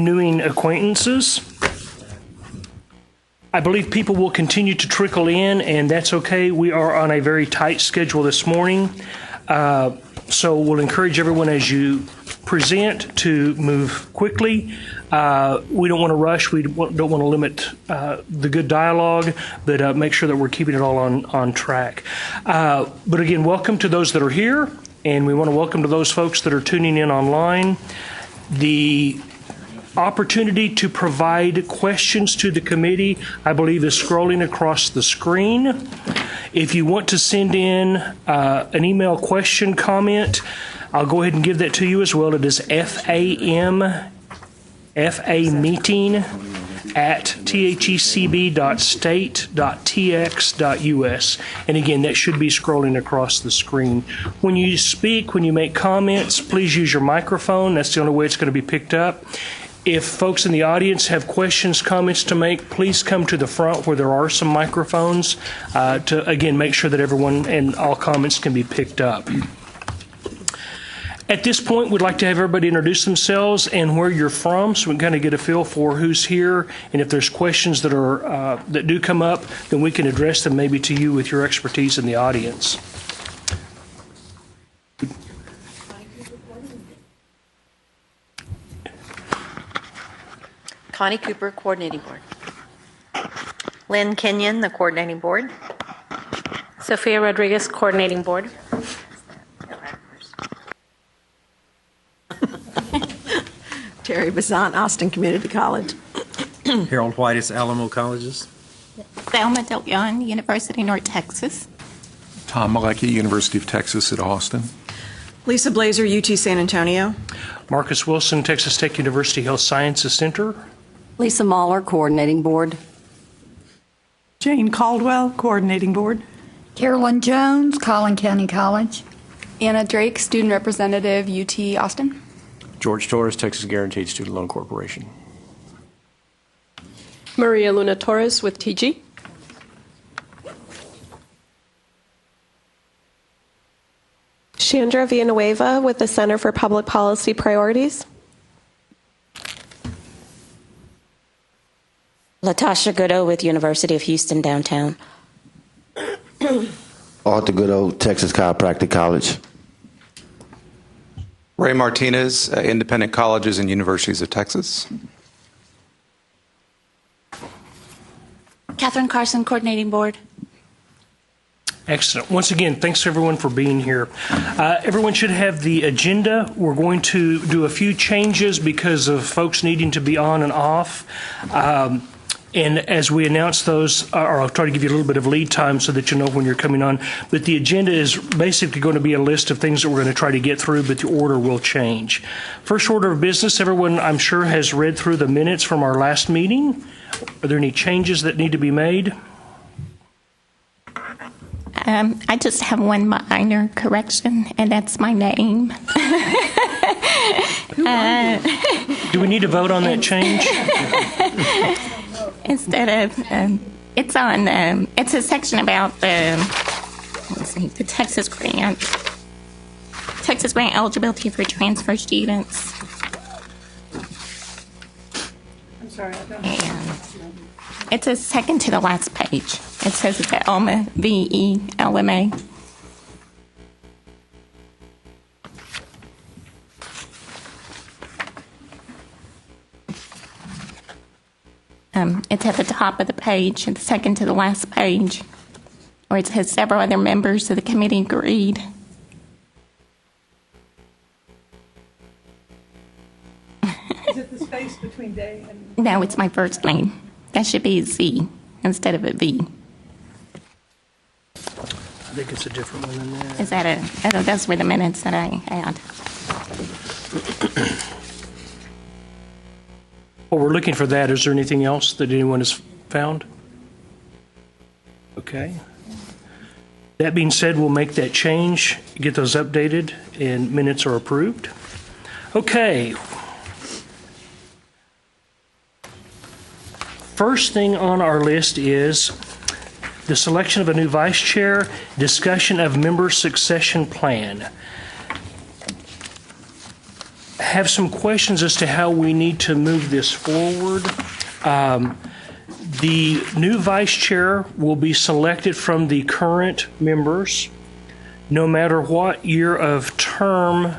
renewing acquaintances. I believe people will continue to trickle in, and that's okay. We are on a very tight schedule this morning. So we'll encourage everyone as you present to move quickly. We don't want to rush. We don't want to limit the good dialogue, but make sure that we're keeping it all on track. But again, welcome to those that are here, and we want to welcome to those folks that are tuning in online. The opportunity to provide questions to the committee, I believe, is scrolling across the screen. If you want to send in an email question, comment, I'll go ahead and give that to you as well. It is FAmeeting@thecb.state.tx.us. And again, that should be scrolling across the screen. When you speak, when you make comments, please use your microphone. That's the only way it's going to be picked up. If folks in the audience have questions, comments to make, please come to the front where there are some microphones to, again, make sure that everyone and all comments can be picked up. At this point, we'd like to have everybody introduce themselves and where you're from, so we can kind of get a feel for who's here. And if there's questions that are that do come up, then we can address them maybe to you with your expertise in the audience. Connie Cooper, Coordinating Board. Lynn Kenyon, the Coordinating Board. Sophia Rodriguez, Coordinating Board. Terry Bazant, Austin Community College. Harold White, Alamo Colleges. Thelma DeLeon, University of North Texas. Tom Malecki, University of Texas at Austin. Lisa Blazer, UT San Antonio. Marcus Wilson, Texas Tech University Health Sciences Center. Lisa Mahler, Coordinating Board. Jane Caldwell, Coordinating Board. Carolyn Jones, Collin County College. Anna Drake, Student Representative, UT Austin. George Torres, Texas Guaranteed Student Loan Corporation. Maria Luna Torres with TG. Chandra Villanueva with the Center for Public Policy Priorities. Latasha Goodo with University of Houston Downtown. Arthur Goodo, Texas Chiropractic College. Ray Martinez, Independent Colleges and Universities of Texas. Catherine Carson, Coordinating Board. Excellent. Once again, thanks everyone for being here. Everyone should have the agenda. We're going to do a few changes because of folks needing to be on and off. And as we announce those, or I'll try to give you a little bit of lead time so that you know when you're coming on. But the agenda is basically going to be a list of things that we're going to try to get through, but the order will change. First order of business, everyone I'm sure has read through the minutes from our last meeting. Are there any changes that need to be made? I just have one minor correction, and that's my name. Do we need to vote on that change? Instead of, it's on, it's a section about the Texas grant eligibility for transfer students. I'm sorry, I don't know. It's a second to the last page. It says it's Velma, V-E-L-M-A. It's at the top of the page, the second to the last page, where it says several other members of the committee agreed. Is it the space between day and... No, it's my first name. That should be a Z instead of a V. I think it's a different one than that. Is that those were the minutes that I had. Well, we're looking for that. Is there anything else that anyone has found? Okay. That being said, we'll make that change, get those updated, and minutes are approved. Okay. First thing on our list is the selection of a new vice chair, discussion of member succession plan. have some questions as to how we need to move this forward. The new vice chair will be selected from the current members. No matter what year of term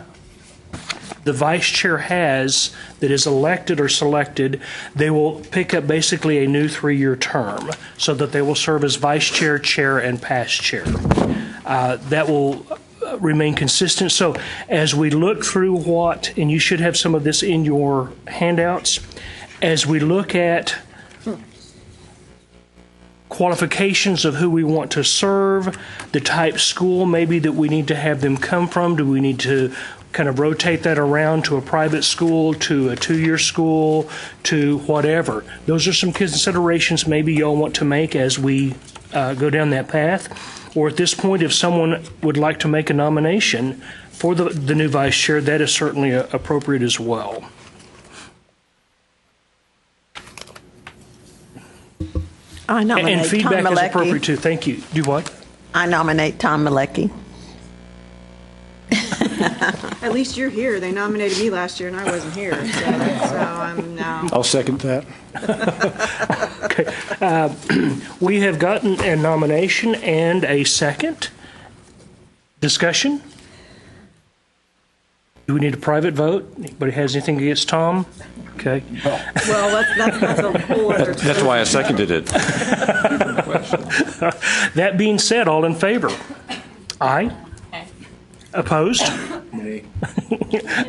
the vice chair has that is elected or selected, they will pick up basically a new 3-year term so that they will serve as vice chair, chair, and past chair. That will remain consistent. So as we look through and you should have some of this in your handouts, as we look at qualifications of who we want to serve, the type school maybe that we need to have them come from, do we need to kind of rotate that around to a private school, to a 2-year school, to whatever. Those are some considerations maybe y'all want to make as we go down that path. Or at this point, if someone would like to make a nomination for the new vice chair, that is certainly appropriate as well. I nominate and feedback Tom is Malecki. appropriate too. Thank you. Do what? I nominate Tom Malecki. At least you're here. They nominated me last year and I wasn't here, so I'm now. I'll second that. Okay. We have gotten a nomination and a second. Discussion? Do we need a private vote? Anybody has anything against Tom? Okay. Well, that's a whole other. That's why I seconded it. That being said, all in favor? Aye. Opposed? Nay.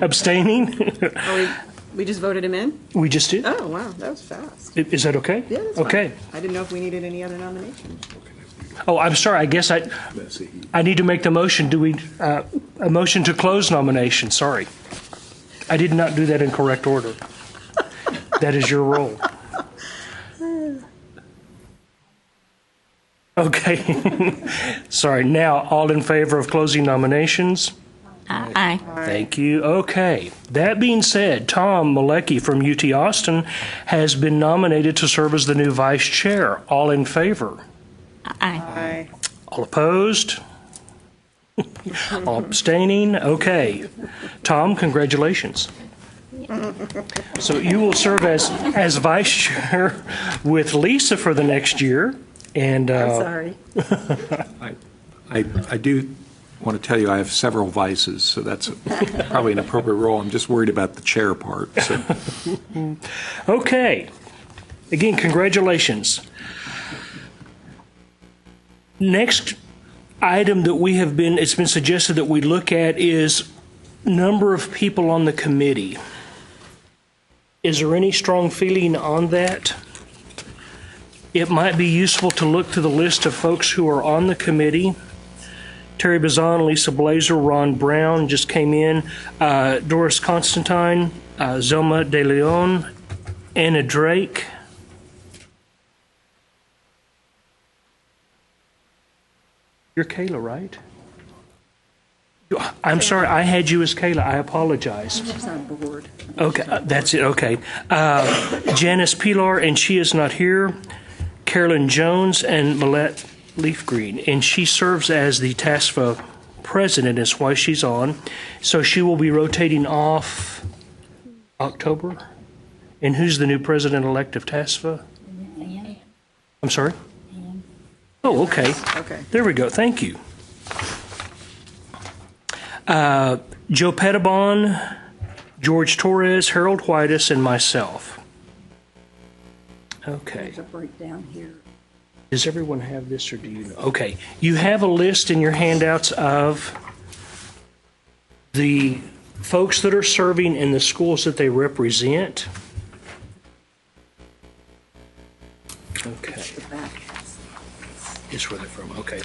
Abstaining? We just voted him in? We just did. Oh, wow, that was fast. Is that okay? Yeah, that's okay. fine. I didn't know if we needed any other nominations. Oh, I'm sorry. I guess I need to make the motion. Do we a motion to close nomination? Sorry, I did not do that in correct order. That is your role. Okay. Sorry. Now, all in favor of closing nominations? Aye. Thank you. Okay. That being said, Tom Malecki from UT Austin has been nominated to serve as the new vice chair. All in favor? Aye. All opposed? All abstaining? Okay. Tom, congratulations. So you will serve as vice chair with Lisa for the next year. And I'm sorry. I do want to tell you I have several vices, so that's probably an appropriate role. I'm just worried about the chair part. So. Okay. Again, congratulations. Next item that it's been suggested that we look at is number of people on the committee. Is there any strong feeling on that? It might be useful to look through the list of folks who are on the committee. Terry Bazan, Lisa Blazer, Ron Brown just came in, Doris Constantine, Zelma De Leon, Anna Drake. You're Kayla, right? I'm sorry, I had you as Kayla. I apologize. She's on board. Okay, that's it. Okay. Janice Pilar, and she is not here. Carolyn Jones and Millette Leafgreen, and she serves as the TASFA president. Is why she's on. So she will be rotating off October. And who's the new president-elect of TASFA? I'm sorry? Oh, okay. Okay. There we go. Thank you. Joe Pettibon, George Torres, Harold Whitus, and myself. Okay. There's a breakdown here. Does everyone have this, or do you know? Okay. You have a list in your handouts of the folks that are serving in the schools that they represent. Okay. Is where they're from. Okay.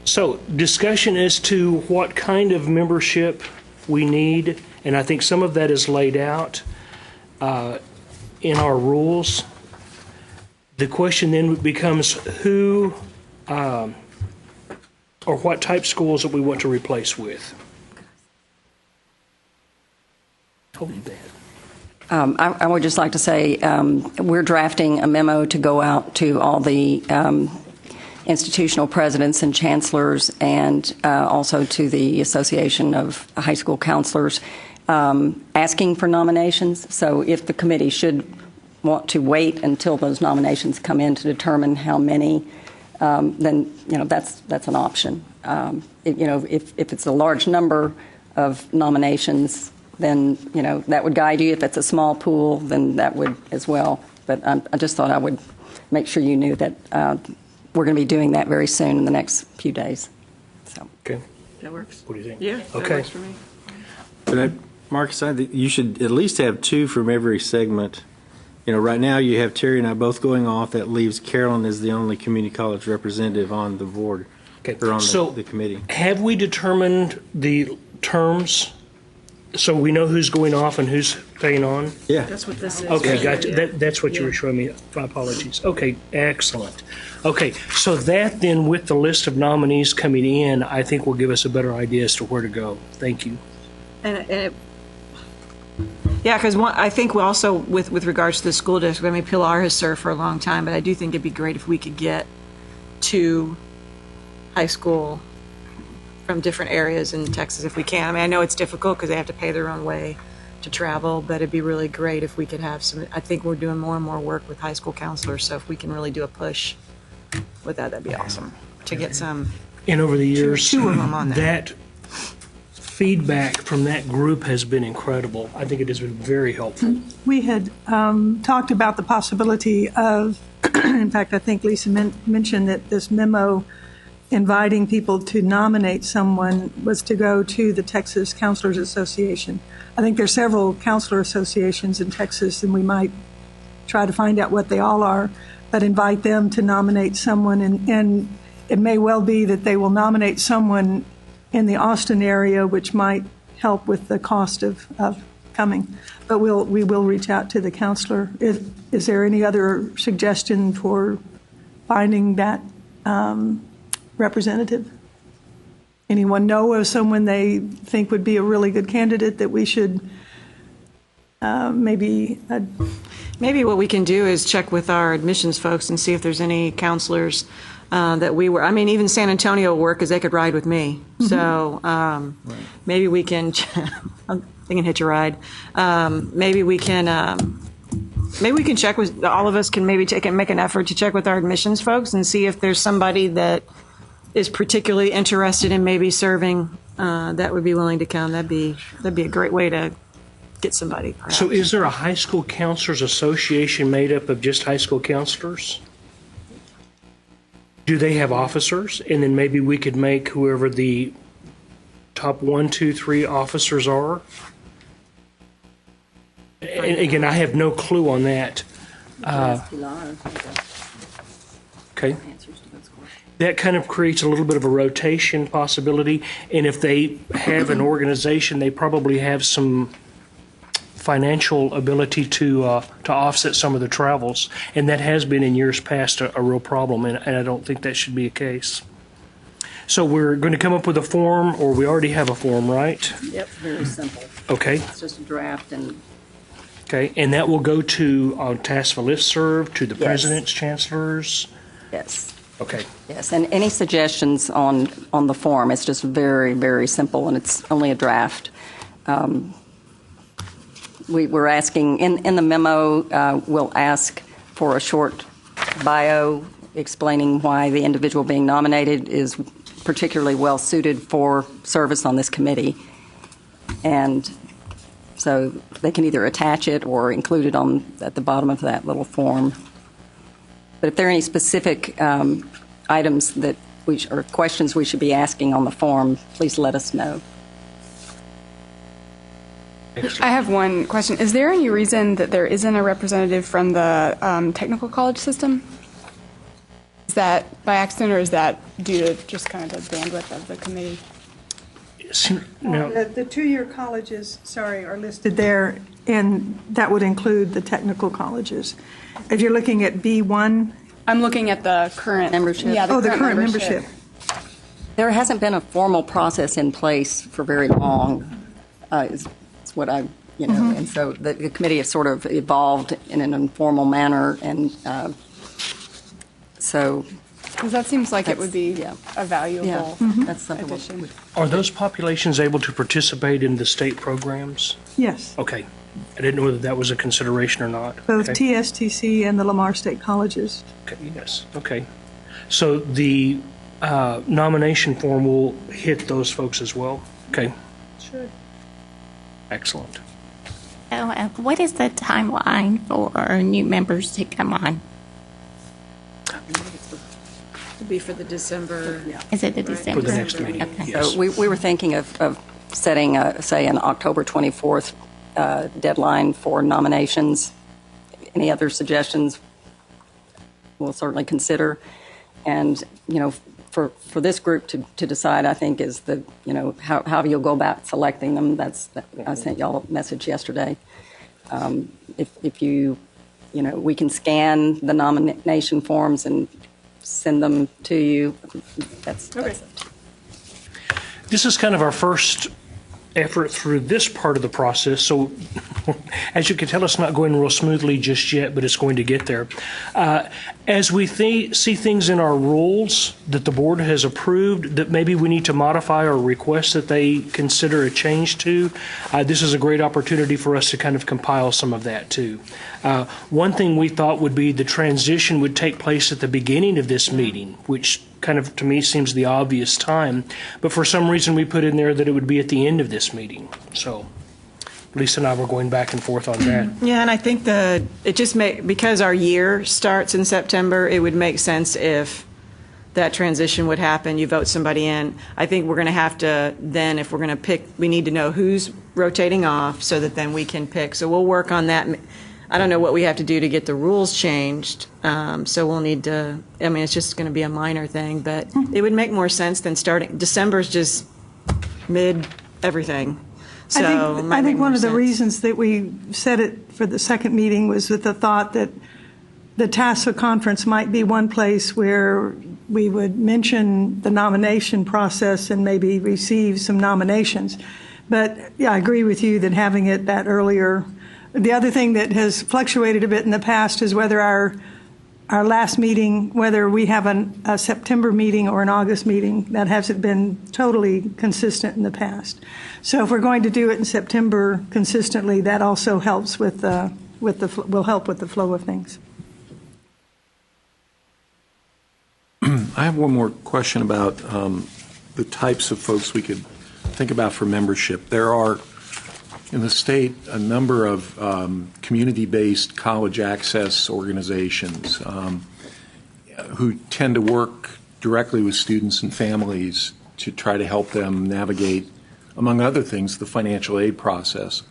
So, discussion as to what kind of membership we need, and I think some of that is laid out in our rules. The question then becomes who or what type schools that we want to replace with. Totally bad. I would just like to say we're drafting a memo to go out to all the institutional presidents and chancellors, and also to the Association of High School Counselors, asking for nominations. So if the committee should want to wait until those nominations come in to determine how many, then that's an option. If it's a large number of nominations, then that would guide you. If it's a small pool, then that would as well. But I just thought I would make sure you knew that we're going to be doing that very soon in the next few days. So. Okay. That works. What do you think? Yeah, okay. That works for me. But Marcus, I think you should at least have 2 from every segment. Right now you have Terry and I both going off. That leaves Carolyn as the only community college representative on the board, or on the committee. Have we determined the terms so we know who's going off and who's staying on? Yeah. That's what this is. Okay, Yeah. gotcha. That's what you were showing me. My apologies. Okay, excellent. Okay, so that then with the list of nominees coming in, I think will give us a better idea as to where to go. Thank you. Yeah, because I think we also, with regards to the school district, Pilar has served for a long time, but I do think it'd be great if we could get 2 high school from different areas in Texas if we can. I know it's difficult because they have to pay their own way to travel, but it'd be really great if we could have some. I think we're doing more and more work with high school counselors, so if we can really do a push with that'd be awesome to get some. And over the years, two of them on there. That feedback from that group has been incredible. I think it has been very helpful. We had talked about the possibility of, in fact, I think Lisa mentioned that this memo inviting people to nominate someone was to go to the Texas Counselors Association. I think there's several counselor associations in Texas, and we might try to find out what they all are, but invite them to nominate someone, and it may well be that they will nominate someone in the Austin area, which might help with the cost of coming. But we will reach out to the counselor. Is there any other suggestion for finding that representative? Anyone know of someone they think would be a really good candidate that we should maybe... Maybe what we can do is check with our admissions folks and see if there's any counselors that we were. Even San Antonio will work because they could ride with me. Mm-hmm. So maybe we can. They can hitch a ride. Maybe we can. Maybe we can check with all of us. Can maybe make an effort to check with our admissions folks and see if there's somebody that is particularly interested in maybe serving that would be willing to come. That'd be a great way to get somebody. Perhaps. So, is there a high school counselors association made up of just high school counselors? Do they have officers? And then maybe we could make whoever the top 1, 2, 3 officers are. And again, I have no clue on that. Okay. That kind of creates a little bit of a rotation possibility. And if they have an organization, they probably have some financial ability to offset some of the travels, and that has been in years past a real problem, and I don't think that should be a case. So we're going to come up with a form, or we already have a form, right? Yep, very simple. Okay. It's just a draft and. Okay, and that will go to task for listserv to the presidents, chancellors. Yes. Okay. Yes, and any suggestions on the form? It's just very, very simple, and it's only a draft. We were asking, in the memo, we'll ask for a short bio explaining why the individual being nominated is particularly well suited for service on this committee. And so they can either attach it or include it at the bottom of that little form. But if there are any specific items that or questions we should be asking on the form, please let us know. I have one question. Is there any reason that there isn't a representative from the technical college system? Is that by accident, or is that due to just kind of the bandwidth of the committee? No. The two-year colleges, are listed there, and that would include the technical colleges. If you're looking at B1. I'm looking at the current membership. Yeah, the current membership. There hasn't been a formal process in place for very long. Is what I, and so the committee has sort of evolved in an informal manner, and so Because that seems like it would be a valuable That's something addition. Are those populations able to participate in the state programs? Yes, Okay. I didn't know whether that was a consideration or not. both Okay. TSTC and the Lamar State Colleges. Okay, yes, okay. So the nomination form will hit those folks as well? Okay. Sure. Excellent. So, what is the timeline for new members to come on? It'd be for the December. Is it the December? For the next meeting, Okay. yes. So we were thinking of setting, say, an October 24th deadline for nominations. Any other suggestions we'll certainly consider. And, for this group to decide, I think, is how you'll go about selecting them. I sent y'all a message yesterday. If you, we can scan the nomination forms and send them to you. That's it. This is kind of our first effort through this part of the process. So as you can tell, it's not going real smoothly just yet, but it's going to get there. As we see things in our rules that the board has approved that maybe we need to modify or request that they consider a change to, this is a great opportunity for us to kind of compile some of that too. One thing we thought would be the transition would take place at the beginning of this meeting, which kind of to me seems the obvious time, but for some reason we put in there that it would be at the end of this meeting. So Lisa and I were going back and forth on that. Yeah, and I think because our year starts in September, it would make sense if that transition would happen, you vote somebody in. I think we're going to have to then, if we're going to pick, we need to know who's rotating off so that then we can pick. So we'll work on that. I don't know what we have to do to get the rules changed, so we'll need to, it's just going to be a minor thing, but it would make more sense than starting, December's just mid-everything. So I think one of the reasons that we set it for the second meeting was with the thought that the TASFA conference might be one place where we would mention the nomination process and maybe receive some nominations. But yeah, I agree with you that having it that earlier. The other thing that has fluctuated a bit in the past is whether our last meeting, whether we have a September meeting or an August meeting. That hasn't been totally consistent in the past. So if we're going to do it in September consistently, that also helps will help with the flow of things. I have one more question about the types of folks we could think about for membership. There are, in the state, a number of community-based college access organizations who tend to work directly with students and families to try to help them navigate, among other things, the financial aid process.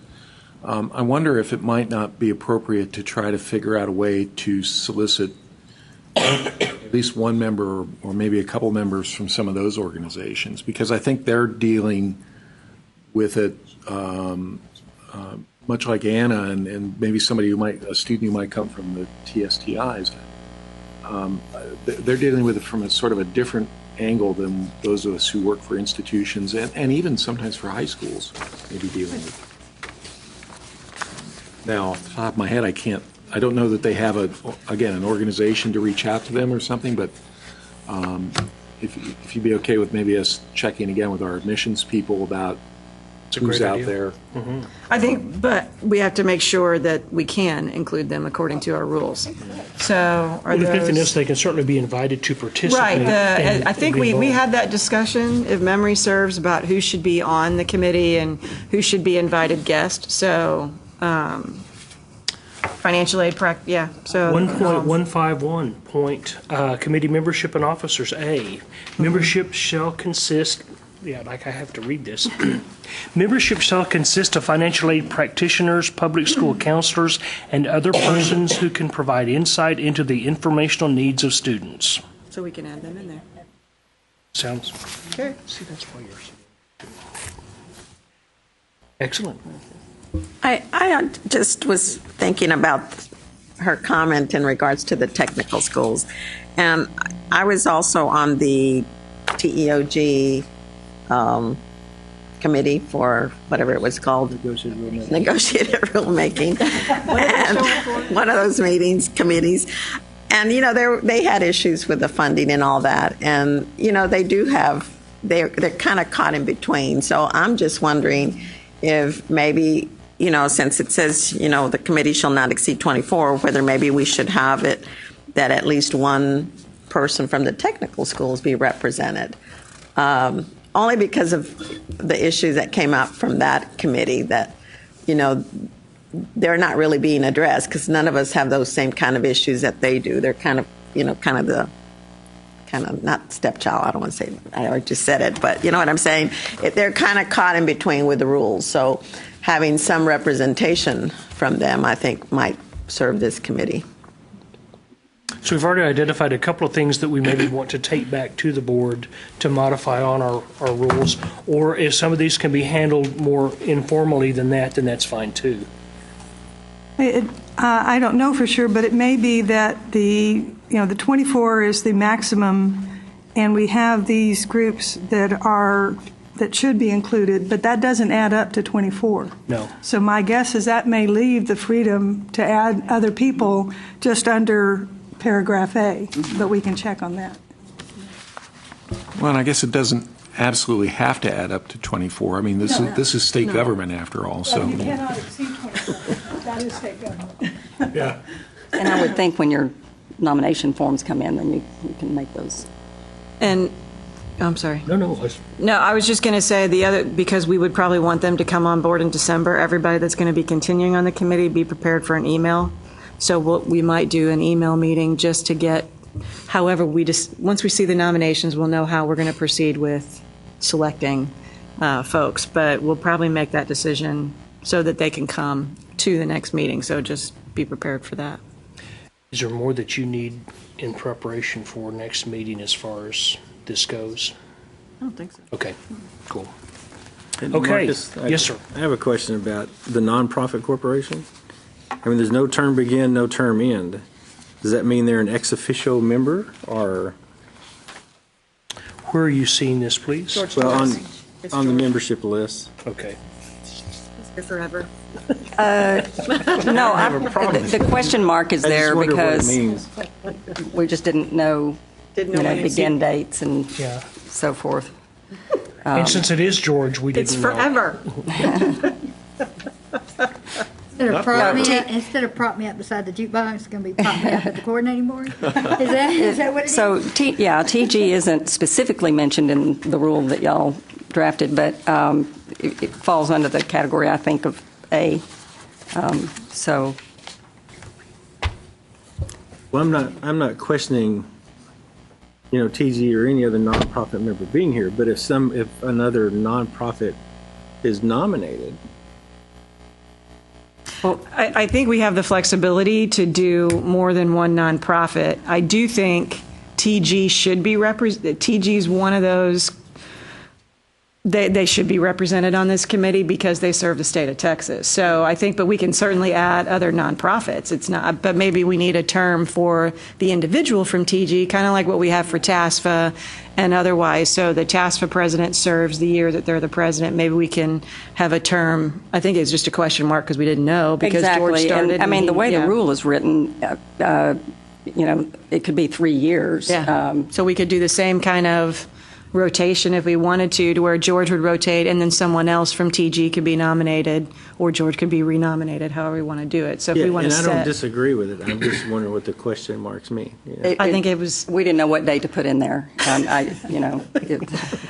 I wonder if it might not be appropriate to try to figure out a way to solicit at least one member or maybe a couple members from some of those organizations, because I think they're dealing with it much like Anna and maybe a student who might come from the TSTIs. They're dealing with it from a sort of a different angle than those of us who work for institutions and even sometimes for high schools maybe dealing with it. Now, off the top of my head, I don't know that they have an organization to reach out to them or something, but if you'd be okay with maybe us checking again with our admissions people about who's out there. Mm-hmm. I think, but we have to make sure that we can include them according to our rules. So Well, if anything else, they can certainly be invited to participate. Right. and I think be we involved. had that discussion, if memory serves, about who should be on the committee and who should be invited guests. So financial aid, yeah. So 1.151 committee membership and officers. A, membership shall consist, I have to read this. Membership shall consist of financial aid practitioners, public school counselors, and other persons who can provide insight into the informational needs of students. So we can add them in there. Sounds. Okay. See, that's why you're. Excellent. I just was thinking about her comment in regards to the technical schools. And I was also on the TEOG committee for whatever it was called. Negotiated rulemaking. And one of those committees. And, they had issues with the funding and all that. And, they're kind of caught in between. So I'm just wondering if maybe, since it says, the committee shall not exceed 24, whether maybe we should have it that at least one person from the technical schools be represented. Only because of the issues that came out from that committee that, they're not really being addressed because none of us have those same kind of issues that they do. They're kind of, not stepchild. I don't want to say, I already just said it, but you know what I'm saying? They're kind of caught in between with the rules. So having some representation from them, I think, might serve this committee. So we've already identified a couple of things that we maybe want to take back to the board to modify on our rules, or if some of these can be handled more informally than that, then that's fine too. I don't know for sure, but it may be that the 24 is the maximum, and we have these groups that should be included, but that doesn't add up to 24. No. So my guess is that may leave the freedom to add other people just under paragraph A, but we can check on that. Well, and I guess it doesn't absolutely have to add up to 24. I mean, this is state government after all. So you cannot exceed 24. That is state government. Yeah. And I would think when your nomination forms come in, then you can make those. And I'm sorry. No. No, I was just going to say because we would probably want them to come on board in December. Everybody that's going to be continuing on the committee, be prepared for an email. So we might do an email meeting just to get, however, once we see the nominations, we'll know how we're going to proceed with selecting folks. But we'll probably make that decision so that they can come to the next meeting. So just be prepared for that. Is there more that you need in preparation for next meeting as far as this goes? I don't think so. Okay, cool. And Okay, Marcus, yes, sir. I have a question about the nonprofit corporation. I mean, there's no term begin, no term end. Does that mean they're an ex officio member, or? Where are you seeing this, please? Well, on the membership list. Okay. Here forever. No, the question mark is there because we just didn't know, begin dates and so forth. And since it is George, we didn't know. It's forever. Instead of prop me up beside the jukebox, it's going to be prop me up at the coordinating board? Is that what it is? So, TG isn't specifically mentioned in the rule that y'all drafted, but it falls under the category, I think, of A. Well, I'm not questioning, TG or any other nonprofit member being here, but if another nonprofit is nominated. Well, I think we have the flexibility to do more than one nonprofit. I do think TG should be represented. TG is one of those. They should be represented on this committee because they serve the state of Texas. So I think, but we can certainly add other nonprofits. It's not, but maybe we need a term for the individual from TG, kind of like what we have for TASFA and otherwise. So the TASFA president serves the year that they're the president. Maybe we can have a term. I think it's just a question mark because we didn't know because George started. And, I mean, the way the rule is written, it could be 3 years. Yeah. So we could do the same kind of rotation if we wanted to where George would rotate and then someone else from TG could be nominated or George could be renominated, however we want to do it. So if we want to I don't disagree with it. I'm just wondering what the question marks mean. I think it was. We didn't know what date to put in there.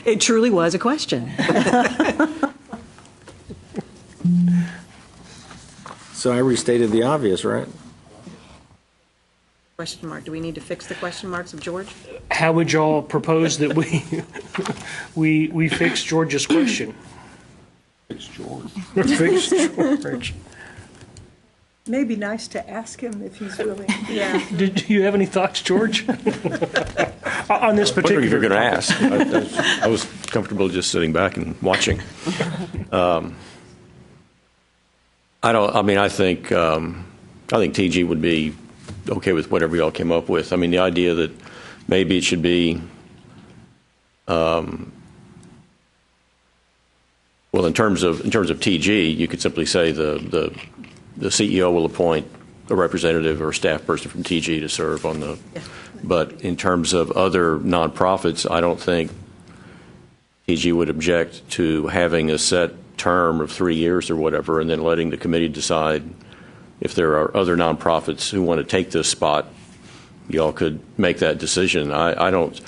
It truly was a question. So I restated the obvious, right? Question mark. Do we need to fix the question marks of George? How would y'all propose that we fix George's question? Fix George. Fix George. Maybe nice to ask him if he's willing. Yeah. Do you have any thoughts, George, on this particular? I wondering if you're going to ask. I was comfortable just sitting back and watching. I think TG would be okay with whatever y'all came up with. I mean, the idea that maybe it should be, well, in terms of TG, you could simply say the CEO will appoint a representative or staff person from TG to serve on the. But in terms of other nonprofits, I don't think TG would object to having a set term of 3 years or whatever, and then letting the committee decide if there are other nonprofits who want to take this spot. Y'all could make that decision. I don't.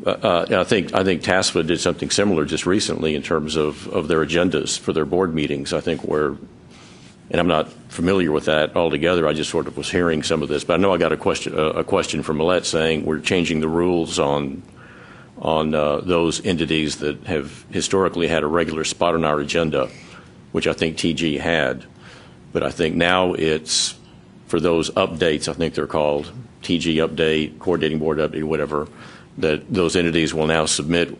I think TASFA did something similar just recently in terms of their agendas for their board meetings. I think and I'm not familiar with that altogether. I just sort of was hearing some of this, but I know I got a question from Millette saying we're changing the rules on those entities that have historically had a regular spot on our agenda, which I think TG had. But I think now it's for those updates, I think they're called, TG update, coordinating board update, whatever, that those entities will now submit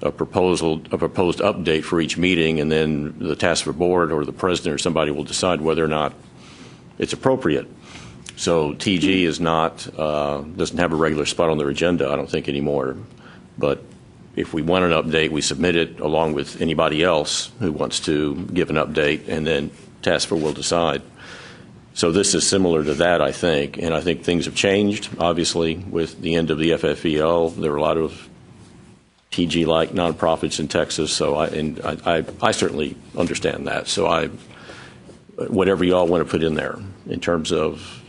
a proposed update for each meeting, and then the TASFA board or the president or somebody will decide whether or not it's appropriate. So TG is not doesn't have a regular spot on their agenda, I don't think, anymore. But if we want an update, we submit it along with anybody else who wants to give an update, and then TASFA will decide. So this is similar to that, I think, and I think things have changed, obviously, with the end of the FFEL. There were a lot of TG-like nonprofits in Texas, so I certainly understand that. So whatever you all want to put in there in terms of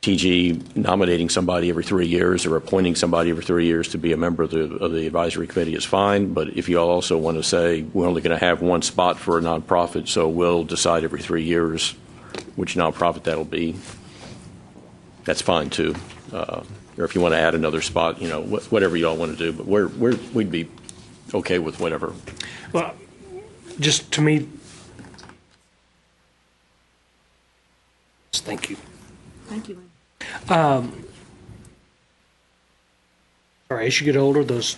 TG nominating somebody every 3 years or appointing somebody every 3 years to be a member of the advisory committee is fine. But if you all also want to say we're only going to have one spot for a nonprofit, so we'll decide every 3 years which nonprofit that'll be, that's fine too. Or if you want to add another spot, whatever you all want to do. But we'd be okay with whatever. Well, just to me, thank you. Thank you, Lynn. Sorry, as you get older, those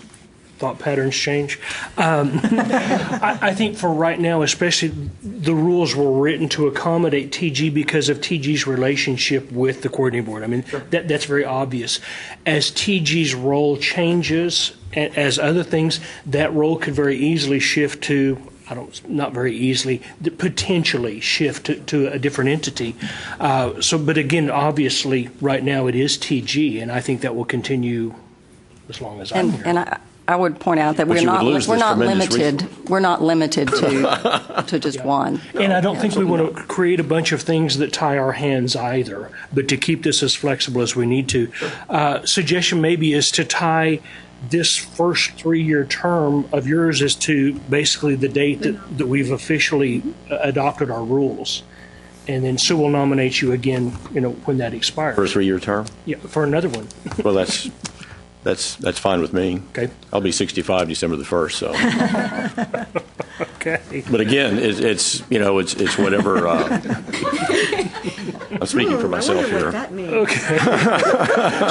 thought patterns change. I think for right now, especially, the rules were written to accommodate TG because of TG's relationship with the coordinating board. I mean, that's very obvious. As TG's role changes, as other things, that role could very easily shift to, not very easily, potentially shift to a different entity. But again, obviously, right now it is TG, and I think that will continue as long as I'm here. And I would point out that we're not limited to just one. And I don't think we want to create a bunch of things that tie our hands either, but to keep this as flexible as we need to. Suggestion maybe is to tie this first 3-year term of yours is to basically the date that we've officially adopted our rules. And then Sue will nominate you again, when that expires. For a 3-year term? Yeah, for another one. Well, that's fine with me. Okay. I'll be 65 December the 1st, so. Okay. But again, it's whatever. I'm speaking for myself here. What that means. Okay.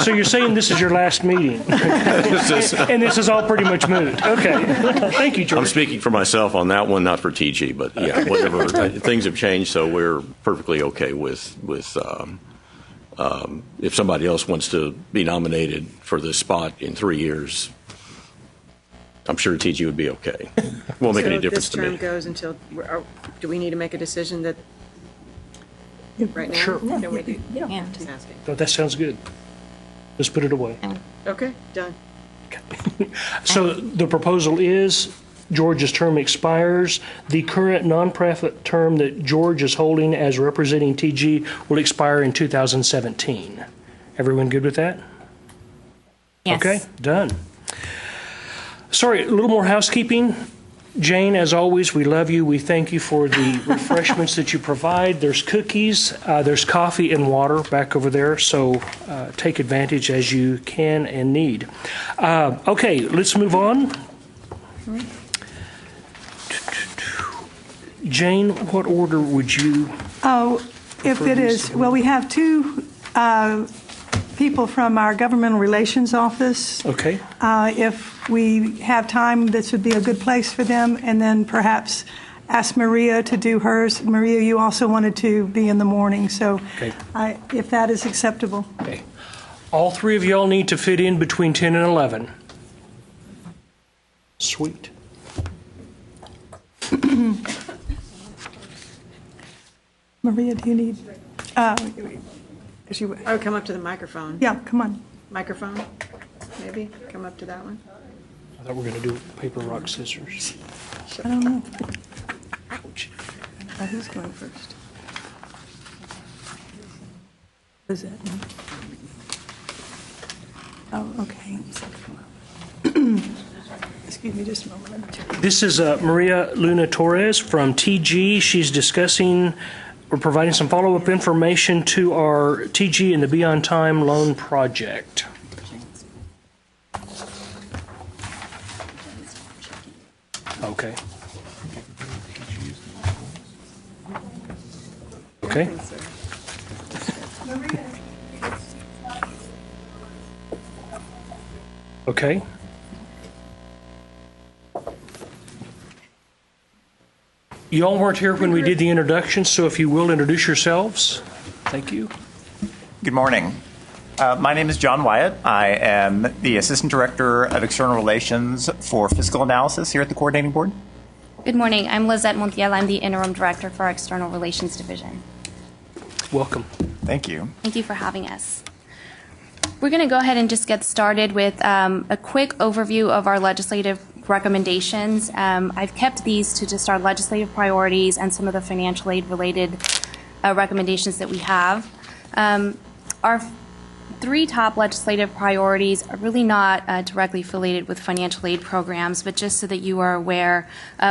So you're saying this is your last meeting, and this is all pretty much moot. Okay. Thank you, George. I'm speaking for myself on that one, not for TG, but yeah, whatever. Things have changed, so we're perfectly okay with. If somebody else wants to be nominated for this spot in 3 years, I'm sure TG would be okay. Won't make any difference to me. So this term goes until, do we need to make a decision that right now? Sure. No, we do. Yeah. Just asking. Oh, that sounds good. Let's put it away. Okay, done. So the proposal is George's term expires. The current nonprofit term that George is holding as representing TG will expire in 2017. Everyone good with that? Yes. Okay, done. Sorry, a little more housekeeping. Jane, as always, we love you. We thank you for the refreshments that you provide. There's cookies, there's coffee and water back over there, so take advantage as you can and need. Okay, let's move on. Jane, what order would you? If it is, well, we have two people from our governmental relations office. Okay. If we have time, this would be a good place for them, and then perhaps ask Maria to do hers. Maria, you also wanted to be in the morning, so okay. If that is acceptable. Okay. All three of y'all need to fit in between 10 and 11. Sweet. Maria, do you need? Oh, come up to the microphone. Yeah, come on. Microphone, maybe? Come up to that one. I thought we were going to do paper, rock, scissors. I don't know. Who's going first? Is it? Oh, okay. Excuse me just a moment. Let me check. This is Maria Luna Torres from TG. She's discussing or providing some follow-up information to our TG and the Beyond Time loan project. Okay. Okay. Okay. You all weren't here when we did the introduction, so if you will introduce yourselves. Thank you. Good morning. My name is John Wyatt. I am the Assistant Director of External Relations for Fiscal Analysis here at the Coordinating Board. Good morning. I'm Lizette Montiel. I'm the Interim Director for our External Relations Division. Welcome. Thank you. Thank you for having us. We're going to go ahead and just get started with a quick overview of our legislative recommendations. I've kept these to just our legislative priorities and some of the financial aid related recommendations that we have. Our three top legislative priorities are really not directly affiliated with financial aid programs, but just so that you are aware,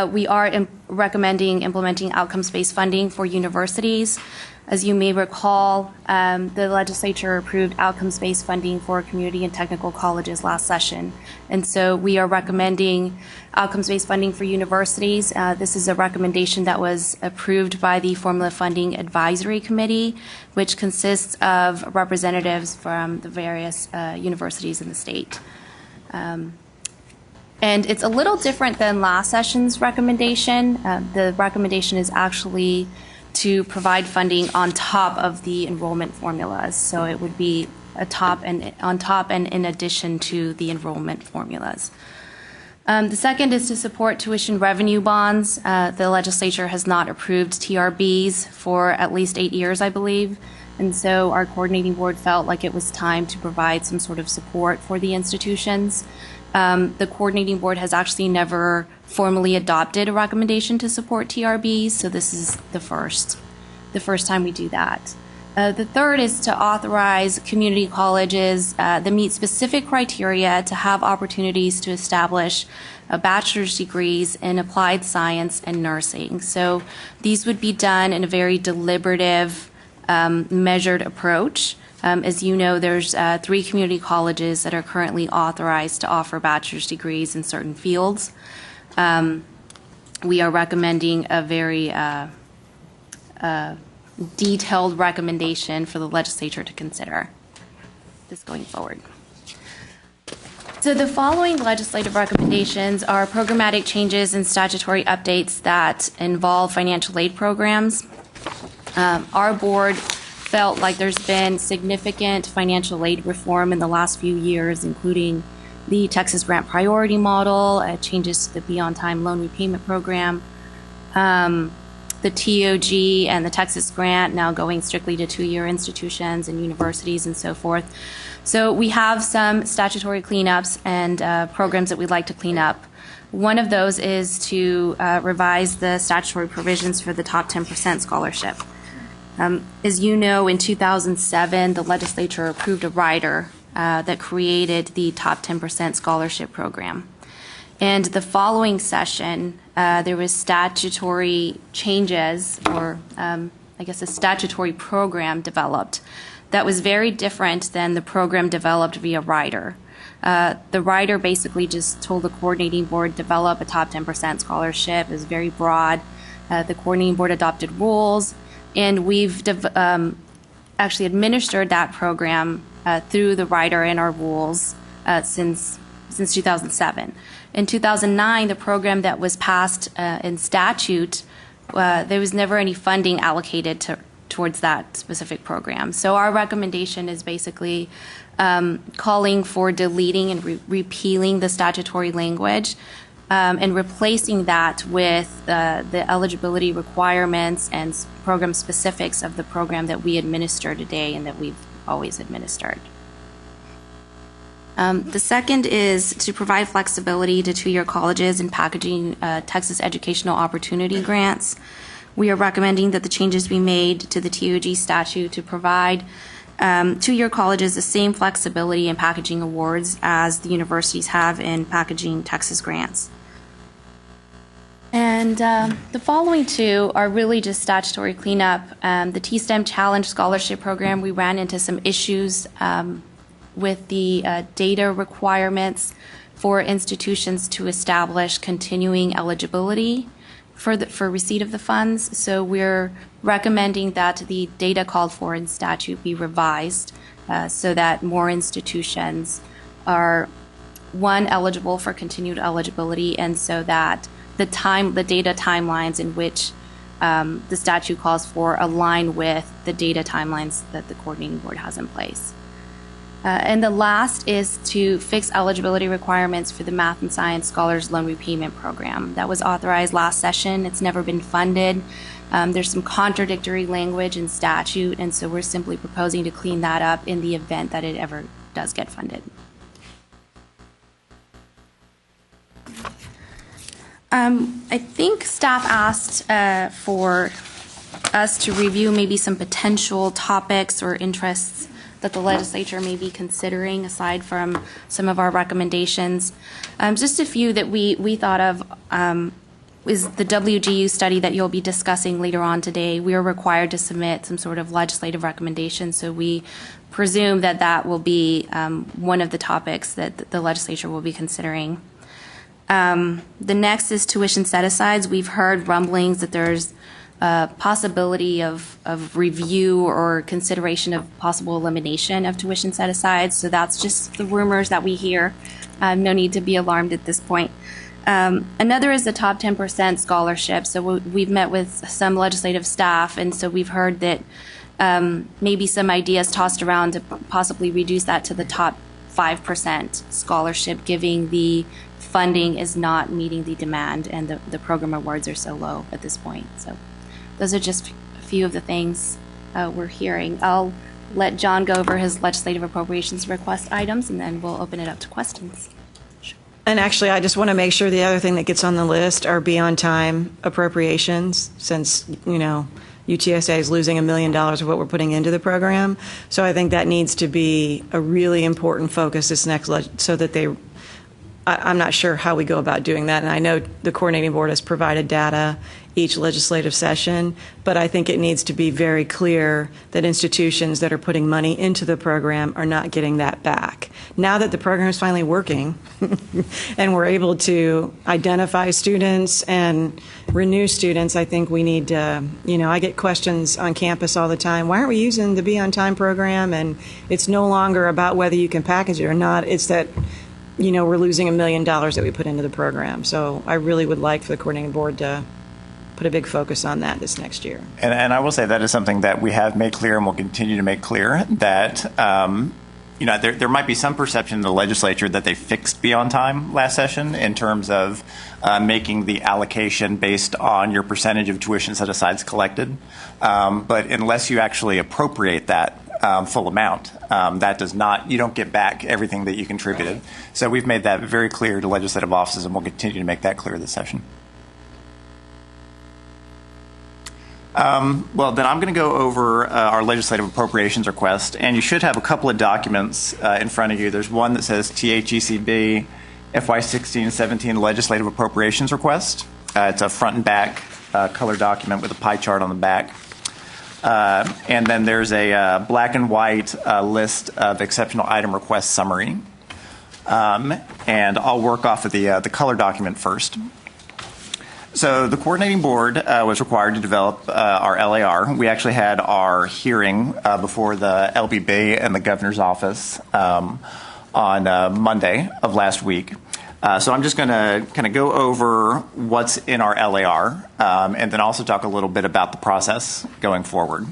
we are recommending implementing outcomes-based funding for universities. As you may recall, the legislature approved outcomes-based funding for community and technical colleges last session. And so we are recommending outcomes-based funding for universities. This is a recommendation that was approved by the Formula Funding Advisory Committee, which consists of representatives from the various universities in the state. And it's a little different than last session's recommendation. The recommendation is actually to provide funding on top of the enrollment formulas. So it would be on top and in addition to the enrollment formulas. The second is to support tuition revenue bonds. The legislature has not approved TRBs for at least 8 years, I believe. And so our coordinating board felt like it was time to provide some sort of support for the institutions. The coordinating board has actually never formally adopted a recommendation to support TRBs, so this is the first time we do that. The third is to authorize community colleges that meet specific criteria to have opportunities to establish bachelor's degrees in applied science and nursing. So these would be done in a very deliberative, measured approach. As you know, there's 3 community colleges that are currently authorized to offer bachelor's degrees in certain fields. We are recommending a very detailed recommendation for the legislature to consider this going forward. So the following legislative recommendations are programmatic changes and statutory updates that involve financial aid programs. Our board felt like there's been significant financial aid reform in the last few years, including the Texas Grant Priority Model, changes to the Beyond Time Loan Repayment Program, the TOG and the Texas Grant now going strictly to 2-year institutions and universities and so forth. So we have some statutory cleanups and programs that we'd like to clean up. One of those is to revise the statutory provisions for the top 10% scholarship. As you know, in 2007, the legislature approved a rider that created the top 10% scholarship program. And the following session, there was statutory changes, or I guess a statutory program developed that was very different than the program developed via rider. The rider basically just told the coordinating board develop a top 10% scholarship. It was very broad. The coordinating board adopted rules, and we've actually administered that program through the rider and our rules since 2007. In 2009, the program that was passed in statute, there was never any funding allocated towards that specific program. So our recommendation is basically calling for deleting and repealing the statutory language and replacing that with the eligibility requirements and program specifics of the program that we administer today and that we've always administered. The second is to provide flexibility to two-year colleges in packaging Texas Educational Opportunity Grants. We are recommending that the changes be made to the TOG statute to provide two-year colleges the same flexibility in packaging awards as the universities have in packaging Texas grants. And the following two are really just statutory cleanup. The T-STEM Challenge Scholarship Program, we ran into some issues with the data requirements for institutions to establish continuing eligibility for receipt of the funds. So we're recommending that the data called for in statute be revised so that more institutions are, one, eligible for continued eligibility, and so that the data timelines in which the statute calls for align with the data timelines that the coordinating board has in place. And the last is to fix eligibility requirements for the Math and Science Scholars Loan Repayment Program. That was authorized last session. It's never been funded. There's some contradictory language in statute, and so we're simply proposing to clean that up in the event that it ever does get funded. I think staff asked for us to review maybe some potential topics or interests that the legislature may be considering aside from some of our recommendations. Just a few that we thought of is the WGU study that you'll be discussing later on today. We are required to submit some sort of legislative recommendation, so we presume that that will be one of the topics that the legislature will be considering. The next is tuition set-asides. We've heard rumblings that there's possibility of review or consideration of possible elimination of tuition set-asides. So that's just the rumors that we hear. No need to be alarmed at this point. Another is the top 10% scholarship. So we've met with some legislative staff, and so we've heard that maybe some ideas tossed around to possibly reduce that to the top 5% scholarship, giving the funding is not meeting the demand and the program awards are so low at this point. So those are just a few of the things we're hearing. I'll let John go over his legislative appropriations request items, and then we'll open it up to questions. And actually, I just want to make sure the other thing that gets on the list are beyond time appropriations, since, UTSA is losing $1 million of what we're putting into the program. So I think that needs to be a really important focus this next, so that I'm not sure how we go about doing that. And I know the coordinating board has provided data each legislative session, but I think it needs to be very clear that institutions that are putting money into the program are not getting that back. Now that the program is finally working and we're able to identify students and renew students, I think we need to, I get questions on campus all the time, why aren't we using the Be On Time program? And it's no longer about whether you can package it or not, it's that we're losing $1 million that we put into the program. So I really would like for the coordinating board to put a big focus on that this next year. And I will say that is something that we have made clear and will continue to make clear, that there might be some perception in the legislature that they fixed Be On Time last session in terms of making the allocation based on your percentage of tuition set-asides collected. But unless you actually appropriate that full amount, that does not, you don't get back everything that you contributed. So we've made that very clear to legislative offices, and we'll continue to make that clear this session. Well, then I'm going to go over our legislative appropriations request, and you should have a couple of documents in front of you. There's one that says THECB FY16-17 legislative appropriations request. It's a front and back color document with a pie chart on the back. And then there's a black and white list of exceptional item request summary. And I'll work off of the color document first. So the coordinating board was required to develop our LAR. We actually had our hearing before the LBB and the governor's office on Monday of last week. So I'm just going to kind of go over what's in our LAR and then also talk a little bit about the process going forward.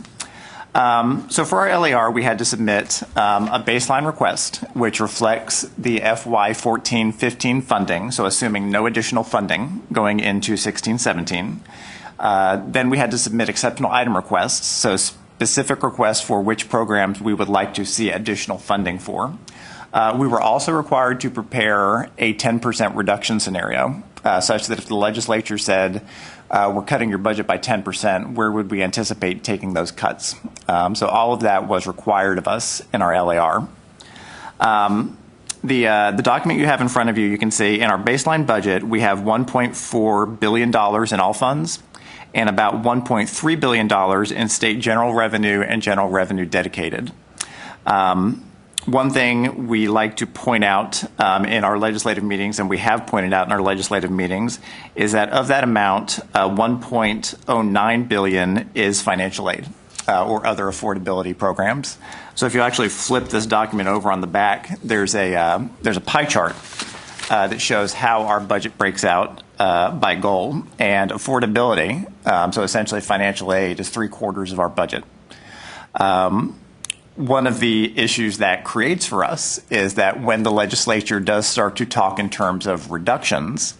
So for our LAR, we had to submit a baseline request, which reflects the FY14-15 funding, so assuming no additional funding going into 16-17. Then we had to submit exceptional item requests, so specific requests for which programs we would like to see additional funding for. We were also required to prepare a 10% reduction scenario, such that if the legislature said, we're cutting your budget by 10%, where would we anticipate taking those cuts? So all of that was required of us in our LAR. The document you have in front of you, you can see in our baseline budget, we have $1.4 billion in all funds and about $1.3 billion in state general revenue and general revenue dedicated. One thing we like to point out in our legislative meetings, and we have pointed out in our legislative meetings, is that of that amount, $1.09 billion is financial aid or other affordability programs. So if you actually flip this document over on the back, there's a pie chart that shows how our budget breaks out by goal, and affordability, so essentially financial aid, is 3/4 of our budget. One of the issues that creates for us is that when the legislature does start to talk in terms of reductions,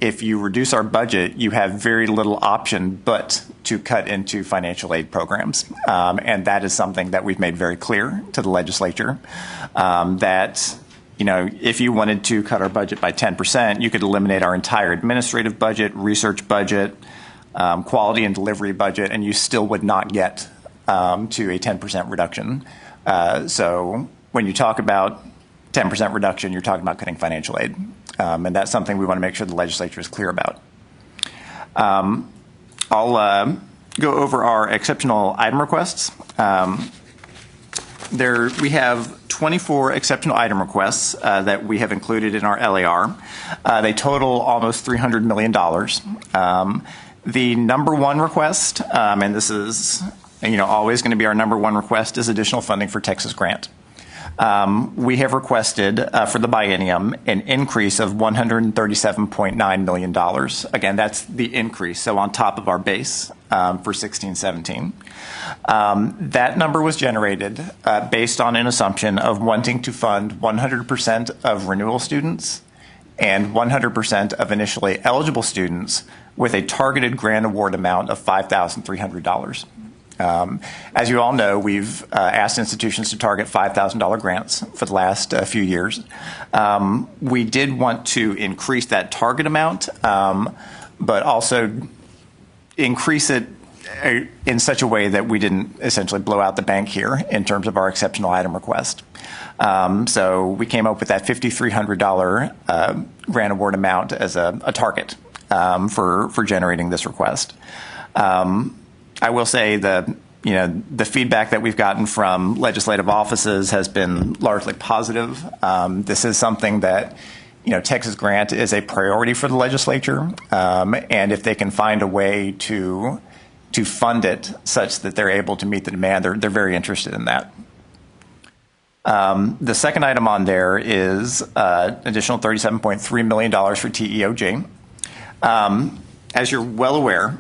if you reduce our budget, you have very little option but to cut into financial aid programs. And that is something that we've made very clear to the legislature, that if you wanted to cut our budget by 10%, you could eliminate our entire administrative budget, research budget, quality and delivery budget, and you still would not get to a 10% reduction. So when you talk about 10% reduction, you're talking about cutting financial aid. And that's something we want to make sure the legislature is clear about. I'll go over our exceptional item requests. We have 24 exceptional item requests that we have included in our LAR. They total almost $300 million. The number one request, and this is always going to be our number one request, is additional funding for Texas Grant. We have requested for the biennium an increase of $137.9 million. Again, that's the increase, so on top of our base for 16-17. That number was generated based on an assumption of wanting to fund 100% of renewal students and 100% of initially eligible students with a targeted grant award amount of $5,300. As you all know, we've asked institutions to target $5,000 grants for the last few years. We did want to increase that target amount, but also increase it in such a way that we didn't essentially blow out the bank here in terms of our exceptional item request. So we came up with that $5,300 grant award amount as a target for generating this request. I will say the feedback that we've gotten from legislative offices has been largely positive. This is something that Texas Grant is a priority for the legislature, and if they can find a way to fund it such that they're able to meet the demand, they're very interested in that. The second item on there is additional $37.3 million for TEOG. As you're well aware,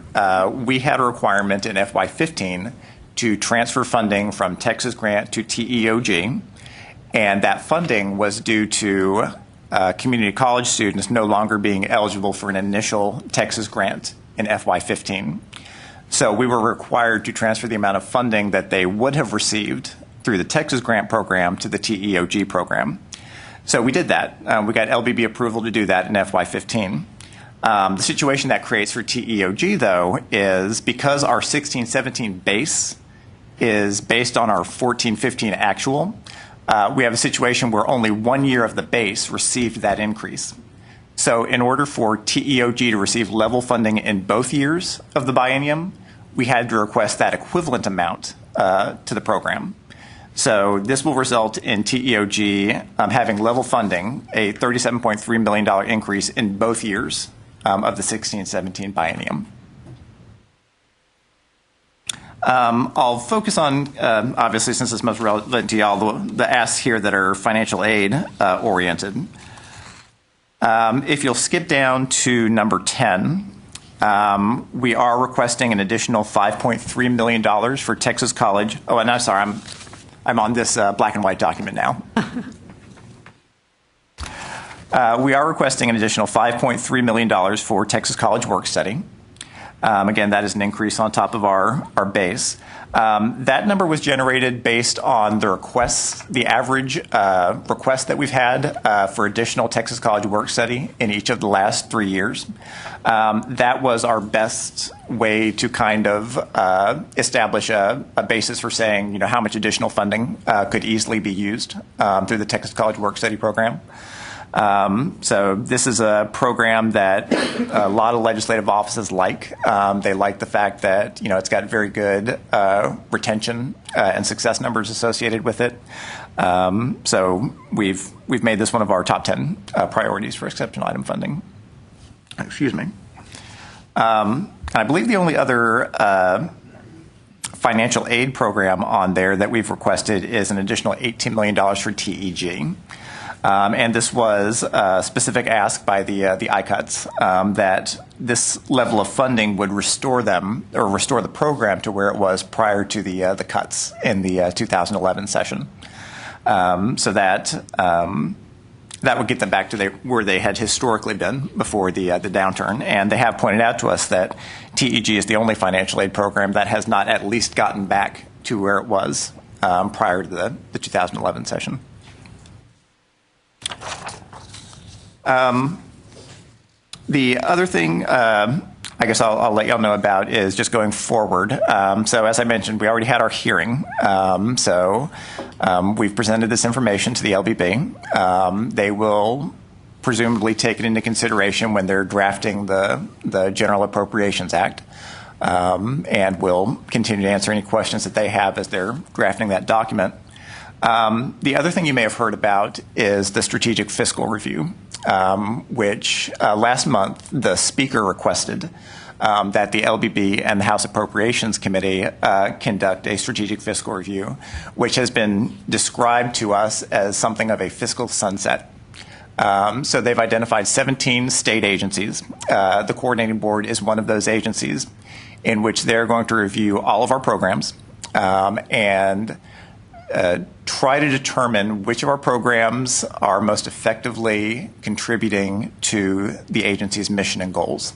we had a requirement in FY15 to transfer funding from Texas Grant to TEOG, and that funding was due to community college students no longer being eligible for an initial Texas Grant in FY15. So we were required to transfer the amount of funding that they would have received through the Texas Grant program to the TEOG program. So we did that. We got LBB approval to do that in FY15. The situation that creates for TEOG, though, is because our 16-17 base is based on our 14-15 actual, we have a situation where only 1 year of the base received that increase. So in order for TEOG to receive level funding in both years of the biennium, we had to request that equivalent amount to the program. So this will result in TEOG having level funding, a $37.3 million increase in both years of the 16-17 biennium. I'll focus on, obviously, since it's most relevant to y'all, the asks here that are financial aid oriented. If you'll skip down to number 10, We are requesting an additional $5.3 million for Texas College. Oh, and I'm sorry, I'm on this black and white document now. We are requesting an additional $5.3 million for Texas College Work Study. Again, that is an increase on top of our base. That number was generated based on the requests, the average request that we've had for additional Texas College Work Study in each of the last 3 years. That was our best way to kind of establish a basis for saying, how much additional funding could easily be used through the Texas College Work Study program. So this is a program that a lot of legislative offices like. They like the fact that it's got very good retention and success numbers associated with it. So we've made this one of our top 10 priorities for exceptional item funding. Excuse me. I believe the only other financial aid program on there that we've requested is an additional $18 million for TEG. And this was a specific ask by the ICUTs that this level of funding would restore them or restore the program to where it was prior to the cuts in the 2011 session. So that would get them back to where they had historically been before the downturn. And they have pointed out to us that TEG is the only financial aid program that has not at least gotten back to where it was prior to the 2011 session. The other thing I guess I'll let y'all know about is just going forward. So as I mentioned, we already had our hearing. We've presented this information to the LBB. They will presumably take it into consideration when they're drafting the General Appropriations Act. And will continue to answer any questions that they have as they're drafting that document. The other thing you may have heard about is the Strategic Fiscal Review, which last month the Speaker requested that the LBB and the House Appropriations Committee conduct a Strategic Fiscal Review, which has been described to us as something of a fiscal sunset. So they've identified 17 state agencies. The Coordinating Board is one of those agencies in which they're going to review all of our programs and try to determine which of our programs are most effectively contributing to the agency's mission and goals.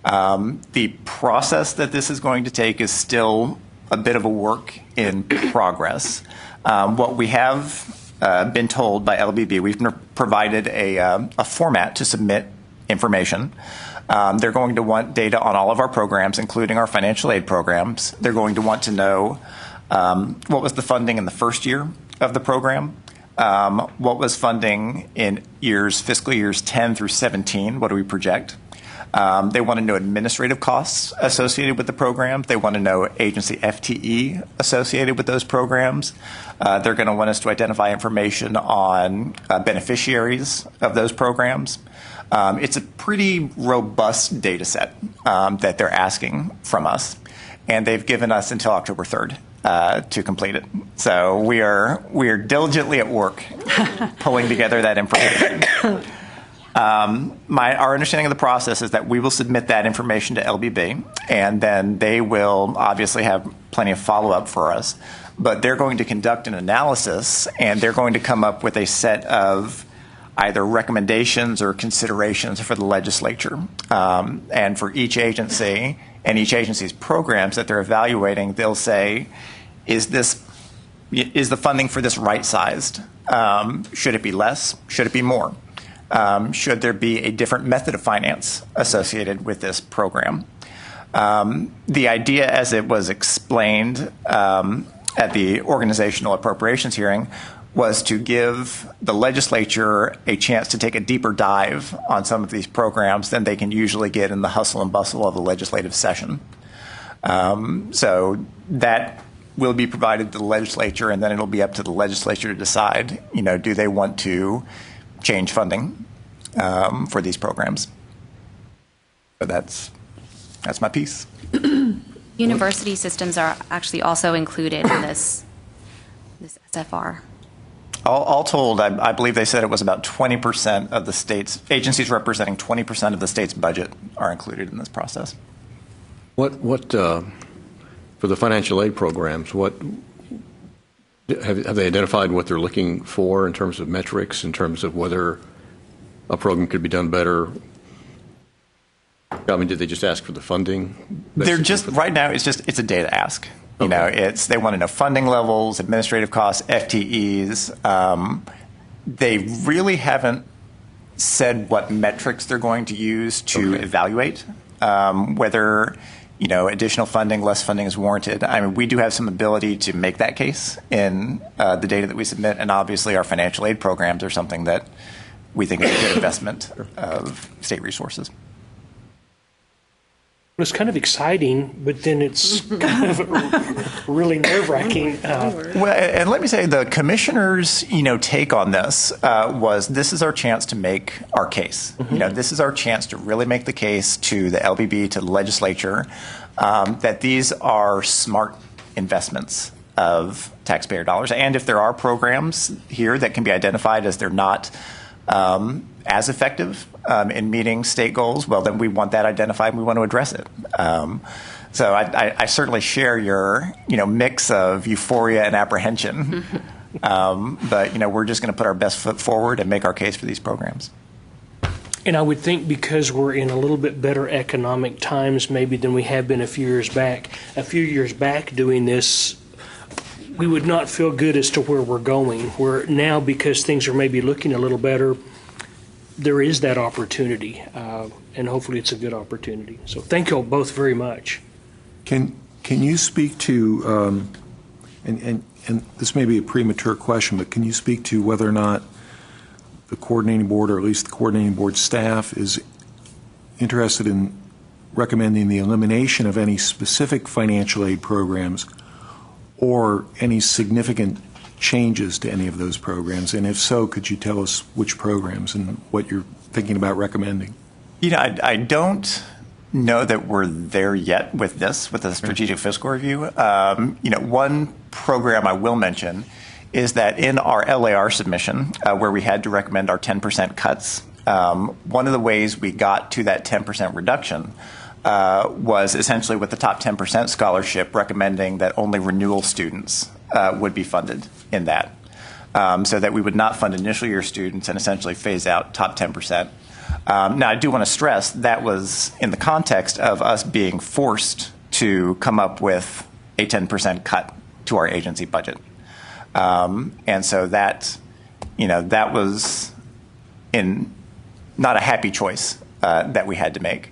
The process that this is going to take is still a bit of a work in progress. What we have been told by LBB, we've provided a format to submit information. They're going to want data on all of our programs, including our financial aid programs. They're going to want to know what was the funding in the first year of the program? What was funding in fiscal years 10 through 17? What do we project? They want to know administrative costs associated with the program. They want to know agency FTE associated with those programs. They're going to want us to identify information on beneficiaries of those programs. It's a pretty robust data set that they're asking from us, and they've given us until October 3rd. To complete it. So we are diligently at work pulling together that information. Our understanding of the process is that we will submit that information to LBB, and then they will obviously have plenty of follow-up for us. But they're going to conduct an analysis, and they're going to come up with a set of either recommendations or considerations for the legislature. And for each agency and each agency's programs that they're evaluating, they'll say, is the funding for this right-sized? Should it be less? Should it be more? Should there be a different method of finance associated with this program? The idea as it was explained at the organizational appropriations hearing was to give the legislature a chance to take a deeper dive on some of these programs than they can usually get in the hustle and bustle of the legislative session. So that will be provided to the legislature, and then it'll be up to the legislature to decide, do they want to change funding for these programs? So that's my piece. University systems are actually also included in this SFR. All told, I believe they said it was about 20% of the state's agencies representing 20% of the state's budget are included in this process. What for the financial aid programs, what have they identified what they're looking for in terms of metrics, in terms of whether a program could be done better? I mean, did they just ask for the funding? They're just right now. It's a data ask. You know, they want to know funding levels, administrative costs, FTEs. They really haven't said what metrics they're going to use to evaluate whether additional funding, less funding is warranted. I mean, we do have some ability to make that case in the data that we submit, and obviously our financial aid programs are something that we think is a good investment of state resources. It's kind of exciting, but then it's kind of really nerve-wracking. Well, and let me say, the commissioner's take on this was this is our chance to make our case. Mm-hmm. This is our chance to really make the case to the LBB, to the legislature, that these are smart investments of taxpayer dollars. And if there are programs here that can be identified as they're not as effective in meeting state goals, well, then we want that identified and we want to address it. So I certainly share your mix of euphoria and apprehension, but we're just going to put our best foot forward and make our case for these programs. And I would think because we're in a little bit better economic times maybe than we have been a few years back. A few years back doing this, we would not feel good as to where we're going. Where now, because things are maybe looking a little better, there is that opportunity, and hopefully it's a good opportunity. So thank you all both very much. Can you speak to, and this may be a premature question, but can you speak to whether or not the coordinating board, or at least the coordinating board staff, is interested in recommending the elimination of any specific financial aid programs or any significant changes to any of those programs? And if so, could you tell us which programs and what you're thinking about recommending? I don't know that we're there yet with this, with the strategic fiscal review. One program I will mention is that in our LAR submission, where we had to recommend our 10% cuts, one of the ways we got to that 10% reduction was essentially with the top 10% scholarship recommending that only renewal students would be funded in that, so that we would not fund initial year students and essentially phase out top 10%. Now, I do want to stress that was in the context of us being forced to come up with a 10% cut to our agency budget. And so that was not a happy choice that we had to make.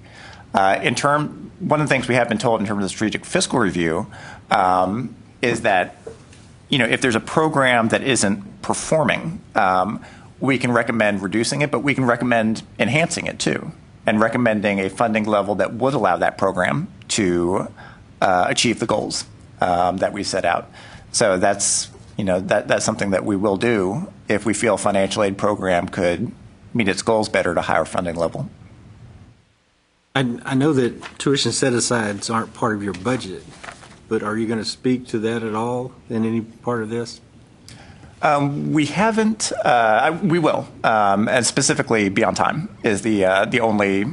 One of the things we have been told in terms of the strategic fiscal review is that if there's a program that isn't performing, we can recommend reducing it, but we can recommend enhancing it too, and recommending a funding level that would allow that program to achieve the goals that we set out. So that's something that we will do if we feel a financial aid program could meet its goals better at a higher funding level. I know that tuition set-asides aren't part of your budget, but are you going to speak to that at all in any part of this? We haven't. We will, and specifically Beyond Time is the only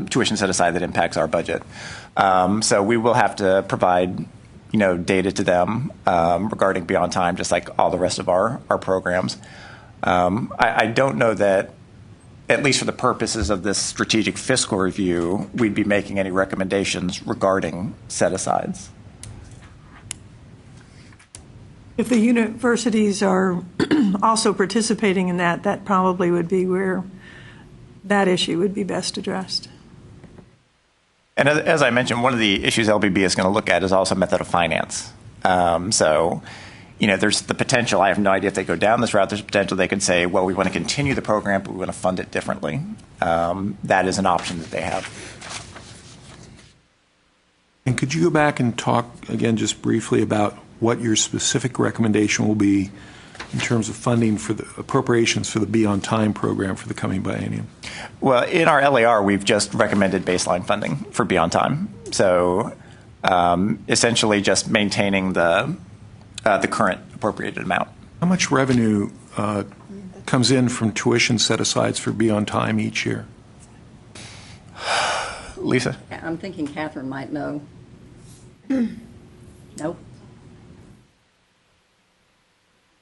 tuition set-aside that impacts our budget. So we will have to provide data to them regarding Beyond Time, just like all the rest of our programs. I don't know that, at least for the purposes of this strategic fiscal review, we'd be making any recommendations regarding set-asides. If the universities are also participating in that, that probably would be where that issue would be best addressed. And as I mentioned, one of the issues LBB is going to look at is also method of finance. So, there's the potential. I have no idea if they go down this route. There's potential they could say, well, we want to continue the program, but we want to fund it differently. That is an option that they have. And could you go back and talk again just briefly about what your specific recommendation will be in terms of funding for the appropriations for the Beyond Time program for the coming biennium? Well, in our LAR, we've just recommended baseline funding for Beyond Time. So essentially just maintaining the current appropriated amount. How much revenue comes in from tuition set-asides for Be On Time each year? Lisa? I'm thinking Catherine might know. Nope.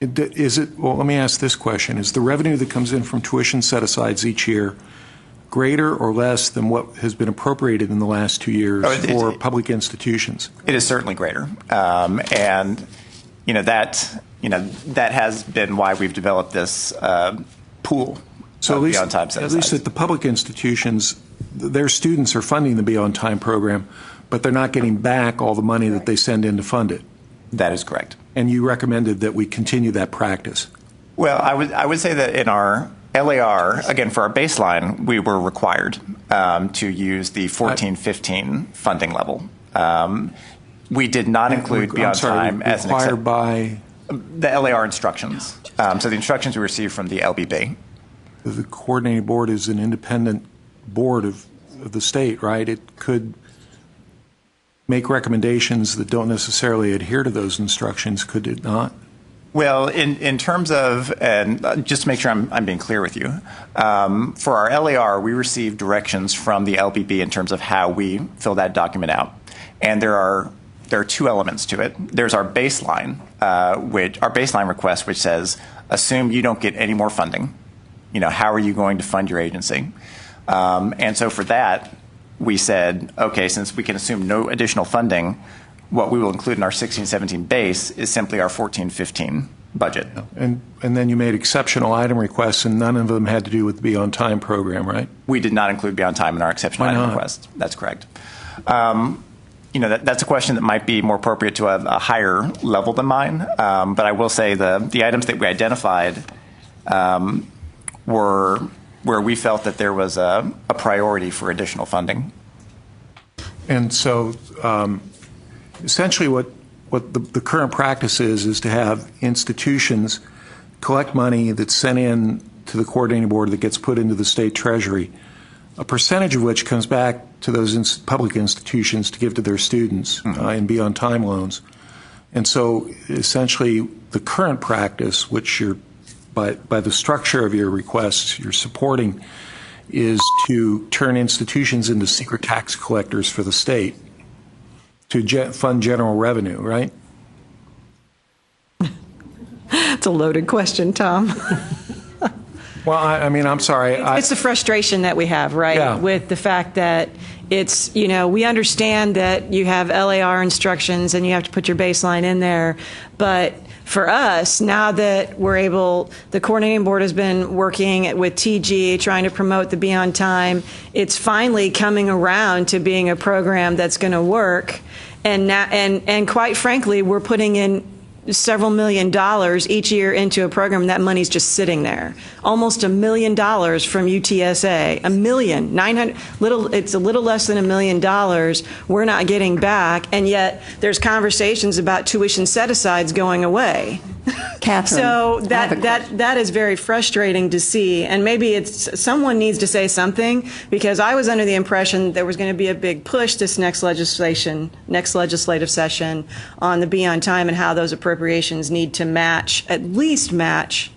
Well, let me ask this question. Is the revenue that comes in from tuition set-asides each year greater or less than what has been appropriated in the last 2 years for public institutions? It is certainly greater. And, that has been why we've developed this pool so of Be On Time at least at the public institutions, their students are funding the Be On Time program, but they're not getting back all the money that they send in to fund it. That is correct. And you recommended that we continue that practice. Well, I would say that in our LAR, again, for our baseline, we were required to use the 14-15 funding level. We did not include Be On Time as an required by the LAR instructions. So the instructions we received from the LBB. The coordinating board is an independent board of the state, right? It could make recommendations that don't necessarily adhere to those instructions, could it not? Well, in terms of, and just to make sure I'm being clear with you, for our LAR, we received directions from the LBB in terms of how we fill that document out. And there are two elements to it. There's our baseline, our baseline request, which says, assume you don't get any more funding. How are you going to fund your agency? And so for that, we said, okay, since we can assume no additional funding, what we will include in our 16-17 base is simply our 14-15 budget. And then you made exceptional item requests, and none of them had to do with the Be On Time program, right? We did not include Be On Time in our exceptional item request. That's correct. That's a question that might be more appropriate to a higher level than mine. But I will say the items that we identified were where we felt that there was a priority for additional funding. And so essentially what the current practice is to have institutions collect money that's sent in to the coordinating board that gets put into the state treasury, a percentage of which comes back to those public institutions to give to their students in Be On Time loans. And so essentially the current practice, which you're by the structure of your requests you're supporting, is to turn institutions into secret tax collectors for the state to fund general revenue, right? It's a loaded question, Tom. Well, I mean, I'm sorry. It's the frustration that we have, right, with the fact that it's, we understand that you have LAR instructions and you have to put your baseline in there, but for us, now that the coordinating board has been working with TG, trying to promote the Be On Time, it's finally coming around to being a program that's going to work. And quite frankly, we're putting in several $1 million each year into a program. That money's just sitting there. Almost $1 million from UTSA. It's a little less than $1 million we're not getting back, and yet there's conversations about tuition set-asides going away. Catherine, so that is very frustrating to see, and maybe someone needs to say something, because I was under the impression there was going to be a big push this next legislative session on the Be On Time and how those appropriations need to at least match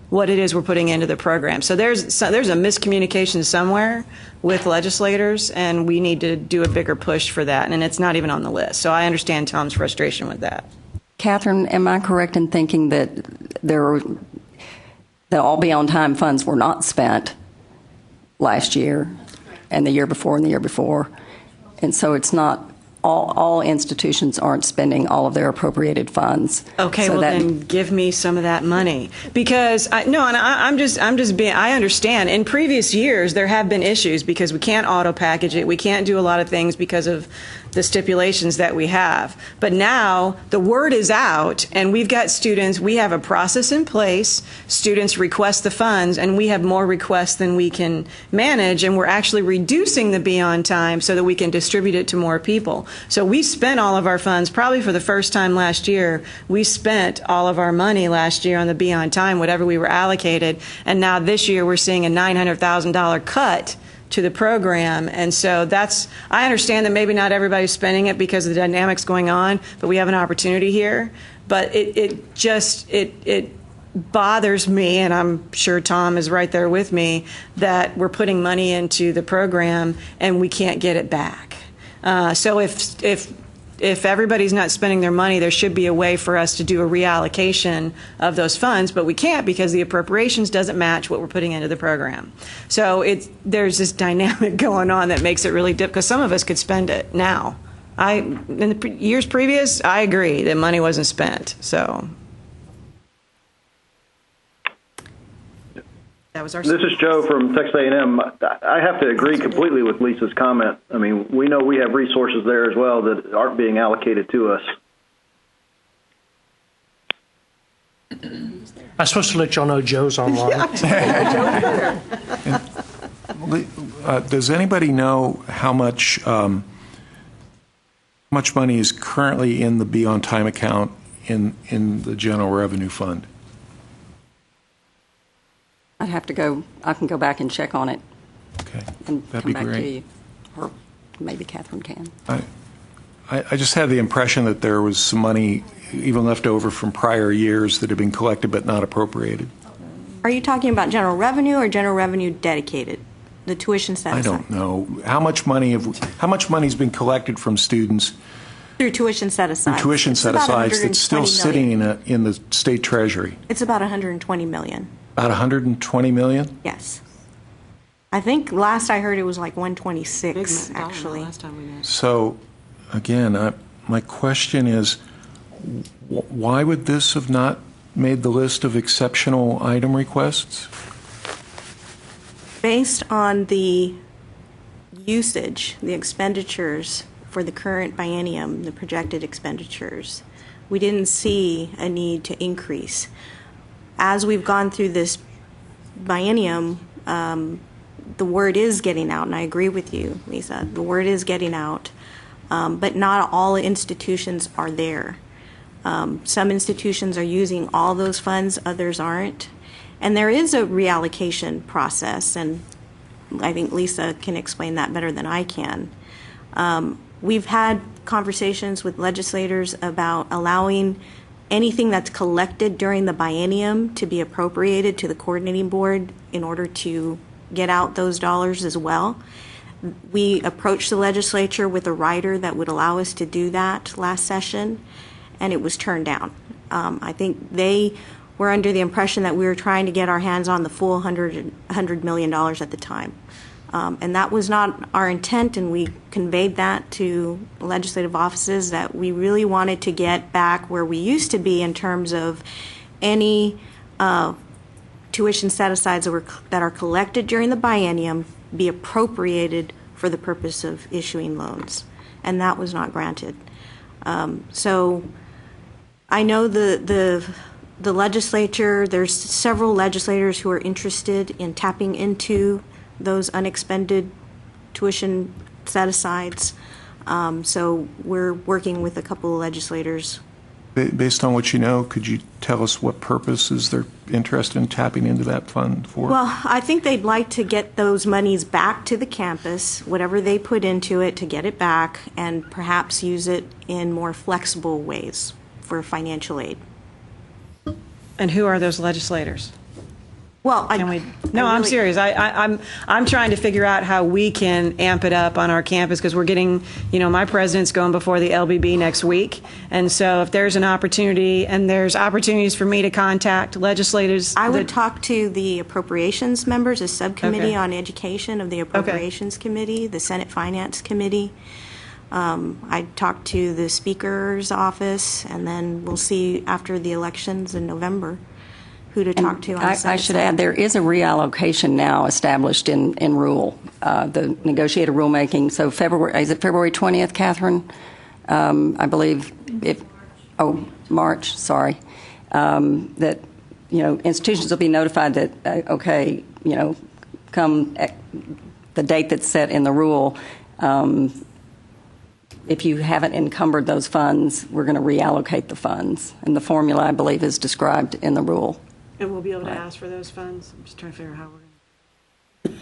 what it is we're putting into the program. So there's a miscommunication somewhere with legislators, and we need to do a bigger push for that, and it's not even on the list. So I understand Tom's frustration with that. Catherine, am I correct in thinking that all Be On Time funds were not spent last year and the year before and the year before? And so it's not all institutions aren't spending all of their appropriated funds. Okay, so then give me some of that money, because I understand. In previous years, there have been issues because we can't auto package it, we can't do a lot of things because of the stipulations that we have. But now the word is out, and we've got students. We have a process in place. Students request the funds, and we have more requests than we can manage, and we're actually reducing the Be On Time so that we can distribute it to more people. So we spent all of our funds, probably for the first time last year. We spent all of our money last year on the Be On Time, whatever we were allocated, and now this year we're seeing a $900,000 cut to the program. And so I understand that maybe not everybody's spending it because of the dynamics going on, but we have an opportunity here. But it bothers me, and I'm sure Tom is right there with me, that we're putting money into the program and we can't get it back. So if everybody's not spending their money, there should be a way for us to do a reallocation of those funds, but we can't because the appropriations doesn't match what we're putting into the program. So there's this dynamic going on that makes it really difficult, because some of us could spend it now. In the years previous, I agree that money wasn't spent. So that was our. This is Joe from Texas A&M. I have to agree completely with Lisa's comment. I mean, we know we have resources there as well that aren't being allocated to us. I'm supposed to let y'all know Joe's online. Does anybody know how much money is currently in the Be On Time account in the General Revenue Fund? I can go back and check on it. Okay. And That'd come be back great. to you. Or maybe Catherine can. I just had the impression that there was some money even left over from prior years that had been collected but not appropriated. Are you talking about general revenue or general revenue dedicated? The tuition set aside? I don't know. How much money's been collected from students Through tuition set aside. through tuition set asides that's still sitting in the state treasury? It's about $120 million. About $120 million? Yes. I think last I heard it was like 126 actually. Last time we met. So, again, my question is, why would this have not made the list of exceptional item requests? Based on the usage, the expenditures for the current biennium, the projected expenditures, we didn't see a need to increase. As we've gone through this biennium, the word is getting out, and I agree with you, Lisa, the word is getting out, but not all institutions are there. Some institutions are using all those funds, others aren't. And there is a reallocation process, and I think Lisa can explain that better than I can. We've had conversations with legislators about allowing anything that's collected during the biennium to be appropriated to the coordinating board in order to get out those dollars as well. We approached the legislature with a rider that would allow us to do that last session, and it was turned down. I think they were under the impression that we were trying to get our hands on the full $100 million at the time. And that was not our intent, and we conveyed that to legislative offices that we really wanted to get back where we used to be in terms of any tuition set-asides that are collected during the biennium be appropriated for the purpose of issuing loans. And that was not granted. So I know the legislature, there's several legislators who are interested in tapping into those unexpended tuition set-asides. So we're working with a couple of legislators. Based on what you know, could you tell us what purposes they're interested in tapping into that fund for? Well, I think they'd like to get those monies back to the campus, whatever they put into it, to get it back and perhaps use it in more flexible ways for financial aid. And who are those legislators? Well, I'm serious. I'm trying to figure out how we can amp it up on our campus, because we're getting, my president's going before the LBB next week. And so if there's an opportunity, and there's opportunities for me to contact legislators. I would talk to the appropriations members, a subcommittee on education of the appropriations committee, the Senate Finance Committee. I'd talk to the Speaker's office, and then we'll see after the elections in November who to talk to on the Senate I should side. add, there is a reallocation now established in rule, the negotiated rulemaking. So is it February 20th, Catherine? I believe March, sorry. That, institutions will be notified that, come the date that's set in the rule, if you haven't encumbered those funds, we're going to reallocate the funds. And the formula, I believe, is described in the rule. And we'll be able to ask for those funds? I'm just trying to figure out how we're going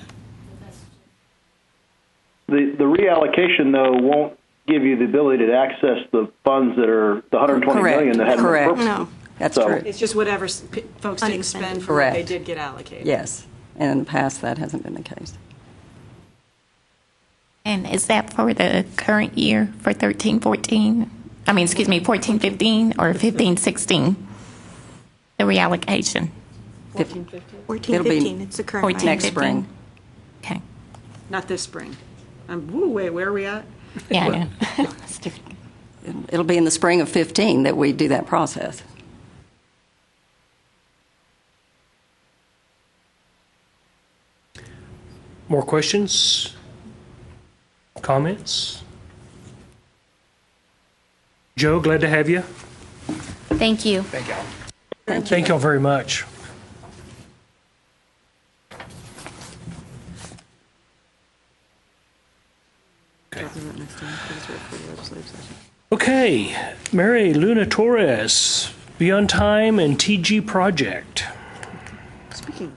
to. The reallocation, though, won't give you the ability to access the funds that are the $120 million that haven't been appropriated. That's So- true. It's just whatever folks didn't spend for what they Correct. did get allocated. Yes. And in the past, that hasn't been the case. And is that for the current year for 13-14? I mean, excuse me, 14-15 or 15-16? The reallocation? 14-15? 14, It'll be 15, it's the current 14, Next 15. spring. Okay. Not this spring. Wait, where are we at? Yeah, I know. It's different. It'll be in the spring of 15 that we do that process. More questions? Comments? Joe, glad to have you. Thank you. Thank y'all very much. Okay, Mary Luna Torres, Beyond Time and TG Project. Speaking of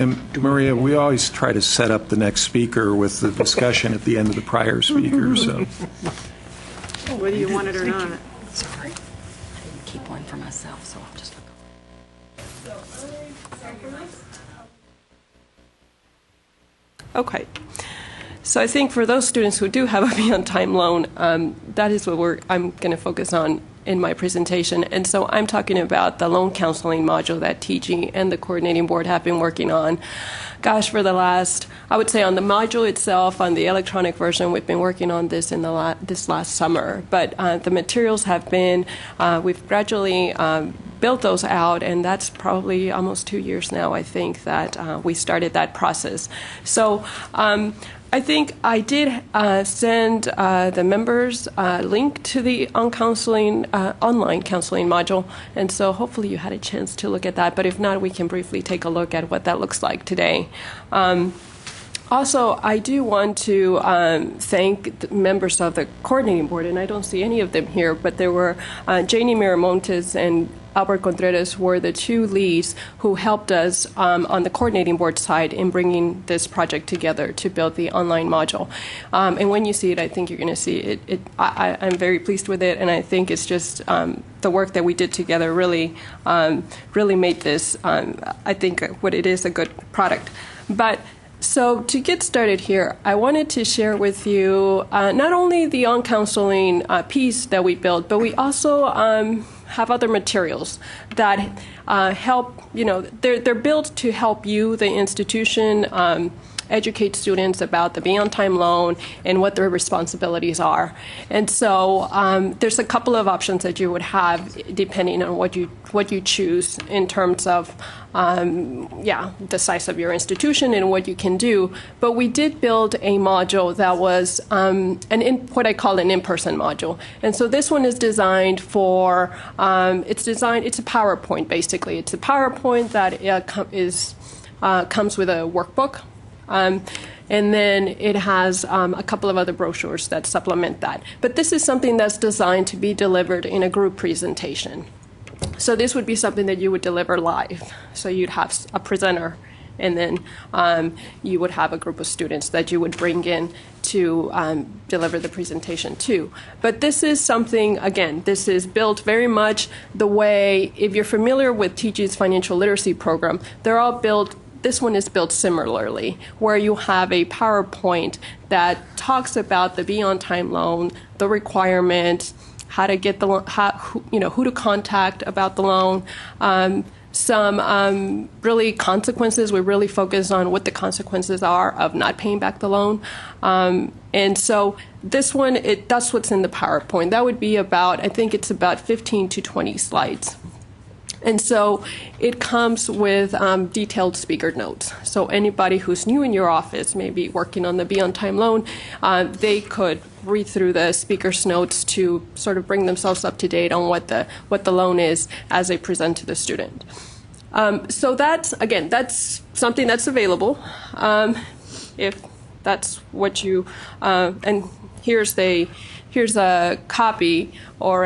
And Maria, we always try to set up the next speaker with the discussion at the end of the prior speaker, so. whether you want it or not. Sorry. I didn't keep one for myself, so I'll just look. Okay. So I think for those students who do have a Beyond Time loan, that is what I'm going to focus on in my presentation. And so I'm talking about the loan counseling module that TG and the coordinating board have been working on. Gosh, for the last, I would say on the module itself, on the electronic version, we've been working on this in this last summer. But the materials have been, we've gradually built those out, and that's probably almost 2 years now, I think, that we started that process. So I think I did send the members a link to the online counseling module, and so hopefully you had a chance to look at that. But if not, we can briefly take a look at what that looks like today. Also, I do want to thank the members of the coordinating board, and I don't see any of them here, but there were Janie Miramontes and Albert Contreras were the two leads who helped us on the coordinating board side in bringing this project together to build the online module. And when you see it, I think you're going to see it. I'm very pleased with it, and I think it's just the work that we did together really made this, I think, what it is, a good product. But so to get started here, I wanted to share with you not only the on-counseling piece that we built, but we also have other materials that help, they're built to help you, the institution, educate students about the Beyond Time loan and what their responsibilities are. And so there's a couple of options that you would have depending on what you choose in terms of the size of your institution and what you can do. But we did build a module that was what I call an in-person module. And so this one is designed for, it's a PowerPoint basically. It's a PowerPoint that comes with a workbook. And then it has a couple of other brochures that supplement that. But this is something that's designed to be delivered in a group presentation. So this would be something that you would deliver live. So you'd have a presenter, and then you would have a group of students that you would bring in to deliver the presentation to. But this is something, again, this is built very much the way, if you're familiar with TG's financial literacy program, they're all built. This one is built similarly, where you have a PowerPoint that talks about the Beyond Time loan, the requirements, how to get the loan, who to contact about the loan, some really consequences. We really focus on what the consequences are of not paying back the loan. And so this one, that's what's in the PowerPoint. That would be about, I think it's about 15 to 20 slides. And so it comes with detailed speaker notes. So anybody who's new in your office, maybe working on the Beyond Time loan, they could read through the speaker's notes to sort of bring themselves up to date on what the loan is as they present to the student. So that's something that's available. If that's what you, and here's a copy or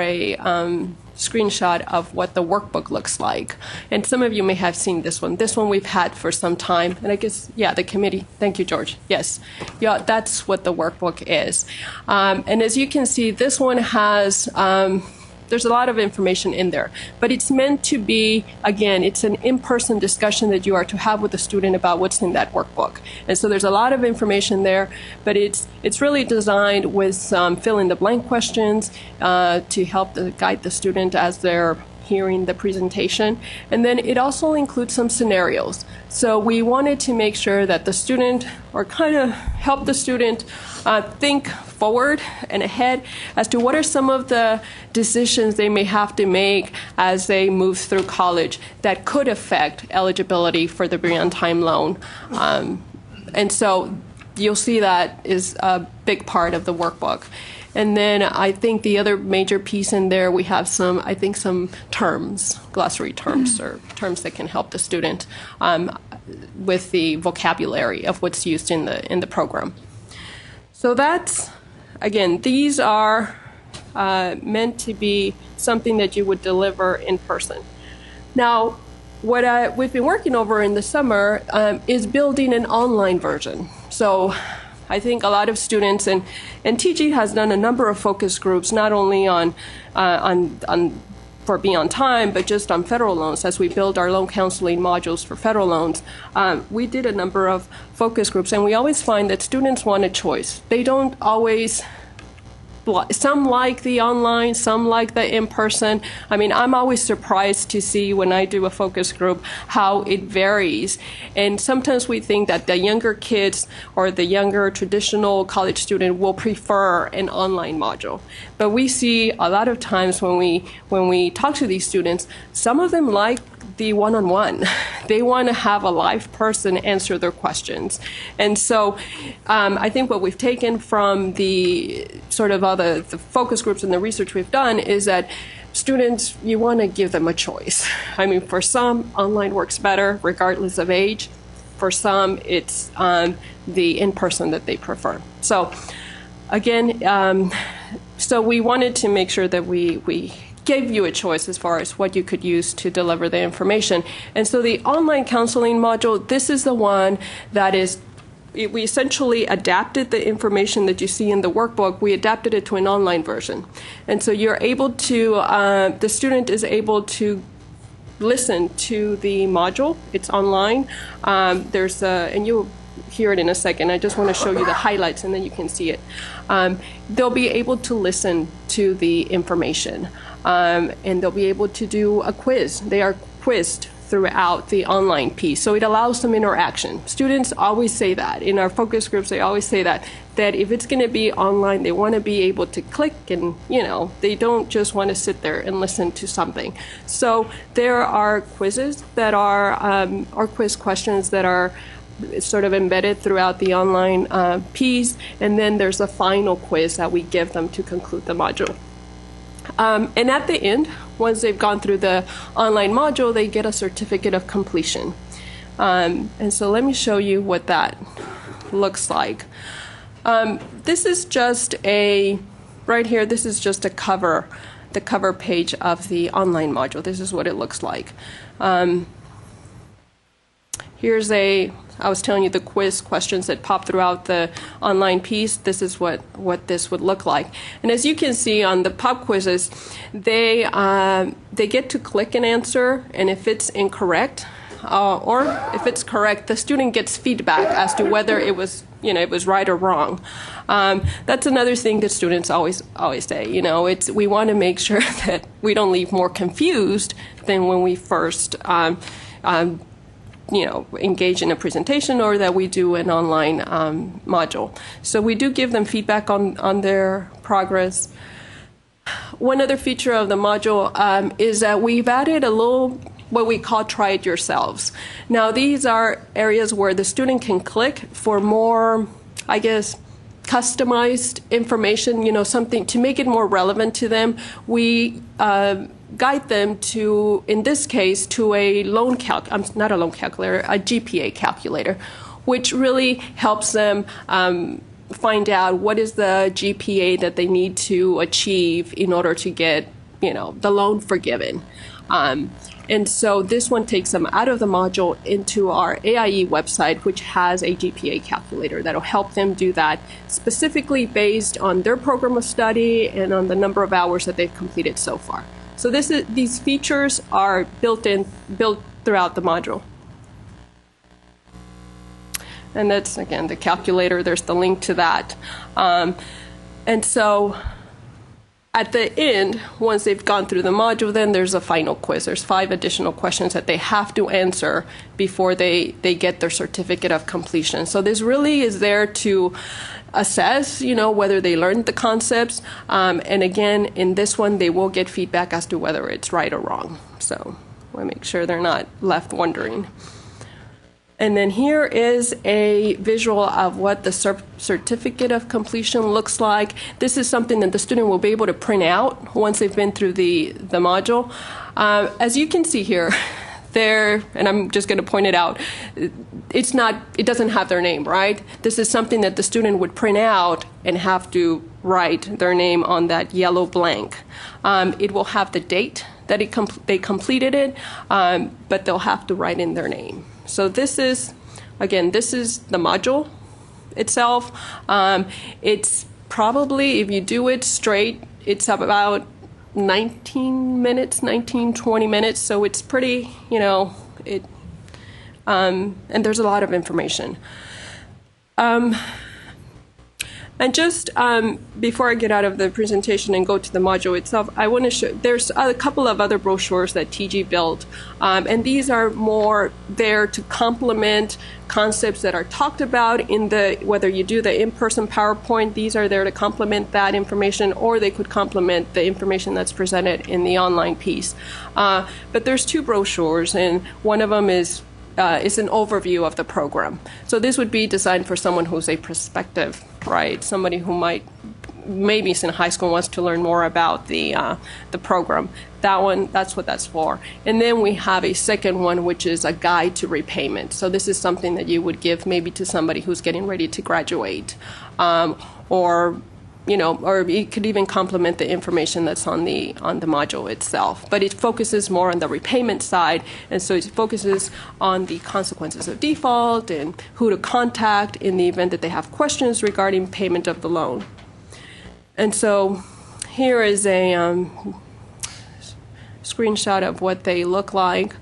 screenshot of what the workbook looks like. And some of you may have seen this one. This one we've had for some time. And I guess, yeah, the committee. Thank you, George. Yes. Yeah, that's what the workbook is. And as you can see, this one has... there's a lot of information in there, but it's meant to be, again, it's an in-person discussion that you are to have with the student about what's in that workbook. And so there's a lot of information there, but it's really designed with some fill-in-the-blank questions to help guide the student as they're hearing the presentation. And then it also includes some scenarios. So we wanted to make sure that the student, or kind of help the student think forward and ahead as to what are some of the decisions they may have to make as they move through college that could affect eligibility for the Beyond Time loan. And so you'll see that is a big part of the workbook. And then I think the other major piece in there, we have some terms, glossary terms, or terms that can help the student with the vocabulary of what's used in the program. So that's, again, these are meant to be something that you would deliver in person. Now, what we've been working over in the summer is building an online version. So I think a lot of students, and TG has done a number of focus groups, not only on for Beyond Time, but just on federal loans. As we build our loan counseling modules for federal loans, we did a number of focus groups, and we always find that students want a choice. They don't always... Some like the online, some like the in-person. I mean, I'm always surprised to see when I do a focus group how it varies. And sometimes we think that the younger kids or the younger traditional college student will prefer an online module. But we see a lot of times when we talk to these students, some of them like the one-on-one. They want to have a live person answer their questions. And so I think what we've taken from the sort of the focus groups and the research we've done is that students, you want to give them a choice. I mean, for some, online works better regardless of age. For some, it's the in-person that they prefer. So again, so we wanted to make sure that we gave you a choice as far as what you could use to deliver the information. And so the online counseling module, this is the one that is, we essentially adapted the information that you see in the workbook, we adapted it to an online version. And so you're able to, the student is able to listen to the module. It's online. And you'll hear it in a second. I just want to show you the highlights and then you can see it. They'll be able to listen to the information. And they'll be able to do a quiz. They are quizzed throughout the online piece. So it allows some interaction. Students always say that. In our focus groups, they always say that if it's going to be online, they want to be able to click and, they don't just want to sit there and listen to something. So there are quizzes that are, or quiz questions that are sort of embedded throughout the online piece. And then there's a final quiz that we give them to conclude the module. And at the end, once they've gone through the online module, they get a certificate of completion. And so let me show you what that looks like. This is just right here, this is just the cover page of the online module. This is what it looks like. Here's I was telling you the quiz questions that pop throughout the online piece. This is what this would look like. And as you can see on the pop quizzes, they get to click an answer, and if it's incorrect, or if it's correct, the student gets feedback as to whether it was right or wrong. That's another thing that students always say. We want to make sure that we don't leave more confused than when we first engage in a presentation or that we do an online module. So we do give them feedback on their progress. One other feature of the module is that we've added a little what we call try it yourselves. Now these are areas where the student can click for more, I guess, customized information, something to make it more relevant to them. We guide them to, in this case, to a not a loan calculator, a GPA calculator, which really helps them find out what is the GPA that they need to achieve in order to get the loan forgiven. And so this one takes them out of the module into our AIE website, which has a GPA calculator that'll help them do that specifically based on their program of study and on the number of hours that they've completed so far. So these features are built throughout the module. And that's, again, the calculator. There's the link to that. And so at the end, once they've gone through the module, then there's a final quiz. There's 5 additional questions that they have to answer before they get their certificate of completion. So this really is there to assess, whether they learned the concepts. And again, in this one, they will get feedback as to whether it's right or wrong. So we'll make sure they're not left wondering. And then here is a visual of what the certificate of completion looks like. This is something that the student will be able to print out once they've been through the module. As you can see here, and I'm just going to point it out, it doesn't have their name, right? This is something that the student would print out and have to write their name on that yellow blank. It will have the date that they completed it, but they'll have to write in their name. So this is the module itself. It's probably, if you do it straight, it's about 20 minutes. So it's pretty, and there's a lot of information. And just before I get out of the presentation and go to the module itself, I want to show, there's a couple of other brochures that TG built, and these are more there to complement concepts that are talked about whether you do the in-person PowerPoint, these are there to complement that information, or they could complement the information that's presented in the online piece. But there's 2 brochures, and one of them is an overview of the program. So this would be designed for someone who's a prospective, right? Somebody who maybe is in high school and wants to learn more about the program. That's what that's for. And then we have a second one, which is a guide to repayment. So this is something that you would give maybe to somebody who's getting ready to graduate, or it could even complement the information that's on the module itself. But it focuses more on the repayment side, and so it focuses on the consequences of default and who to contact in the event that they have questions regarding payment of the loan. And so here is a screenshot of what they look like.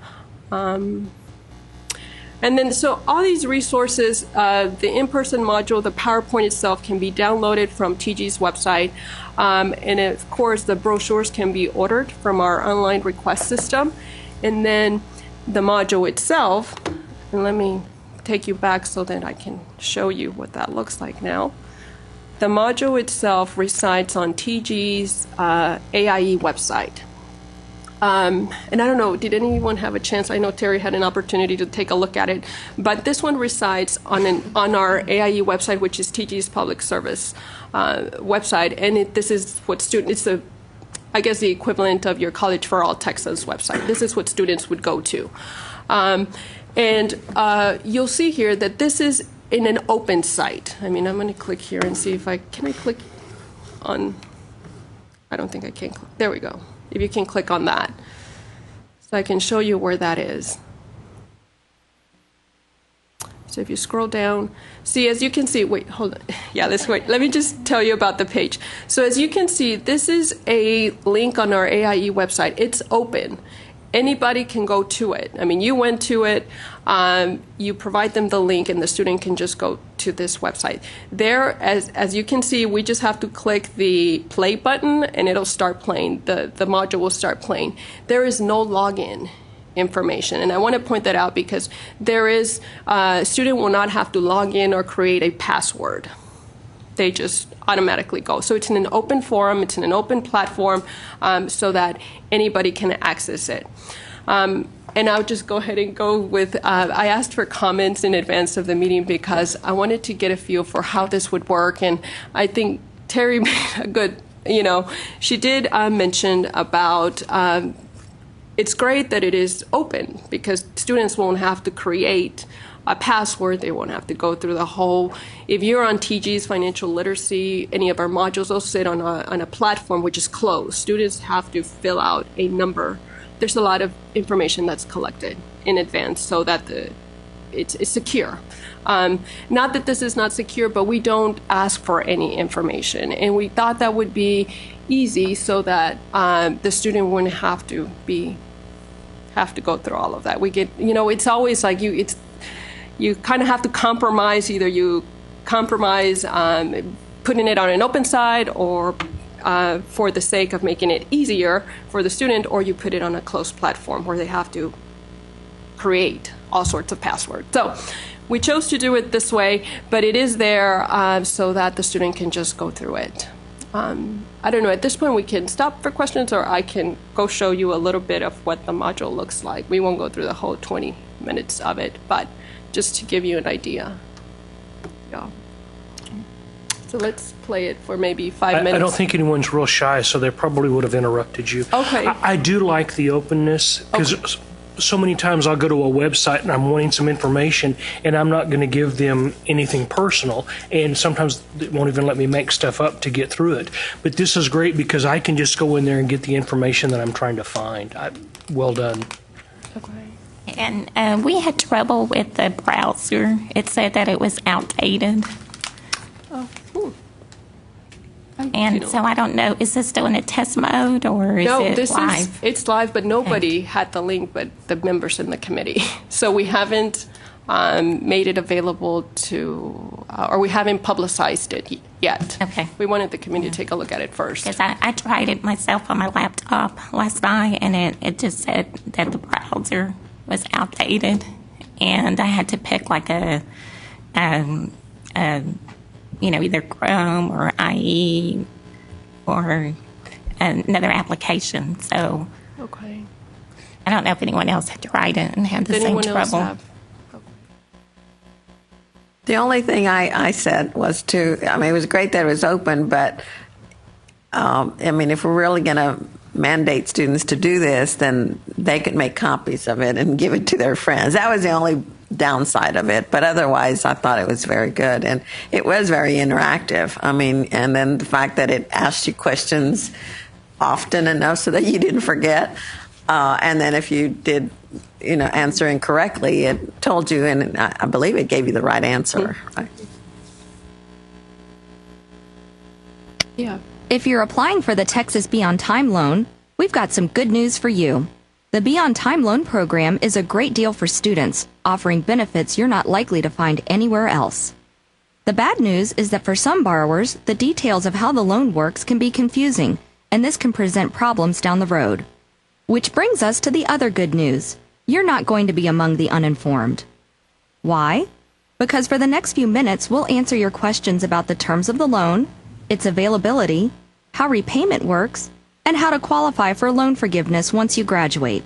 And then, so all these resources, the in-person module, the PowerPoint itself can be downloaded from TG's website. And of course, the brochures can be ordered from our online request system. And then the module itself, and let me take you back so that I can show you what that looks like now. The module itself resides on TG's AIE website. And I don't know, did anyone have a chance? I know Terry had an opportunity to take a look at it, but this one resides on our AIE website, which is TG's public service website, and this is what it's I guess the equivalent of your College for All Texas website. This is what students would go to. And you'll see here that this is in an open site. I mean, I'm going to click here and see if can I click on, I don't think I can. There we go. If you can click on that. So I can show you where that is. So if you scroll down, see, as you can see, wait, hold on. Yeah, let's wait. Let me just tell you about the page. So as you can see, this is a link on our AIE website. It's open. Anybody can go to it. I mean, you went to it, you provide them the link, and the student can just go to this website. There, as you can see, we just have to click the play button, and it'll start playing. The module will start playing. There is no login information, and I want to point that out because student will not have to log in or create a password. They just automatically go. So it's in an open forum, it's in an open platform, so that anybody can access it. And I'll just go ahead and go with, I asked for comments in advance of the meeting because I wanted to get a feel for how this would work. And I think Terry made a good, she did mention about it's great that it is open because students won't have to create a password. They won't have to go through the whole. If you're on TG's financial literacy, any of our modules, they'll sit on a platform which is closed. Students have to fill out a number. There's a lot of information that's collected in advance so that it's secure. Not that this is not secure, but we don't ask for any information. And we thought that would be easy so that the student wouldn't have to go through all of that. We get, it's always like you kind of have to compromise. Either you compromise putting it on an open side or for the sake of making it easier for the student, or you put it on a closed platform where they have to create all sorts of passwords. So we chose to do it this way, but it is there so that the student can just go through it. I don't know, at this point we can stop for questions, or I can go show you a little bit of what the module looks like. We won't go through the whole 20 minutes of it, but just to give you an idea. Yeah. So let's play it for maybe 5 minutes. I don't think anyone's real shy, so they probably would have interrupted you. Okay. I do like the openness, because so many times I'll go to a website and I'm wanting some information, and I'm not going to give them anything personal, and sometimes they won't even let me make stuff up to get through it. But this is great because I can just go in there and get the information that I'm trying to find. Well done. Okay. And we had trouble with the browser. It said that it was outdated. Oh. And so I don't know, is this still in a test mode or is it live? It's live, but nobody had the link but the members in the committee. So we haven't made it available to, or we haven't publicized it yet. Okay. We wanted the committee to take a look at it first. Because I tried it myself on my laptop last night, and it just said that the browser was outdated, and I had to pick like either Chrome or IE or another application. So okay. I don't know if anyone else had tried it and had the same trouble. The only thing I said was it was great that it was open, but if we're really going to mandate students to do this, then they could make copies of it and give it to their friends. That was the only downside of it, but otherwise I thought it was very good, and it was very interactive. And then the fact that it asked you questions often enough so that you didn't forget, and then if you did answer incorrectly, it told you, and I believe it gave you the right answer. Yeah. If you're applying for the Texas Be On Time loan, we've got some good news for you. The Be On Time loan program is a great deal for students, offering benefits you're not likely to find anywhere else. The bad news is that for some borrowers, the details of how the loan works can be confusing, and this can present problems down the road. Which brings us to the other good news. You're not going to be among the uninformed. Why? Because for the next few minutes, we'll answer your questions about the terms of the loan, its availability, how repayment works, and how to qualify for loan forgiveness once you graduate.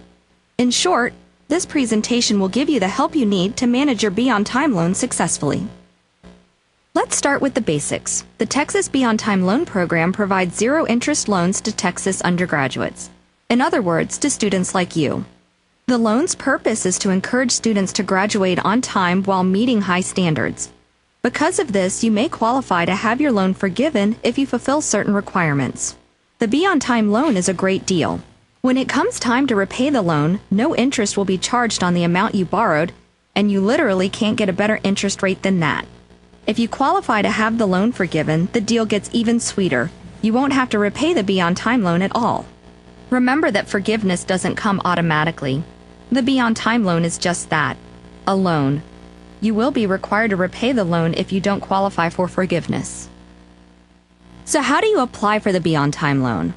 In short, this presentation will give you the help you need to manage your Be On Time loan successfully. Let's start with the basics. The Texas Be On Time loan program provides zero-interest loans to Texas undergraduates. In other words, to students like you. The loan's purpose is to encourage students to graduate on time while meeting high standards. Because of this, you may qualify to have your loan forgiven if you fulfill certain requirements. The Be On Time loan is a great deal. When it comes time to repay the loan, no interest will be charged on the amount you borrowed, and you literally can't get a better interest rate than that. If you qualify to have the loan forgiven, the deal gets even sweeter. You won't have to repay the Be On Time loan at all. Remember that forgiveness doesn't come automatically. The Be On Time loan is just that, a loan. You will be required to repay the loan if you don't qualify for forgiveness. So how do you apply for the Be On Time loan?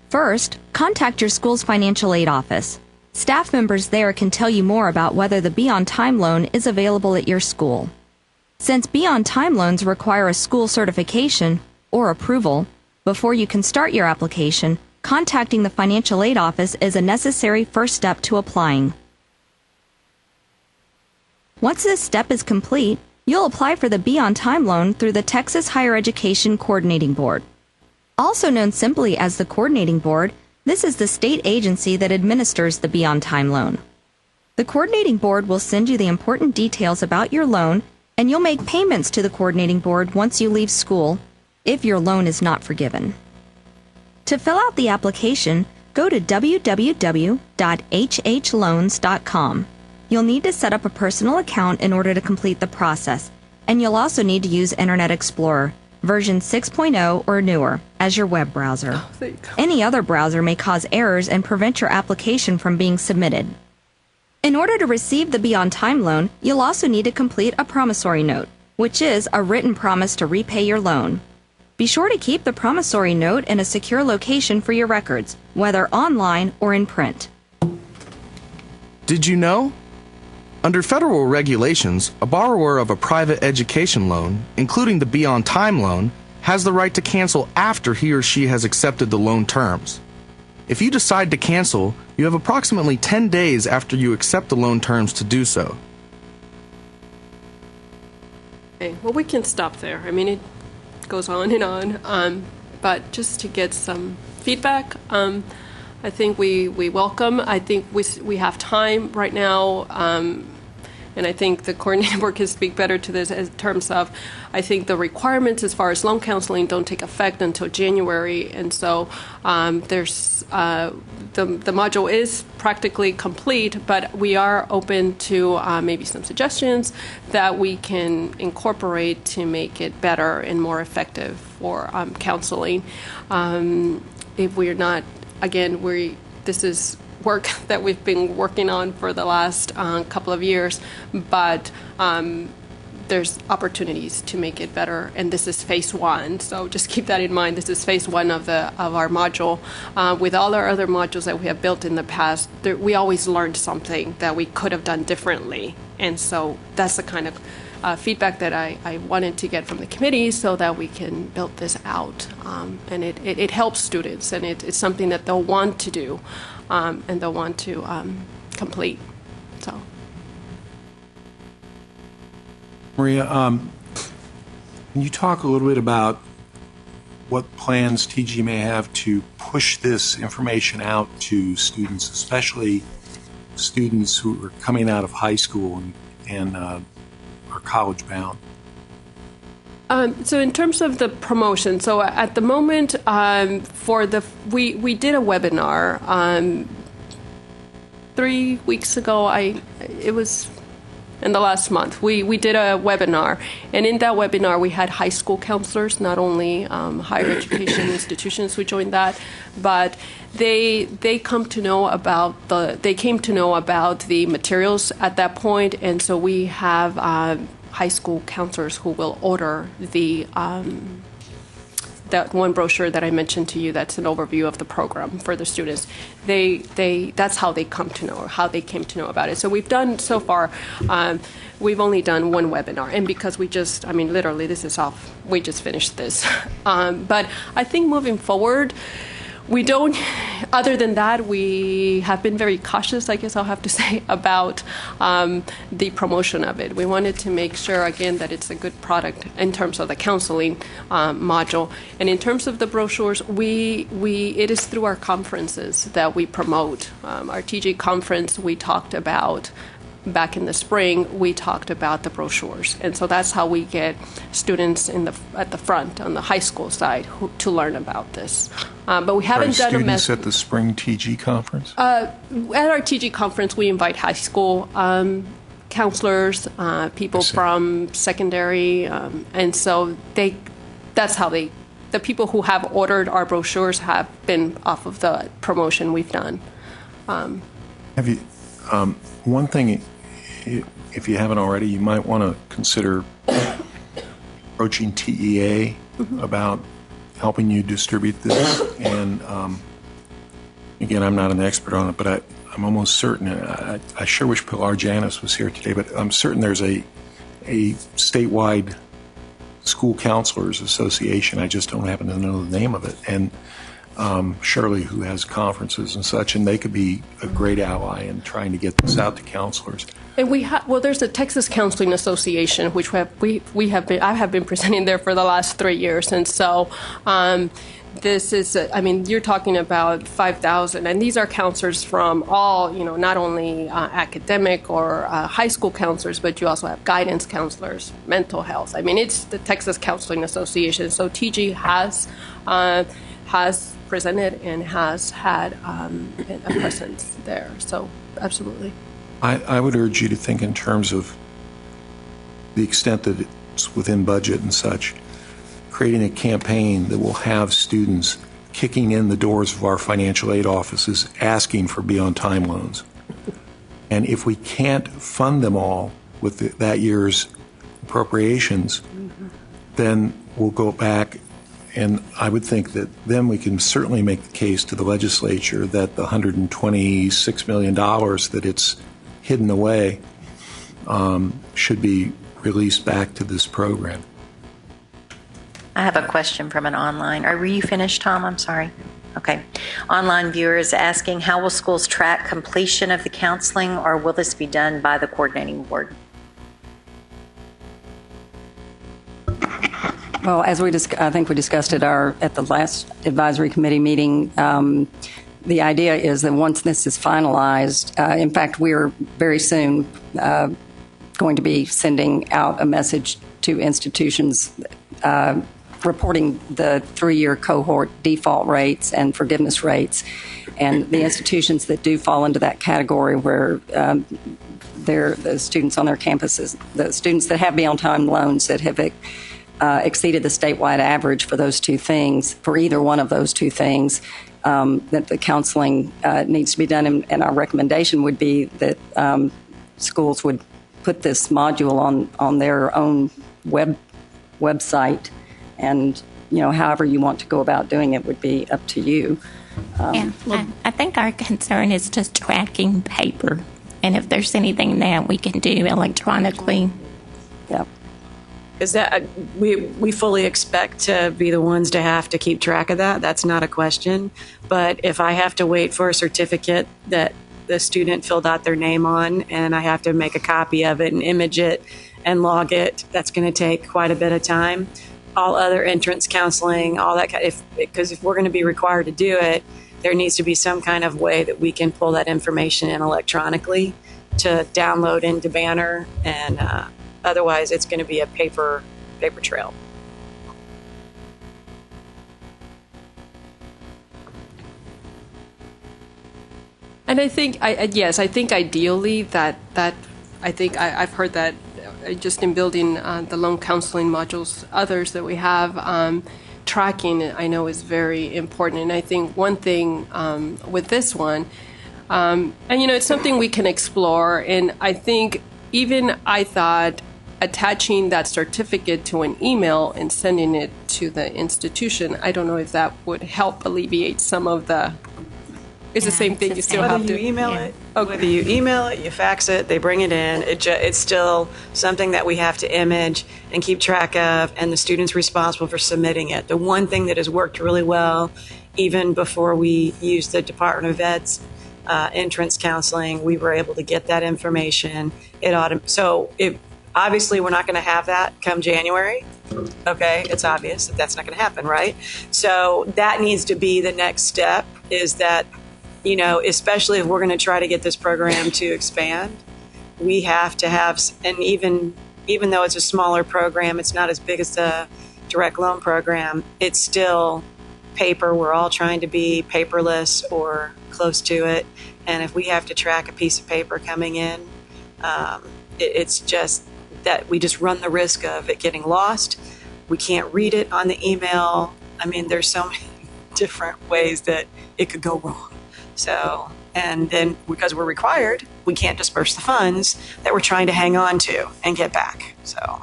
First, contact your school's financial aid office. Staff members there can tell you more about whether the Be On Time loan is available at your school. Since Be On Time loans require a school certification or approval, before you can start your application, contacting the financial aid office is a necessary first step to applying. Once this step is complete, you'll apply for the Be On Time loan through the Texas Higher Education Coordinating Board. Also known simply as the Coordinating Board, This is the state agency that administers the Be On Time loan. The coordinating board will send you the important details about your loan, and you'll make payments to the coordinating board once you leave school, if your loan is not forgiven. To fill out the application, go to www.hhloans.com. You'll need to set up a personal account in order to complete the process, and you'll also need to use Internet Explorer, version 6.0 or newer, as your web browser. Any other browser may cause errors and prevent your application from being submitted. In order to receive the Be On Time loan, you'll also need to complete a promissory note, which is a written promise to repay your loan. Be sure to keep the promissory note in a secure location for your records, whether online or in print. Did you know? Under federal regulations, a borrower of a private education loan, including the Be On Time loan, has the right to cancel after he or she has accepted the loan terms. If you decide to cancel, you have approximately 10 days after you accept the loan terms to do so. Okay, well, we can stop there. I mean, it goes on and on, but just to get some feedback, I think we welcome. I think we have time right now, and I think the coordinating board can speak better to this in terms of, I think the requirements as far as loan counseling don't take effect until January, and so there's the module is practically complete, but we are open to maybe some suggestions that we can incorporate to make it better and more effective for counseling. If we're not, again, this is work that we've been working on for the last couple of years, but there's opportunities to make it better, and this is phase one. So just keep that in mind. This is phase one of our module. With all our other modules that we have built in the past, we always learned something that we could have done differently, and so that's the kind of feedback that I wanted to get from the committee so that we can build this out, and it helps students, and it's something that they'll want to do. And they'll want to complete. So, Maria, can you talk a little bit about what plans TG may have to push this information out to students, especially students who are coming out of high school and are college bound? So in terms of the promotion, so at the moment, we did a webinar 3 weeks ago. It was in the last month. We did a webinar, and in that webinar we had high school counselors, not only higher education institutions who joined that, but they came to know about the materials at that point, and so we have high school counselors who will order that one brochure that I mentioned to you. That's an overview of the program for the students. That's how they come to know, or how they came to know about it. So we've done so far. We've only done one webinar, and because literally this is off. We just finished this, but I think moving forward, we don't, other than that, we have been very cautious, I guess I'll have to say, about the promotion of it. We wanted to make sure, again, that it's a good product in terms of the counseling module. And in terms of the brochures, it is through our conferences that we promote. Our TG conference, we talked about back in the spring, we talked about the brochures, and so that's how we get students at the front on the high school side to learn about this. But we haven't done students at the spring TG conference. At our TG conference, we invite high school counselors, people from secondary, and so that's how the people who have ordered our brochures have been off of the promotion we've done. Have you? One thing, if you haven't already, you might want to consider approaching TEA about helping you distribute this. And again, I'm not an expert on it, but I'm almost certain, I sure wish Pilar Janis was here today, but I'm certain there's a statewide school counselors association. I just don't happen to know the name of it. And Shirley, who has conferences and such, and they could be a great ally in trying to get this out to counselors. And there's the Texas Counseling Association, which I have been presenting there for the last 3 years, and so this is, you're talking about 5,000, and these are counselors from all, not only academic or high school counselors, but you also have guidance counselors, mental health. It's the Texas Counseling Association, so TG has presented and has had a presence there. So, absolutely. I would urge you to think in terms of the extent that it's within budget and such, creating a campaign that will have students kicking in the doors of our financial aid offices asking for beyond time loans. And if we can't fund them all with that year's appropriations, then we'll go back, and I would think that then we can certainly make the case to the legislature that the $126 million that it's hidden away should be released back to this program. I have a question from an online. Were you finished, Tom? I'm sorry. Okay. Online viewers asking, how will schools track completion of the counseling, or will this be done by the coordinating board? Well, as I think we discussed at the last advisory committee meeting, the idea is that once this is finalized, in fact, we're very soon going to be sending out a message to institutions reporting the 3-year cohort default rates and forgiveness rates. And the institutions that do fall into that category where the students on their campuses, the students that have beyond time loans that have exceeded the statewide average for those two things, for either one of those two things, that the counseling needs to be done. And our recommendation would be that schools would put this module on their own website. And, however you want to go about doing it would be up to you. I think our concern is just tracking paper. And if there's anything that we can do electronically. Yeah. Is that we fully expect to be the ones to have to keep track of that. That's not a question. But if I have to wait for a certificate that the student filled out their name on, and I have to make a copy of it and image it and log it, that's going to take quite a bit of time. All other entrance counseling, all that, because if we're going to be required to do it, there needs to be some kind of way that we can pull that information in electronically to download into Banner, and otherwise it's going to be a paper trail. And I think, ideally I've heard that just in building the loan counseling modules, others that we have, tracking I know is very important. And I think one thing with this one, and it's something we can explore. And I think I thought attaching that certificate to an email and sending it to the institution, I don't know if that would help alleviate some of the. It's the same thing. You still have to. Whether you email it, whether you email it, you fax it, they bring it in. It's still something that we have to image and keep track of, and the student's responsible for submitting it. The one thing that has worked really well, even before we used the Department of Ed's entrance counseling, we were able to get that information. Obviously, we're not going to have that come January. Okay, it's obvious that that's not going to happen, right? So that needs to be the next step. Is that especially if we're going to try to get this program to expand, we have to have, and even though it's a smaller program, it's not as big as the direct loan program, it's still paper. We're all trying to be paperless or close to it. And if we have to track a piece of paper coming in, it's just that we just run the risk of it getting lost. We can't read it on the email. There's so many different ways that it could go wrong. So, and then because we're required, we can't disperse the funds that we're trying to hang on to and get back. So,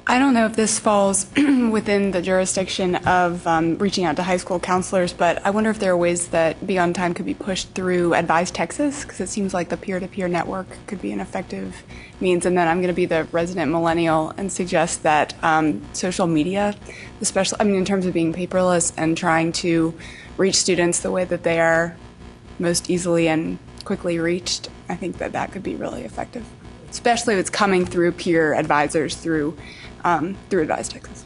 I don't know if this falls within the jurisdiction of reaching out to high school counselors, but I wonder if there are ways that Beyond Time could be pushed through Advise Texas, because it seems like the peer-to-peer network could be an effective means. And then I'm going to be the resident millennial and suggest that social media, especially, in terms of being paperless and trying to reach students the way that they are most easily and quickly reached, I think that could be really effective, especially if it's coming through peer advisors through Advise Texas.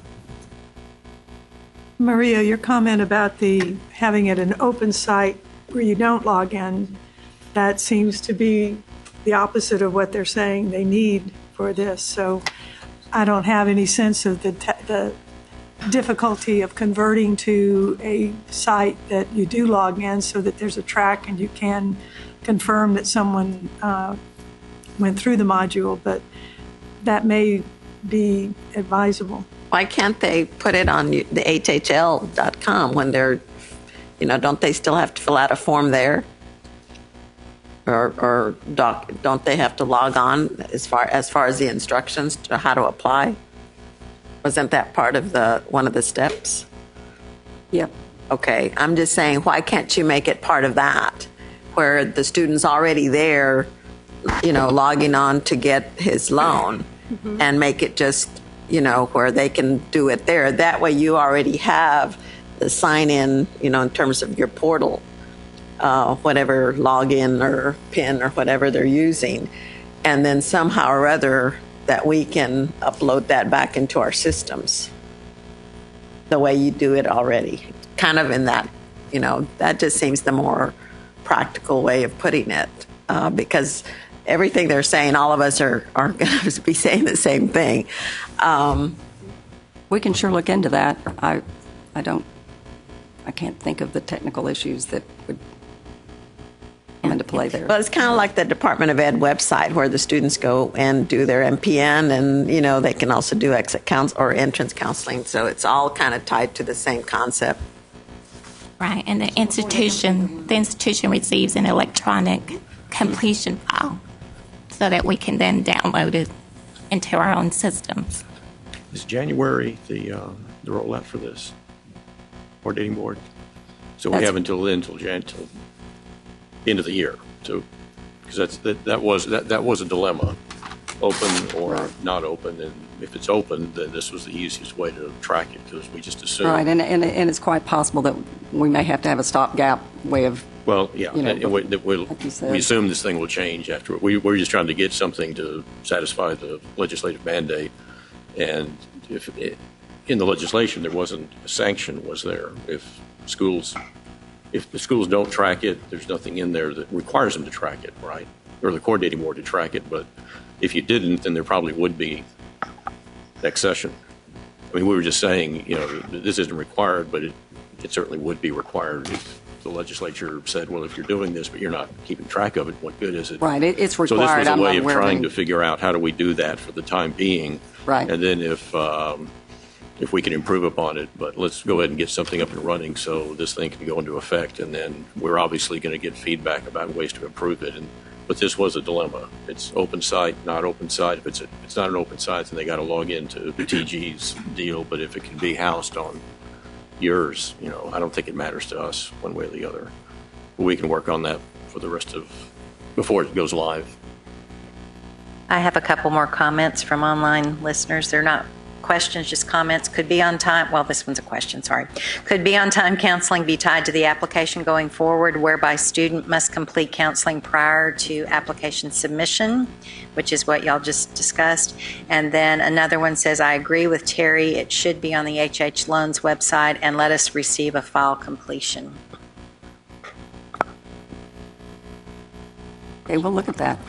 Maria, your comment about the having it an open site where you don't log in, that seems to be the opposite of what they're saying they need for this. So I don't have any sense of the difficulty of converting to a site that you do log in so that there's a track and you can confirm that someone went through the module, but that may be advisable. Why can't they put it on the HHL.com when they're, don't they still have to fill out a form there? Or don't they have to log on as far as the instructions to how to apply? Wasn't that part of one of the steps? Yep. Okay, I'm just saying, why can't you make it part of that, where the student's already there, logging on to get his loan, and make it just, where they can do it there. That way you already have the sign in, in terms of your portal, whatever login or PIN or whatever they're using. And then somehow or other that we can upload that back into our systems the way you do it already. Kind of in that, that just seems the more practical way of putting it, because everything they're saying, all of us are going to be saying the same thing. We can sure look into that. I can't think of the technical issues that would come into play there. Well, it's kind of like the Department of Ed website where the students go and do their MPN, and they can also do exit counts or entrance counseling. So it's all kind of tied to the same concept. Right, and the institution receives an electronic completion file so that we can then download it into our own systems. Is January the rollout for this coordinating board? So we have until then, till the end of the year. So because that was a dilemma, open or not open, and if it's open, then this was the easiest way to track it because we just assumed. Right, and it's quite possible that we may have to have a stopgap way of. Well, yeah, we assume this thing will change after. We're just trying to get something to satisfy the legislative mandate, and if in the legislation there wasn't a sanction, was there? If the schools don't track it, there's nothing in there that requires them to track it, right? Or the coordinating board to track it, but if you didn't, then there probably would be next session. I mean, we were just saying, this isn't required, but it certainly would be required if the legislature said, well, if you're doing this, but you're not keeping track of it, what good is it? Right, it's required. So this was a way of trying to to figure out how do we do that for the time being. Right. And then if we can improve upon it, but let's go ahead and get something up and running so this thing can go into effect, and then we're obviously going to get feedback about ways to improve it. But this was a dilemma. It's open site, not open site. If it's not an open site, then they got to log into TG's deal. But if it can be housed on yours, I don't think it matters to us one way or the other. But we can work on that for the rest of before it goes live. I have a couple more comments from online listeners. They're not questions, just comments. Could be on time. Well, this one's a question, sorry. Could be on time counseling be tied to the application going forward, whereby student must complete counseling prior to application submission, which is what y'all just discussed. And then another one says, I agree with Terry. It should be on the HH Loans website and let us receive a file completion. Okay, we'll look at that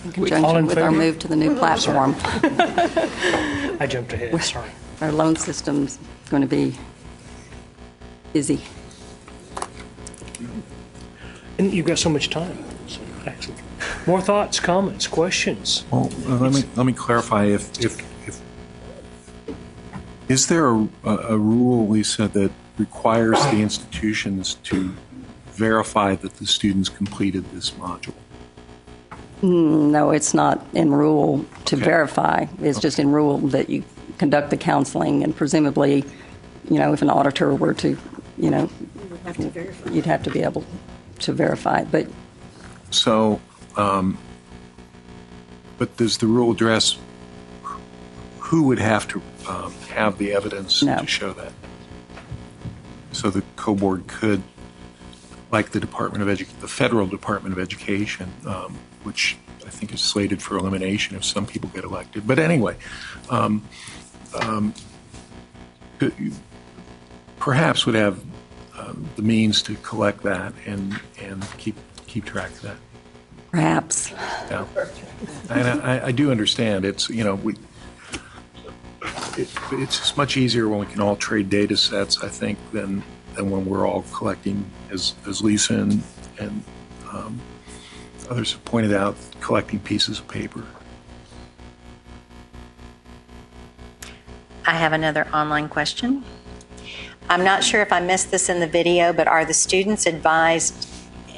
in conjunction with our move to the new platform. I jumped ahead, sorry. Our loan system's going to be busy. And you've got so much time. So, excellent. More thoughts, comments, questions? Well, let me clarify. If is there a rule, Lisa, that requires the institutions to verify that the students completed this module? No, it's not in rule to verify. It's just in rule that you conduct the counseling, and presumably, if an auditor were to, you'd have to be able to verify. But so, but does the rule address who would have to have the evidence to show that? So the co-board could, like the Federal Department of Education, which I think is slated for elimination if some people get elected. But anyway, perhaps would have the means to collect that and keep track of that. Perhaps. Yeah. And I do understand. It's it's just much easier when we can all trade data sets, I think, than when we're all collecting, as Lisa and others have pointed out, collecting pieces of paper. I have another online question. I'm not sure if I missed this in the video, but are the students advised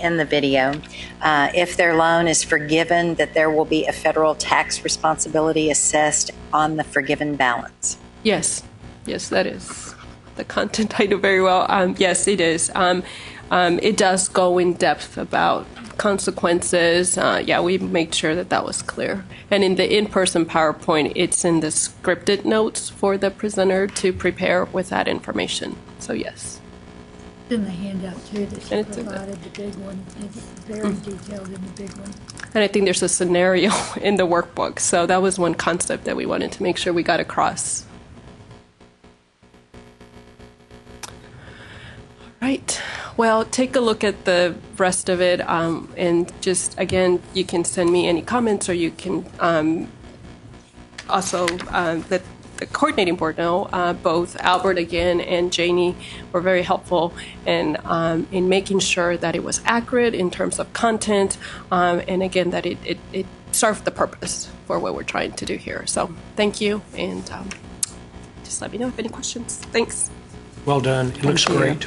in the video if their loan is forgiven that there will be a federal tax responsibility assessed on the forgiven balance? Yes, that is the content I know very well. Yes, it is. It does go in depth about consequences. We made sure that was clear. And in the in-person PowerPoint, it's in the scripted notes for the presenter to prepare with that information. So yes. In the handout too that she provided, the big one, it's very detailed in the big one. And I think there's a scenario in the workbook. So that was one concept that we wanted to make sure we got across. Right. Well, take a look at the rest of it, and just, again, you can send me any comments, or you can also let the coordinating board know. Both Albert, again, and Janie were very helpful in making sure that it was accurate in terms of content, and, again, that it served the purpose for what we're trying to do here. So thank you, and just let me know if any questions. Thanks. Well done. It looks great.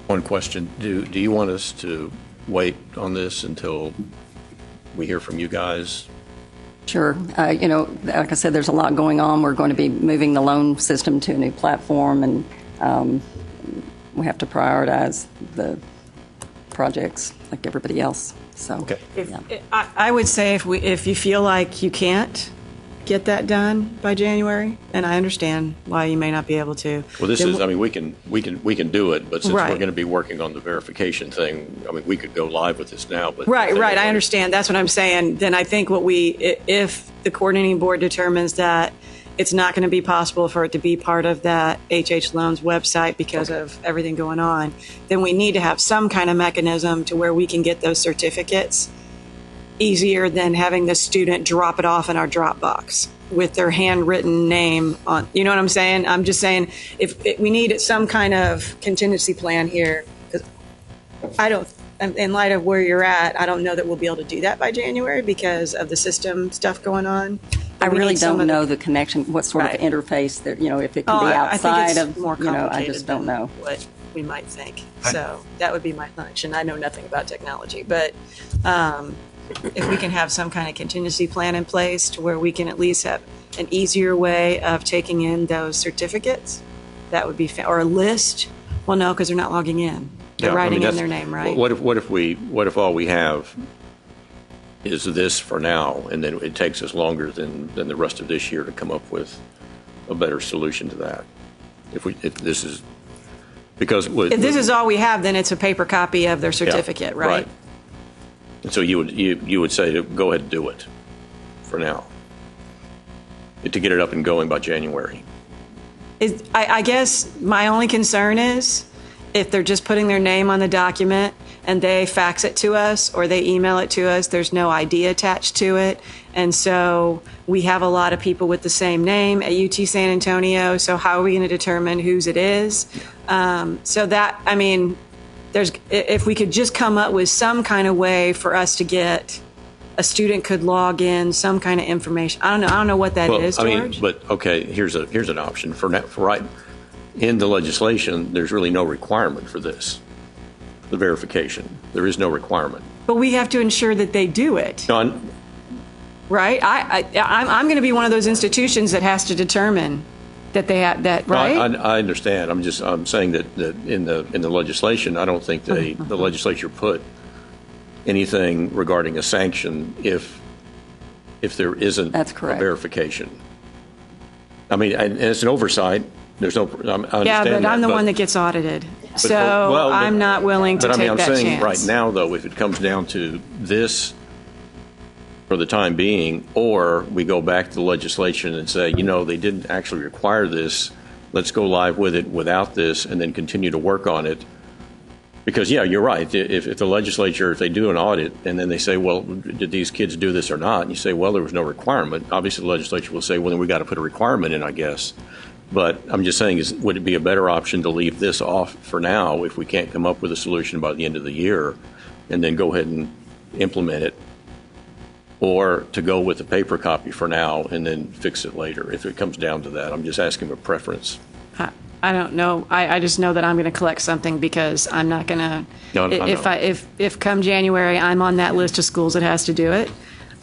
One question. Do you want us to wait on this until we hear from you guys? Sure. Like I said, there's a lot going on. We're going to be moving the loan system to a new platform, and we have to prioritize the projects like everybody else. So, okay. I would say if you feel like you can't get that done by January, and I understand why you may not be able to. Well, this is, we can do it, but since Right. we're going to be working on the verification thing, we could go live with this now. But Right. I understand. That's what I'm saying. Then I think if the coordinating board determines that it's not going to be possible for it to be part of that HH Loans website because of everything going on, then we need to have some kind of mechanism to where we can get those certificates easier than having the student drop it off in our Dropbox with their handwritten name on. You know what I'm saying? I'm just saying if we need some kind of contingency plan here, because I don't, in light of where you're at, I don't know that we'll be able to do that by January because of the system stuff going on. I really don't know the connection, what sort of interface that, if it can be outside I think it's more complicated I just don't know. What we might think. So that would be my hunch, and I know nothing about technology, but if we can have some kind of contingency plan in place to where we can at least have an easier way of taking in those certificates, that would be, or a list. Well, no, because they're not logging in. They're writing in their name, right? What if all we have is this for now, and then it takes us longer than the rest of this year to come up with a better solution to that? If this is because if this is all we have, then it's a paper copy of their certificate, right? And so you would say to go ahead and do it for now, to get it up and going by January. I guess my only concern is if they're just putting their name on the document and they fax it to us or they email it to us, there's no ID attached to it. And so we have a lot of people with the same name at UT San Antonio. So how are we going to determine whose it is? So that, if we could just come up with some kind of way for us to get a student could log in, some kind of information. I don't know what that is, George. But okay, here's an option for right in the legislation. There's really no requirement for this, the verification. There is no requirement. But we have to ensure that they do it. Right? I'm going to be one of those institutions that has to determine that they have that, right? I understand. I'm saying that in the legislation, I don't think the legislature put anything regarding a sanction if there isn't That's correct. A verification. And it's an oversight. There's no. I understand yeah, but I'm the but, one that gets audited, so well, I'm not willing to take that chance. But I'm saying right now, though, if it comes down to this for the time being, or we go back to the legislation and say, they didn't actually require this, let's go live with it without this and then continue to work on it. Because, yeah, you're right. If the legislature, if they do an audit and then they say, well, did these kids do this or not? And you say, well, there was no requirement. Obviously, the legislature will say, well, then we got to put a requirement in, I guess. But I'm just saying, would it be a better option to leave this off for now if we can't come up with a solution by the end of the year and then go ahead and implement it? Or to go with a paper copy for now and then fix it later if it comes down to that? I'm just asking for preference. I don't know. I just know that I'm going to collect something because I'm not going to. If come January I'm on that list of schools that has to do it,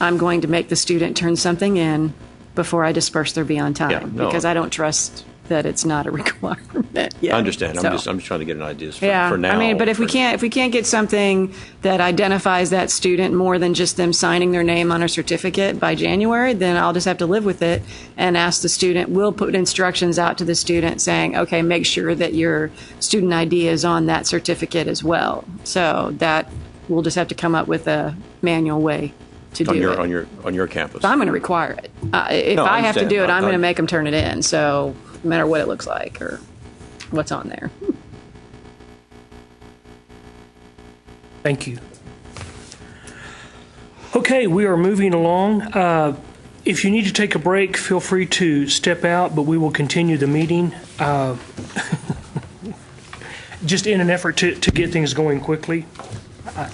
I'm going to make the student turn something in before I disperse their Beyond Time because I don't trust that it's not a requirement yet. I understand. So, I'm just trying to get an idea for now. I mean, but if we can't get something that identifies that student more than just them signing their name on a certificate by January, then I'll just have to live with it and ask the student. We'll put instructions out to the student saying, okay, make sure that your student ID is on that certificate as well. So that we'll just have to come up with a manual way to do it. On your campus. So I'm going to require it. If I have to do it, I'm going to make them turn it in. So no matter what it looks like or what's on there. Thank you. Okay, we are moving along. If you need to take a break, feel free to step out, but we will continue the meeting. Just in an effort to get things going quickly.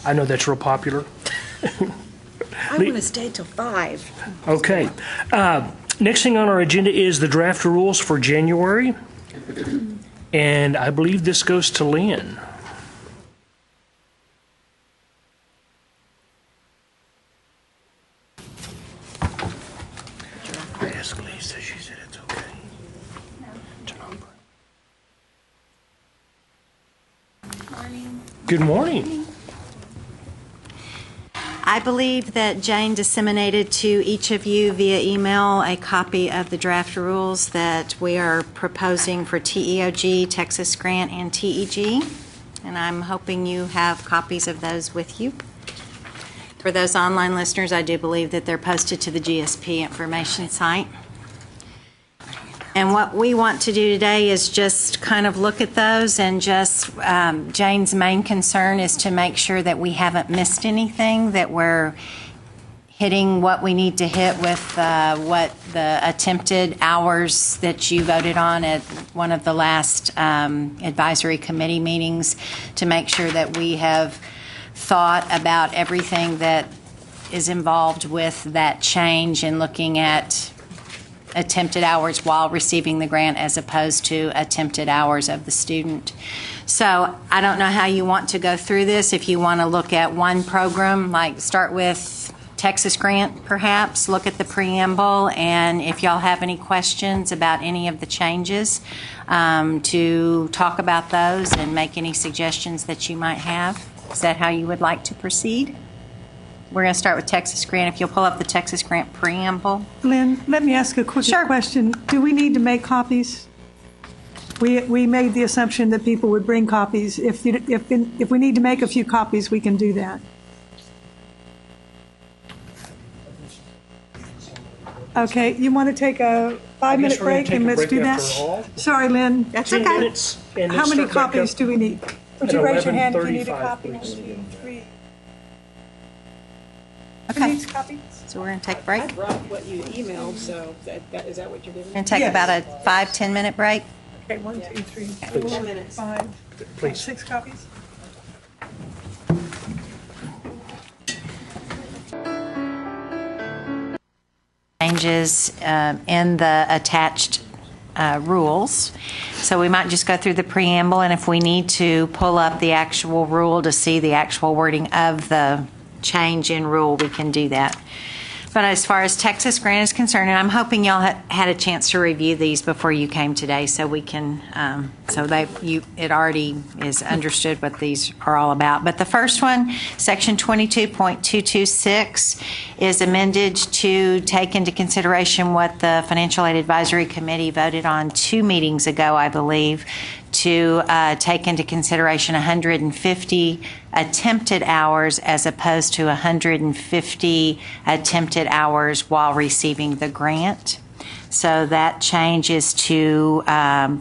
I know that's real popular. I want to stay till 5. Okay. Next thing on our agenda is the draft rules for January. And I believe this goes to Lynn. I asked Lisa, she said it's okay. Good morning. I believe that Jane disseminated to each of you via email a copy of the draft rules that we are proposing for TEOG, Texas Grant, and TEG. And I'm hoping you have copies of those with you. For those online listeners, I do believe that they're posted to the GSP information site. And what we want to do today is just kind of look at those and just, Jane's main concern is to make sure that we haven't missed anything, that we're hitting what we need to hit with what the attempted hours that you voted on at one of the last advisory committee meetings, to make sure that we have thought about everything that is involved with that change in looking at attempted hours while receiving the grant as opposed to attempted hours of the student. So I don't know how you want to go through this. If you want to look at one program, like start with Texas Grant perhaps, look at the preamble, and if y'all have any questions about any of the changes, to talk about those and make any suggestions that you might have. Is that how you would like to proceed? We're going to start with Texas Grant. If you'll pull up the Texas Grant preamble. Lynn, let me ask a quick question. Do we need to make copies? We made the assumption that people would bring copies. If we need to make a few copies, we can do that. Okay, you want to take a 5-minute break and let's do that? Sorry, Lynn. That's okay. How many copies do we need? Would you raise your hand if you need a copy? 1, 2, 3. Okay. Copies? So we're going to take a break. I brought what you emailed, so is that what you're doing? We're going to take about a 5-10 minute break. Okay, 1, 2, 3, 4, 5, Please. 6 copies. Changes in the attached rules. So we might just go through the preamble, and if we need to pull up the actual rule to see the actual wording of the change in rule, we can do that. But as far as Texas Grant is concerned, and I'm hoping y'all had a chance to review these before you came today, so we can, it already is understood what these are all about. But the first one, Section 22.226, is amended to take into consideration what the Financial Aid Advisory Committee voted on 2 meetings ago, I believe, to take into consideration 150 attempted hours as opposed to 150 attempted hours while receiving the grant. So that change is to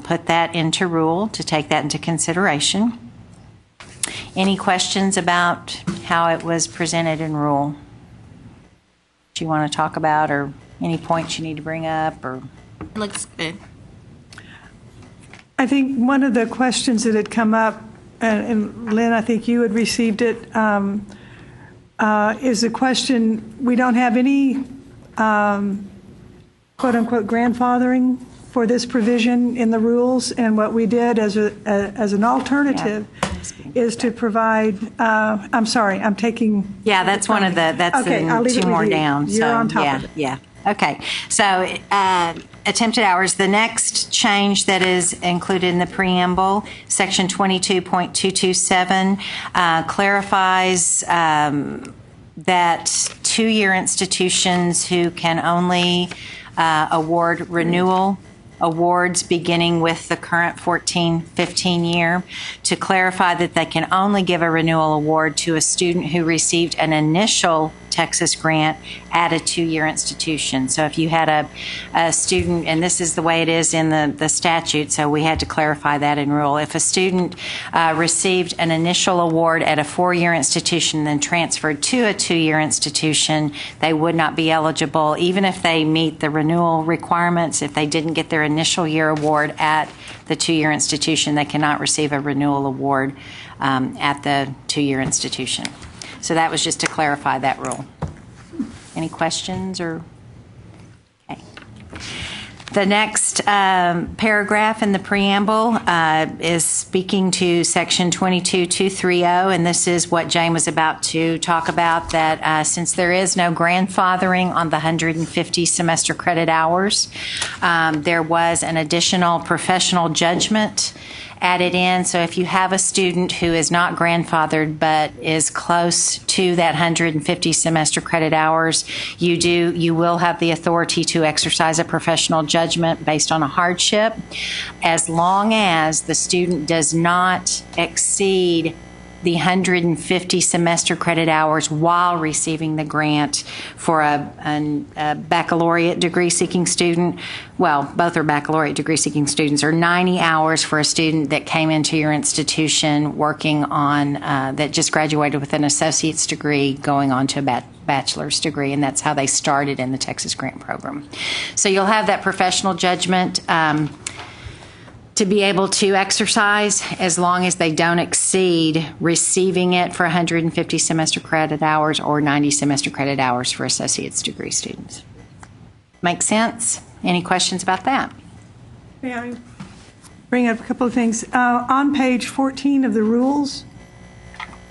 put that into rule, to take that into consideration. Any questions about how it was presented in rule? Do you want to talk about, or any points you need to bring up? Or Looks good. I think one of the questions that had come up, and Lynn, I think you had received it, is the question, we don't have any quote-unquote grandfathering for this provision in the rules, and what we did as an alternative is to provide, I'm sorry, I'm taking... Yeah, that's one of the, that's okay, I'll leave two it with more you. down. You're so, on top yeah, of it. Yeah, okay. So attempted hours, the next change that is included in the preamble, section 22.227, clarifies that two-year institutions who can only award renewal awards beginning with the current 14-15 year, to clarify that they can only give a renewal award to a student who received an initial Texas grant at a two-year institution. So if you had a student, and this is the way it is in the statute, so we had to clarify that in rule. If a student received an initial award at a four-year institution, then transferred to a two-year institution, they would not be eligible, even if they meet the renewal requirements. If they didn't get their initial year award at the two-year institution, they cannot receive a renewal award at the two-year institution. So that was just to clarify that rule. Any questions or? Okay. The next paragraph in the preamble is speaking to section 22.230, and this is what Jane was about to talk about, that since there is no grandfathering on the 150 semester credit hours, there was an additional professional judgment added in. So if you have a student who is not grandfathered but is close to that 150 semester credit hours, you will have the authority to exercise a professional judgment based on a hardship, as long as the student does not exceed the 150 semester credit hours while receiving the grant. For a baccalaureate degree seeking student, well, both are baccalaureate degree seeking students, or 90 hours for a student that came into your institution working on, that just graduated with an associate's degree going on to a bachelor's degree, and that's how they started in the Texas Grant Program. So you'll have that professional judgment to be able to exercise, as long as they don't exceed receiving it for 150 semester credit hours or 90 semester credit hours for associate's degree students. Make sense? Any questions about that? May I bring up a couple of things? On page 14 of the rules,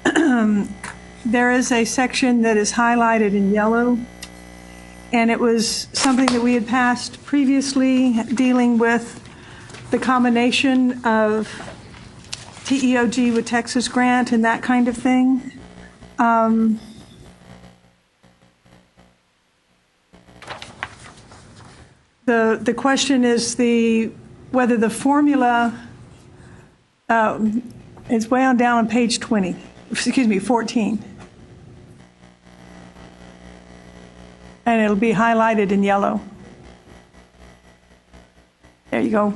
there is a section that is highlighted in yellow, and it was something that we had passed previously, dealing with the combination of TEOG with Texas Grant and that kind of thing. The question is whether the formula is way on down on page 14. And it'll be highlighted in yellow. There you go.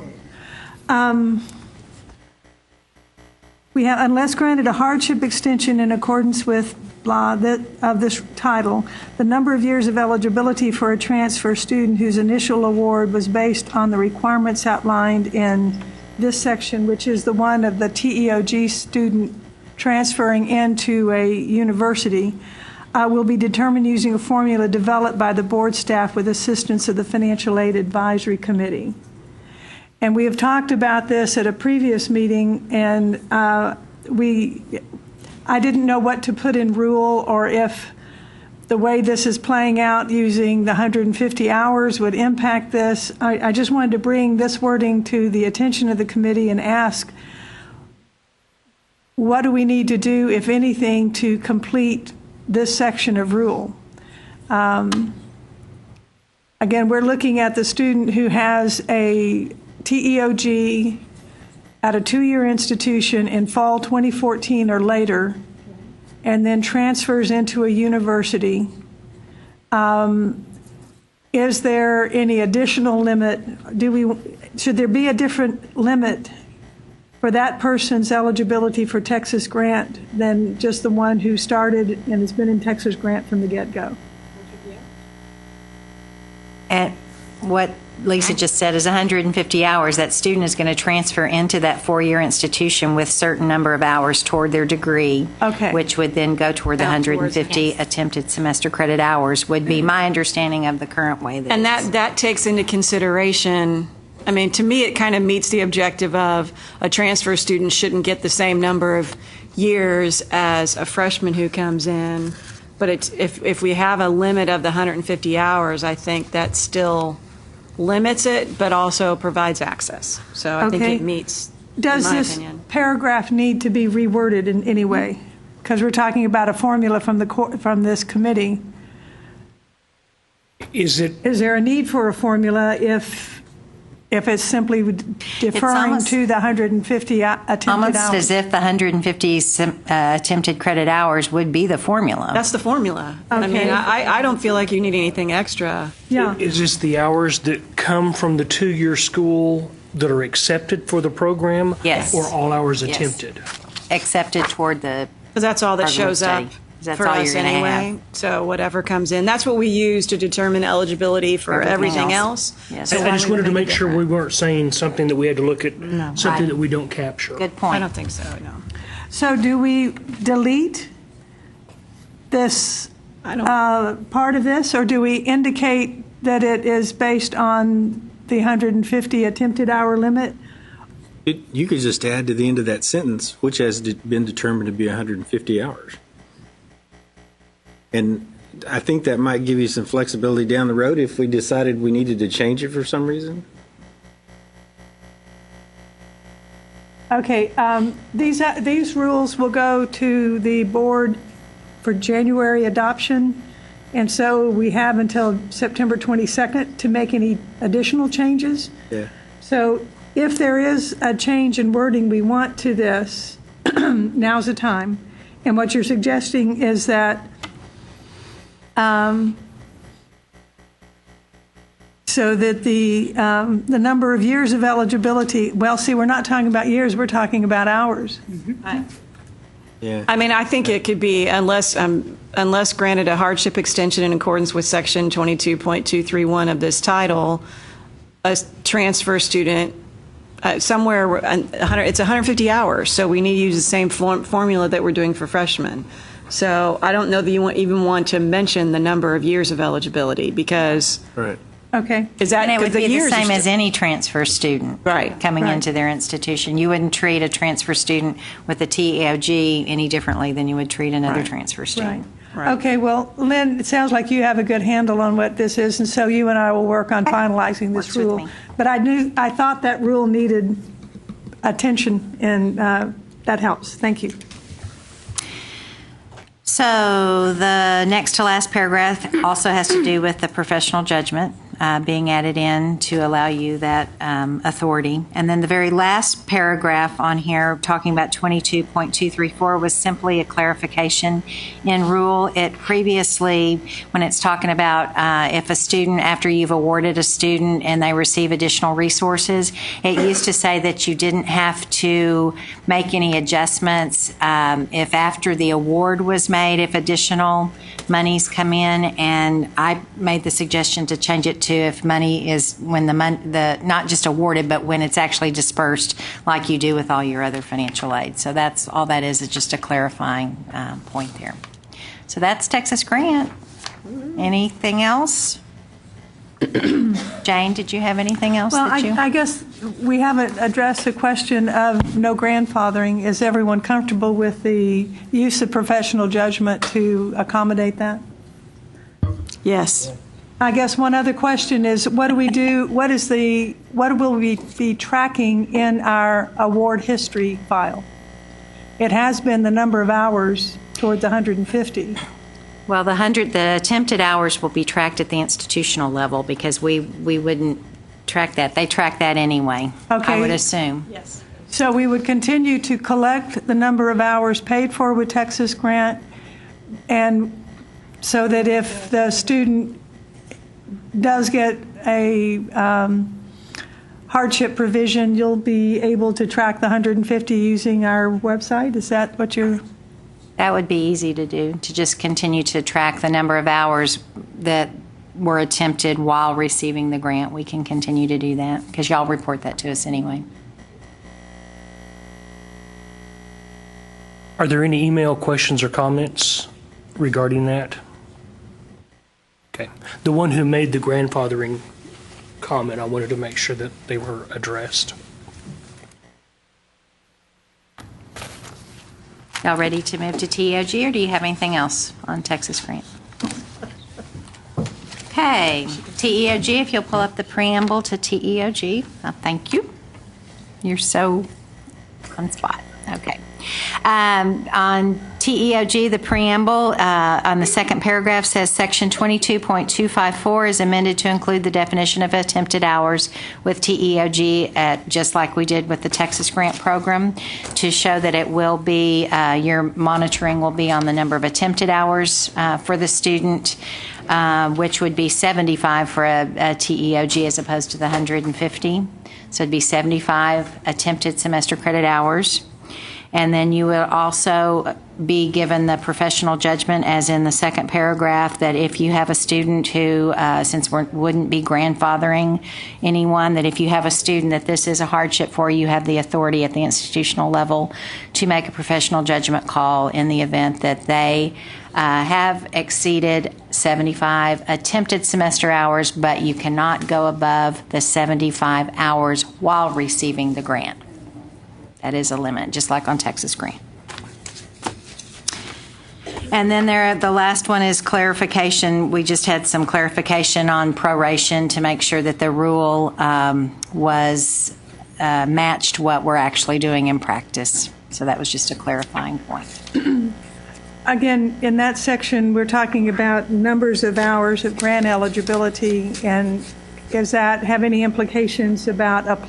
We have, unless granted a hardship extension in accordance with law of this title, the number of years of eligibility for a transfer student whose initial award was based on the requirements outlined in this section, which is the one of the TEOG student transferring into a university, will be determined using a formula developed by the board staff with assistance of the Financial Aid Advisory Committee. And we have talked about this at a previous meeting, and I didn't know what to put in rule, or if the way this is playing out using the 150 hours would impact this. I just wanted to bring this wording to the attention of the committee and ask, what do we need to do, if anything, to complete this section of rule? Again, we're looking at the student who has a TEOG at a two-year institution in fall 2014 or later, and then transfers into a university. is there any additional limit? Should there be a different limit for that person's eligibility for Texas grant than just the one who started and has been in Texas grant from the get-go? And what Lisa just said is 150 hours. That student is going to transfer into that four-year institution with certain number of hours toward their degree, which would then go toward the 150 attempted semester credit hours, would be my understanding of the current way. And that takes into consideration, I mean, to me, it kind of meets the objective of a transfer student shouldn't get the same number of years as a freshman who comes in. But if we have a limit of the 150 hours, I think that still limits it, but also provides access. So I think it meets, Does in my this opinion. paragraph need to be reworded in any way? Because we're talking about a formula from this committee. Is there a need for a formula if it's simply deferring to the 150 attempted almost hours? as if the 150 attempted credit hours would be the formula. That's the formula. I mean, I don't feel like you need anything extra. Yeah. Is this the hours that come from the two-year school that are accepted for the program? Yes. Or all hours Yes. attempted? Accepted toward the. Because that's all that regular shows study. up That's for all us you're gonna anyway. have. So whatever comes in, that's what we use to determine eligibility for everything else. Yes. I just wanted to make sure we weren't saying something that we had to look at, something Right. that we don't capture. Good point. I don't think so, no. So do we delete this part of this, or do we indicate that it is based on the 150 attempted hour limit? You could just add to the end of that sentence, which has been determined to be 150 hours. And I think that might give you some flexibility down the road if we decided we needed to change it for some reason. Okay, these rules will go to the board for January adoption, and so we have until September 22nd to make any additional changes. Yeah. So if there is a change in wording we want to this, now's the time. And what you're suggesting is that so that the number of years of eligibility, well, see, we're not talking about years, we're talking about hours. Yeah. I mean, I think it could be unless granted a hardship extension in accordance with Section 22.231 of this title, a transfer student somewhere it's 150 hours. So we need to use the same formula that we're doing for freshmen. So I don't know that you even want to mention the number of years of eligibility because. Right. Okay. Is that and it would be the same are as any transfer student coming into their institution. You wouldn't treat a transfer student with a TEOG any differently than you would treat another transfer student. Right. Okay, well, Lynn, it sounds like you have a good handle on what this is, and so you and I will work on finalizing this rule. But I thought that rule needed attention, and that helps. Thank you. So the next to last paragraph also has to do with the professional judgment being added in to allow you that authority. And then the very last paragraph on here talking about 22.234 was simply a clarification in rule. It previously, when it's talking about if a student, after you've awarded a student and they receive additional resources, it used to say that you didn't have to make any adjustments if after the award was made, if additional monies come in, and I made the suggestion to change it to if money is when the not just awarded, but when it's actually dispersed, like you do with all your other financial aid. So that's all that is just a clarifying point there. So that's Texas Grant. Anything else? Jane, did you have anything else? Well, I guess we haven't addressed the question of no grandfathering. Is everyone comfortable with the use of professional judgment to accommodate that? Yes. I guess one other question is, what do we do? What will we be tracking in our award history file? It has been the number of hours toward the 150. Well, the attempted hours will be tracked at the institutional level because we wouldn't track that. They track that anyway, Okay. I would assume. Yes. So we would continue to collect the number of hours paid for with Texas Grant, and so that if the student does get a hardship provision, you'll be able to track the 150 using our website? Is that what you're... That would be easy to do, to just continue to track the number of hours that were attempted while receiving the grant. We can continue to do that because y'all report that to us anyway. Are there any email questions or comments regarding that? Okay. The one who made the grandfathering comment, I wanted to make sure that they were addressed. Y'all ready to move to TEOG, or do you have anything else on Texas Grant? Okay, TEOG, if you'll pull up the preamble to TEOG. Thank you. You're so on spot. Okay. On TEOG, the preamble on the second paragraph says Section 22.254 is amended to include the definition of attempted hours with TEOG, just like we did with the Texas Grant Program, to show that it will be, your monitoring will be on the number of attempted hours for the student, which would be 75 for a TEOG as opposed to the 150. So it'd be 75 attempted semester credit hours. And then you will also be given the professional judgment, as in the second paragraph, that if you have a student who, since we wouldn't be grandfathering anyone, that if you have a student that this is a hardship for, you have the authority at the institutional level to make a professional judgment call in the event that they have exceeded 75 attempted semester hours, but you cannot go above the 75 hours while receiving the grant. That is a limit, just like on Texas Grant. And then the last one is clarification. We just had some clarification on proration to make sure that the rule was matched what we're actually doing in practice. So that was just a clarifying point. Again, in that section, we're talking about numbers of hours of grant eligibility, and does that have any implications about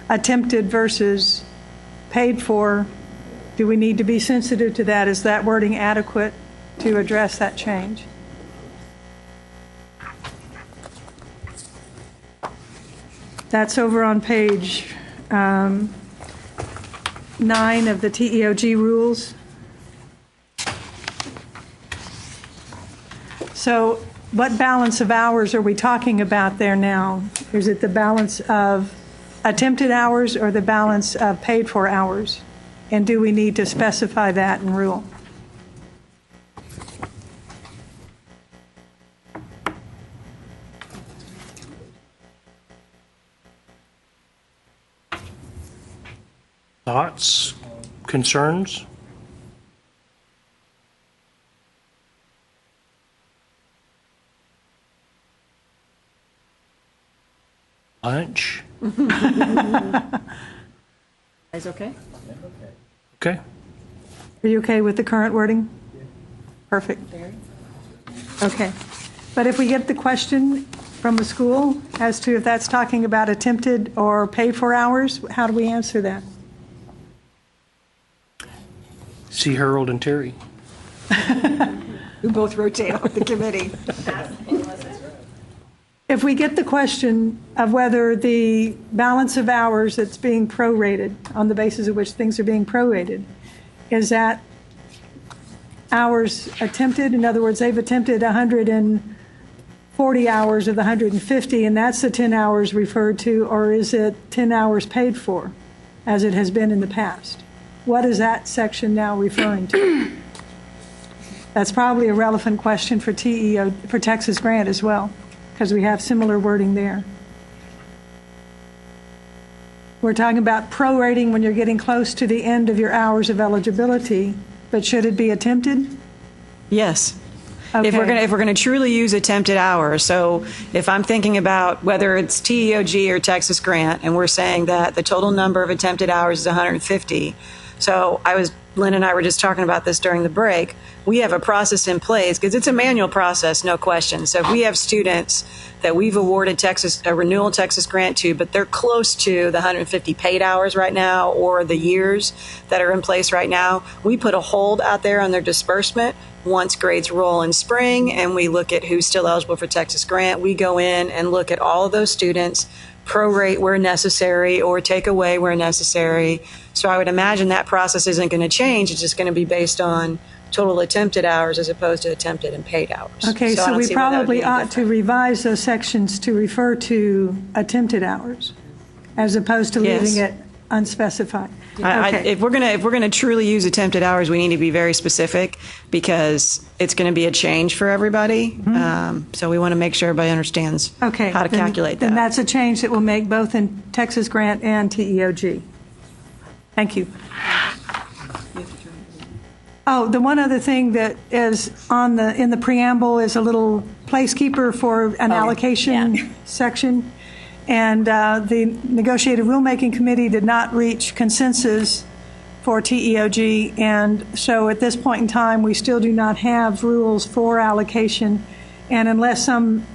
attempted versus paid for? Do we need to be sensitive to that? Is that wording adequate to address that change? That's over on page 9 of the TEOG rules. So what balance of hours are we talking about there now? Is it the balance of attempted hours or the balance of paid for hours? And do we need to specify that in rule? Thoughts, concerns? Lunch? Is okay? Okay. Are you okay with the current wording? Perfect. Okay. But if we get the question from the school as to if that's talking about attempted or paid for hours, how do we answer that? See Harold and Terry. We both rotate on the committee. If we get the question of whether the balance of hours that's being prorated, on the basis of which things are being prorated, is that hours attempted? In other words, they've attempted 140 hours of the 150, and that's the 10 hours referred to, or is it 10 hours paid for, as it has been in the past? What is that section now referring to? That's probably a relevant question for for Texas Grant as well, because we have similar wording there. We're talking about prorating when you're getting close to the end of your hours of eligibility, but should it be attempted? Yes. Okay. If we're going to truly use attempted hours, so if I'm thinking about whether it's TEOG or Texas Grant, and we're saying that the total number of attempted hours is 150, so Lynn and I were just talking about this during the break. We have a process in place because it's a manual process, no question. So if we have students that we've awarded a renewal Texas Grant to, but they're close to the 150 paid hours right now or the years that are in place right now, we put a hold out there on their disbursement. once grades roll in spring and we look at who's still eligible for Texas grant, we go in and look at all of those students, prorate where necessary or take away where necessary. So I would imagine that process isn't going to change. It's just going to be based on total attempted hours as opposed to attempted and paid hours. Okay, I so don't we see where that would be probably any ought to revise those sections to refer to attempted hours as opposed to Yes. leaving it unspecified. If we're gonna truly use attempted hours, we need to be very specific because it's going to be a change for everybody. So we want to make sure everybody understands how to calculate that. Then that's a change that will make both in Texas Grant and TEOG. Thank you. Oh, the one other thing that is in the preamble is a little placekeeper for an allocation section. And the Negotiated Rulemaking Committee did not reach consensus for TEOG, and so at this point in time, we still do not have rules for allocation. And unless some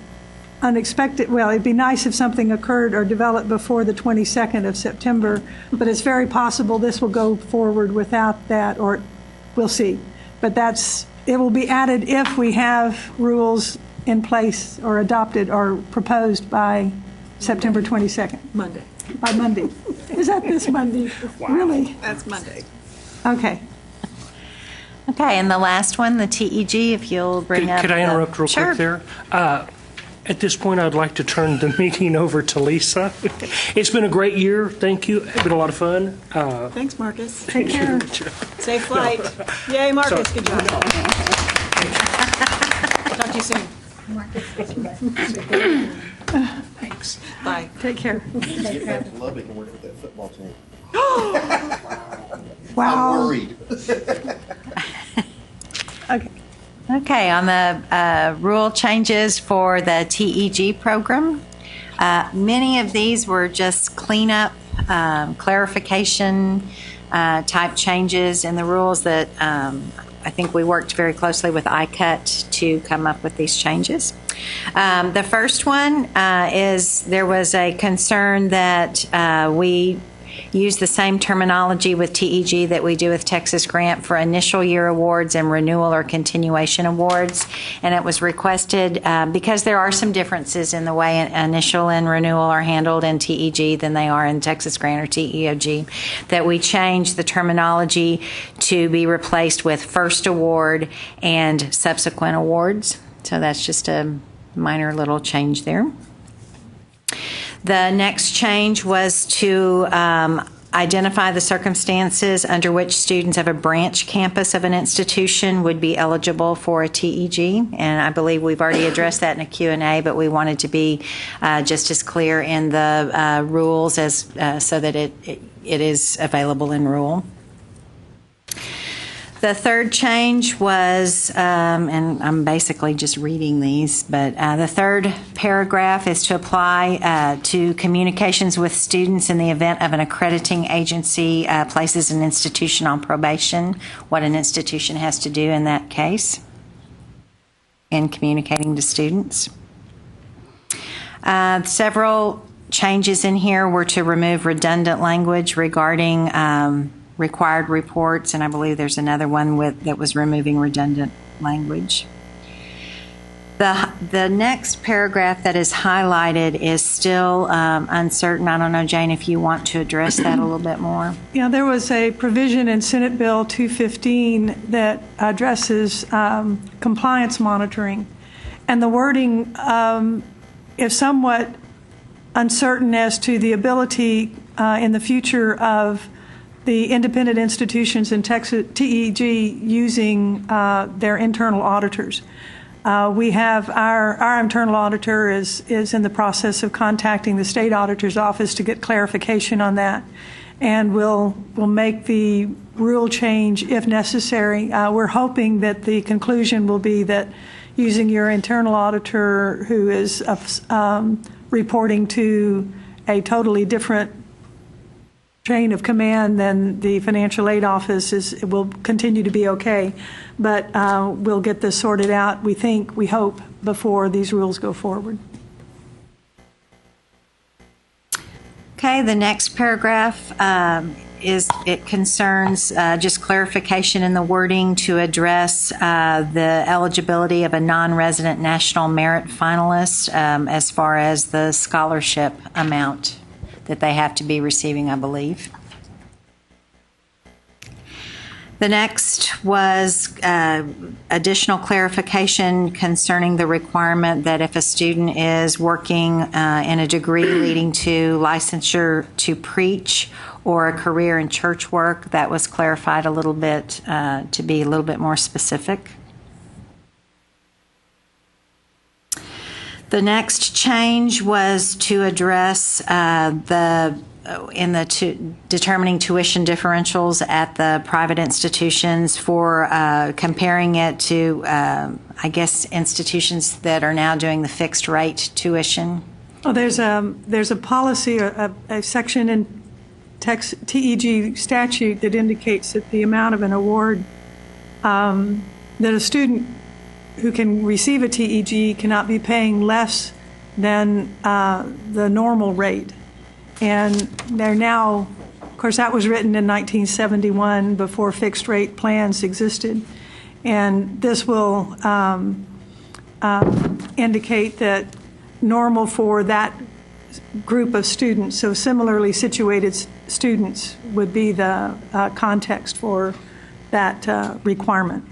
unexpected, well, it'd be nice if something occurred or developed before the 22nd of September, but it's very possible this will go forward without that, or we'll see. But it will be added if we have rules in place or adopted or proposed by September 22nd. Monday. By Monday. Is that this Monday? Wow. Really? That's Monday. Okay. Okay, and the last one, the TEG, if you'll bring up. Could I interrupt real Sure. quick there? At this point, I'd like to turn the meeting over to Lisa. It's been a great year. Thank you. It's been a lot of fun. Thanks, Marcus. Take care. Safe flight. Yay, Marcus. So- Good job. Talk to you soon. Thanks. Bye. Take care. Get back to Lubbock and work with that football team. Wow. I'm worried. Okay. Okay, on the rule changes for the TEG program, many of these were just cleanup, clarification type changes in the rules that I think we worked very closely with ICUT to come up with these changes. The first one is there was a concern that we use the same terminology with TEG that we do with Texas Grant for initial year awards and renewal or continuation awards. And it was requested, because there are some differences in the way initial and renewal are handled in TEG than they are in Texas Grant or TEOG, that we change the terminology to be replaced with first award and subsequent awards. So that's just a minor little change there. The next change was to identify the circumstances under which students of a branch campus of an institution would be eligible for a TEG. And I believe we've already addressed that in a Q&A, but we wanted to be just as clear in the rules as so that it is available in rule. The third change was, and I'm basically just reading these, but the third paragraph is to apply to communications with students in the event of an accrediting agency places an institution on probation, what an institution has to do in that case in communicating to students. Several changes in here were to remove redundant language regarding required reports, and I believe there's another one that was removing redundant language. The next paragraph that is highlighted is still uncertain. I don't know, Jane, if you want to address that a little bit more. Yeah, there was a provision in Senate Bill 215 that addresses compliance monitoring, and the wording is somewhat uncertain as to the ability in the future of the independent institutions in Texas, TEG, using their internal auditors. We have our internal auditor is in the process of contacting the state auditor's office to get clarification on that, and we'll make the rule change if necessary. We're hoping that the conclusion will be that using your internal auditor, who is reporting to a totally different chain of command than the financial aid office, will continue to be okay. But we'll get this sorted out, we hope, before these rules go forward. Okay, the next paragraph it concerns just clarification in the wording to address the eligibility of a non-resident national merit finalist as far as the scholarship amount that they have to be receiving, I believe. The next was additional clarification concerning the requirement that if a student is working in a degree leading to licensure to preach or a career in church work, that was clarified a little bit to be a little bit more specific. The next change was to address determining tuition differentials at the private institutions for comparing it to, I guess, institutions that are now doing the fixed rate tuition. Well, there's a policy, a section in TEG statute that indicates that the amount of an award that a student who can receive a TEG cannot be paying less than the normal rate. And they're now, of course, that was written in 1971 before fixed rate plans existed. And this will indicate that normal for that group of students, so similarly situated students, would be the context for that requirement.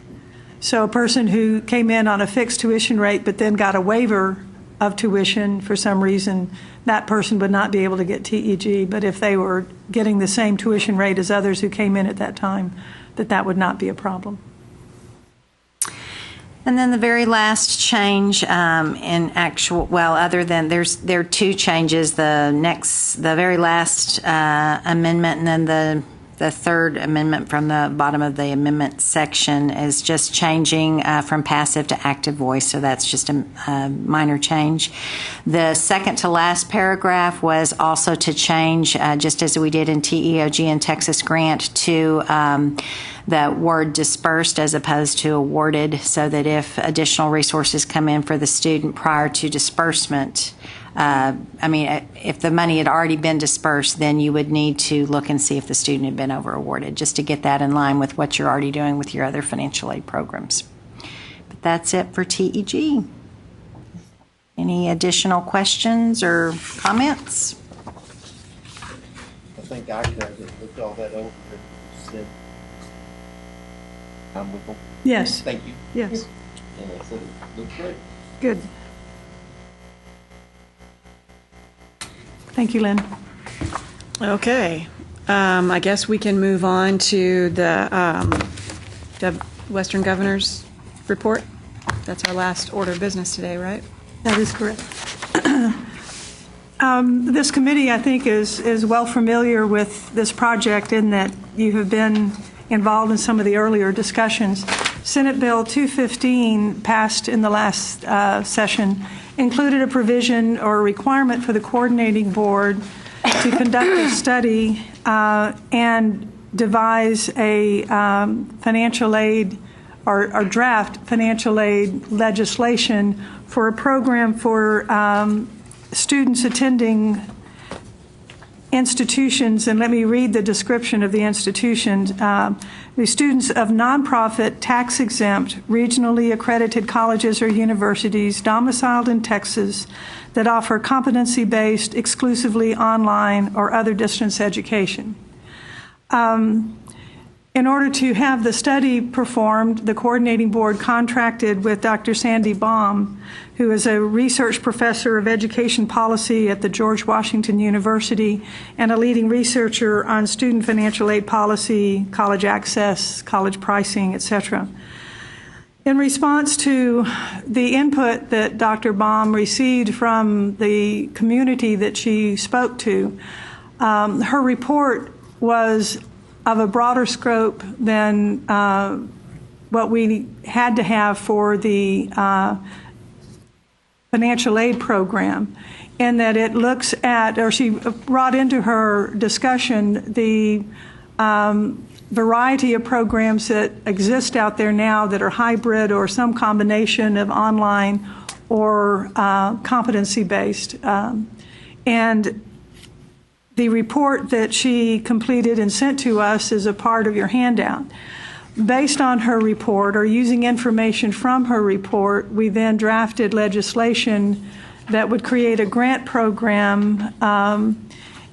So a person who came in on a fixed tuition rate but then got a waiver of tuition for some reason, that person would not be able to get TEG. But if they were getting the same tuition rate as others who came in at that time, that would not be a problem. And then the very last change other than there are two changes. The very last amendment, and then the third amendment from the bottom of the amendment section is just changing from passive to active voice, so that's just a minor change. The second to last paragraph was also to change, just as we did in TEOG and Texas Grant, to the word dispersed as opposed to awarded, so that if additional resources come in for the student prior to disbursement, if the money had already been dispersed, then you would need to look and see if the student had been over awarded, just to get that in line with what you're already doing with your other financial aid programs. But that's it for TEG. Any additional questions or comments? I think I could have looked all that over and said, I'm with them. Yes. Thank you. Yes. And I said, it looks great. Good. Thank you, Lynn. Okay. I guess we can move on to the Western Governor's report. That's our last order of business today, right? That is correct. This committee, I think, is well familiar with this project in that you have been involved in some of the earlier discussions. Senate Bill 215, passed in the last session, included a provision or a requirement for the coordinating board to conduct a study and devise a financial aid or draft financial aid legislation for a program for students attending institutions, and let me read the description of the institutions. The students of nonprofit, tax-exempt, regionally accredited colleges or universities domiciled in Texas that offer competency-based, exclusively online or other distance education. In order to have the study performed, the coordinating board contracted with Dr. Sandy Baum, who is a research professor of education policy at the George Washington University and a leading researcher on student financial aid policy, college access, college pricing, etc. In response to the input that Dr. Baum received from the community that she spoke to, her report was of a broader scope than what we had to have for the financial aid program, in that it looks at, or she brought into her discussion, the variety of programs that exist out there now that are hybrid or some combination of online or competency-based. And The report that she completed and sent to us is a part of your handout. Based on her report, or using information from her report, we then drafted legislation that would create a grant program,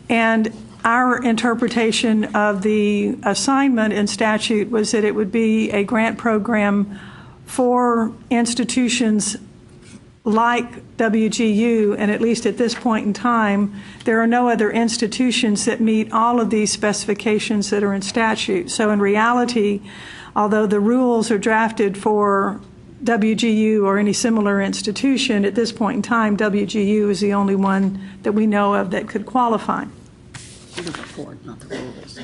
and our interpretation of the assignment in statute was that it would be a grant program for institutions like WGU, and at least at this point in time, there are no other institutions that meet all of these specifications that are in statute. So in reality, although the rules are drafted for WGU or any similar institution, at this point in time, WGU is the only one that we know of that could qualify. Not the rules.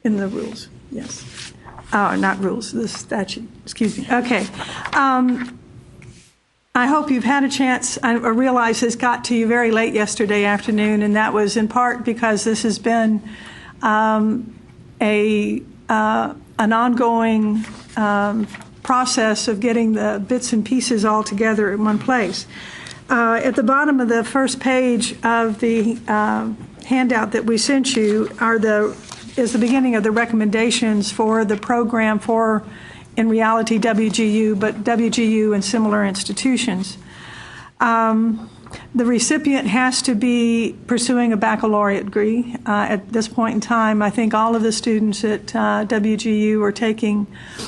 In the rules, yes. Not rules, the statute, excuse me. Okay. I hope you've had a chance. I realize this got to you very late yesterday afternoon, and that was in part because this has been an ongoing process of getting the bits and pieces all together in one place. At the bottom of the first page of the handout that we sent you is the beginning of the recommendations for the program for, in reality, WGU, but WGU and similar institutions. The recipient has to be pursuing a baccalaureate degree. At this point in time, I think all of the students at WGU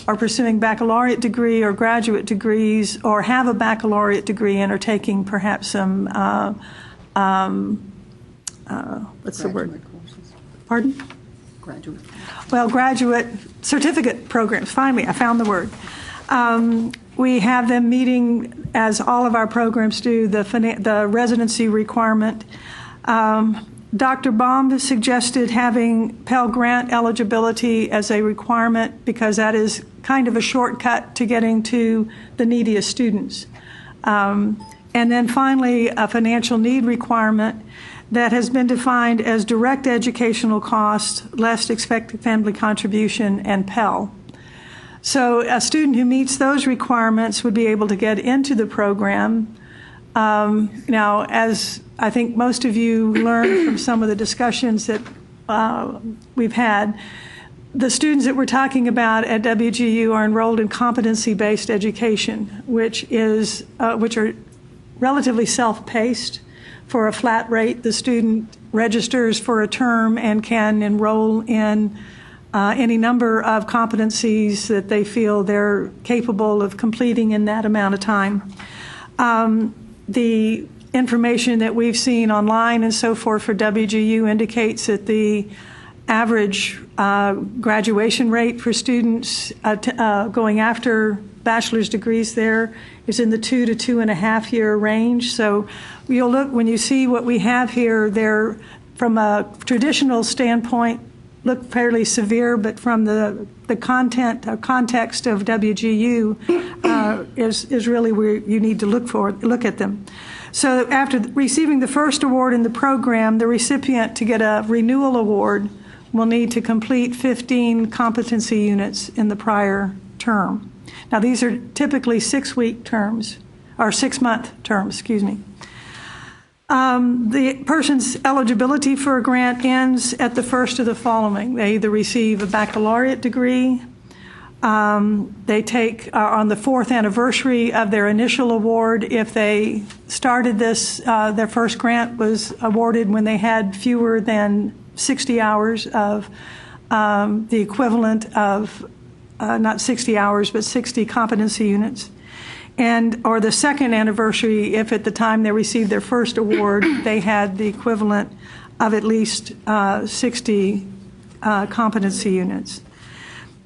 are pursuing baccalaureate degree or graduate degrees, or have a baccalaureate degree and are taking perhaps some, what's the word? Pardon? Graduate. Well, graduate certificate programs. Finally, I found the word. We have them meeting, as all of our programs do, the residency requirement. Dr. Baum has suggested having Pell Grant eligibility as a requirement because that is kind of a shortcut to getting to the neediest students. And then finally, a financial need requirement that has been defined as direct educational cost, less expected family contribution, and Pell. So a student who meets those requirements would be able to get into the program. Now, as I think most of you learned from some of the discussions that we've had, the students that we're talking about at WGU are enrolled in competency-based education, which are relatively self-paced. For a flat rate, the student registers for a term and can enroll in any number of competencies that they feel they're capable of completing in that amount of time. The information that we've seen online and so forth for WGU indicates that the average graduation rate for students going after bachelor's degrees there is in the 2 to 2.5 year range. So you'll look, when you see what we have here, they're from a traditional standpoint look fairly severe, but from the content or context of WGU is really where you need to look at them. So after receiving the first award in the program, the recipient, to get a renewal award, will need to complete 15 competency units in the prior term. Now, these are typically 6-week terms, or 6-month terms, excuse me. The person's eligibility for a grant ends at the first of the following. They either receive a baccalaureate degree, they take on the 4th anniversary of their initial award. If they started this, their first grant was awarded when they had fewer than 60 hours of the equivalent of not 60 hours, but 60 competency units. Or the 2nd anniversary, if at the time they received their first award, they had the equivalent of at least 60 competency units.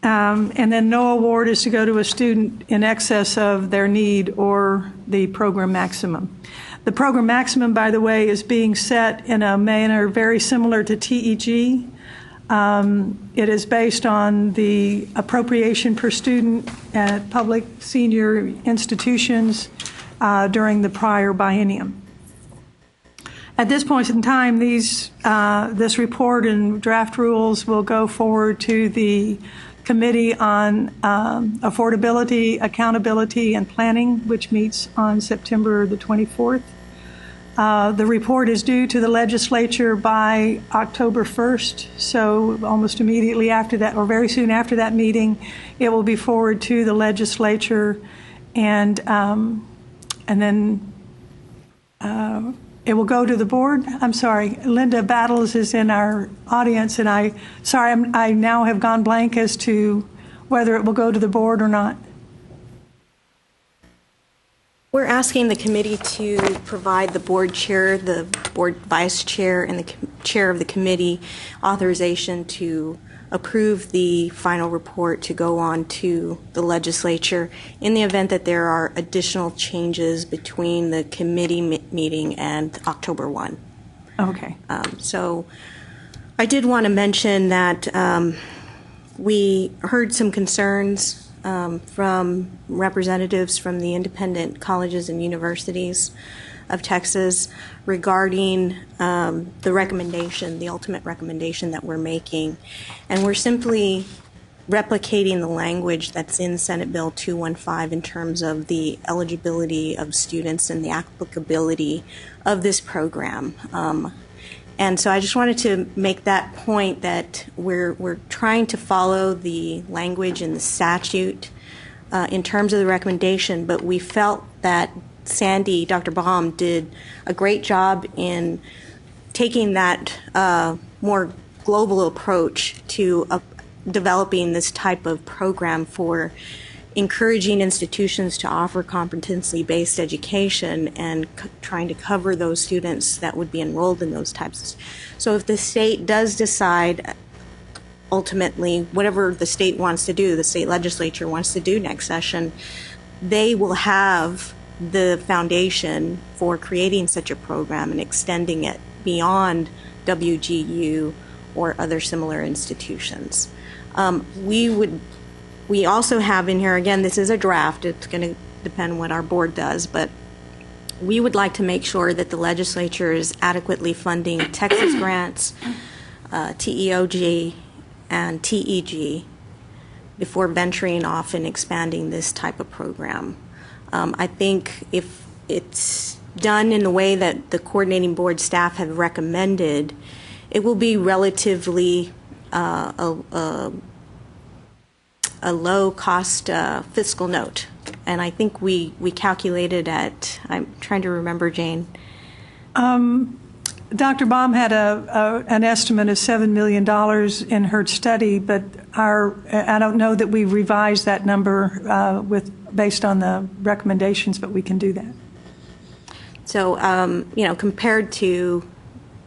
And then no award is to go to a student in excess of their need or the program maximum. The program maximum, by the way, is being set in a manner very similar to TEG. It is based on the appropriation per student at public senior institutions during the prior biennium. At this point in time, this report and draft rules will go forward to the Committee on Affordability, Accountability, and Planning, which meets on September the 24th. The report is due to the legislature by October 1st, so almost immediately after that, or very soon after that meeting, it will be forwarded to the legislature, and then it will go to the board. I'm sorry, Linda Battles is in our audience, and I now have gone blank as to whether it will go to the board or not. We're asking the committee to provide the board chair, the board vice chair, and the chair of the committee authorization to approve the final report to go on to the legislature in the event that there are additional changes between the committee meeting and October 1. Okay. So I did want to mention that we heard some concerns from representatives from the independent colleges and universities of Texas regarding the recommendation, the ultimate recommendation that we're making. And we're simply replicating the language that's in Senate Bill 215 in terms of the eligibility of students and the applicability of this program. And so I just wanted to make that point that we're trying to follow the language in the statute in terms of the recommendation, but we felt that Sandy, Dr. Baum, did a great job in taking that more global approach to developing this type of program for encouraging institutions to offer competency-based education and trying to cover those students that would be enrolled in those types. So if the state does decide ultimately whatever the state wants to do, the state legislature wants to do next session, they will have the foundation for creating such a program and extending it beyond WGU or other similar institutions. We also have in here, again, this is a draft, it's going to depend what our board does, but we would like to make sure that the legislature is adequately funding Texas grants, TEOG, and TEG before venturing off and expanding this type of program. I think if it's done in the way that the coordinating board staff have recommended, it will be relatively a low-cost fiscal note. And I think we calculated at, I'm trying to remember, Jane. Dr. Baum had an estimate of $7 million in her study, but I don't know that we revised that number based on the recommendations, but we can do that. So, compared to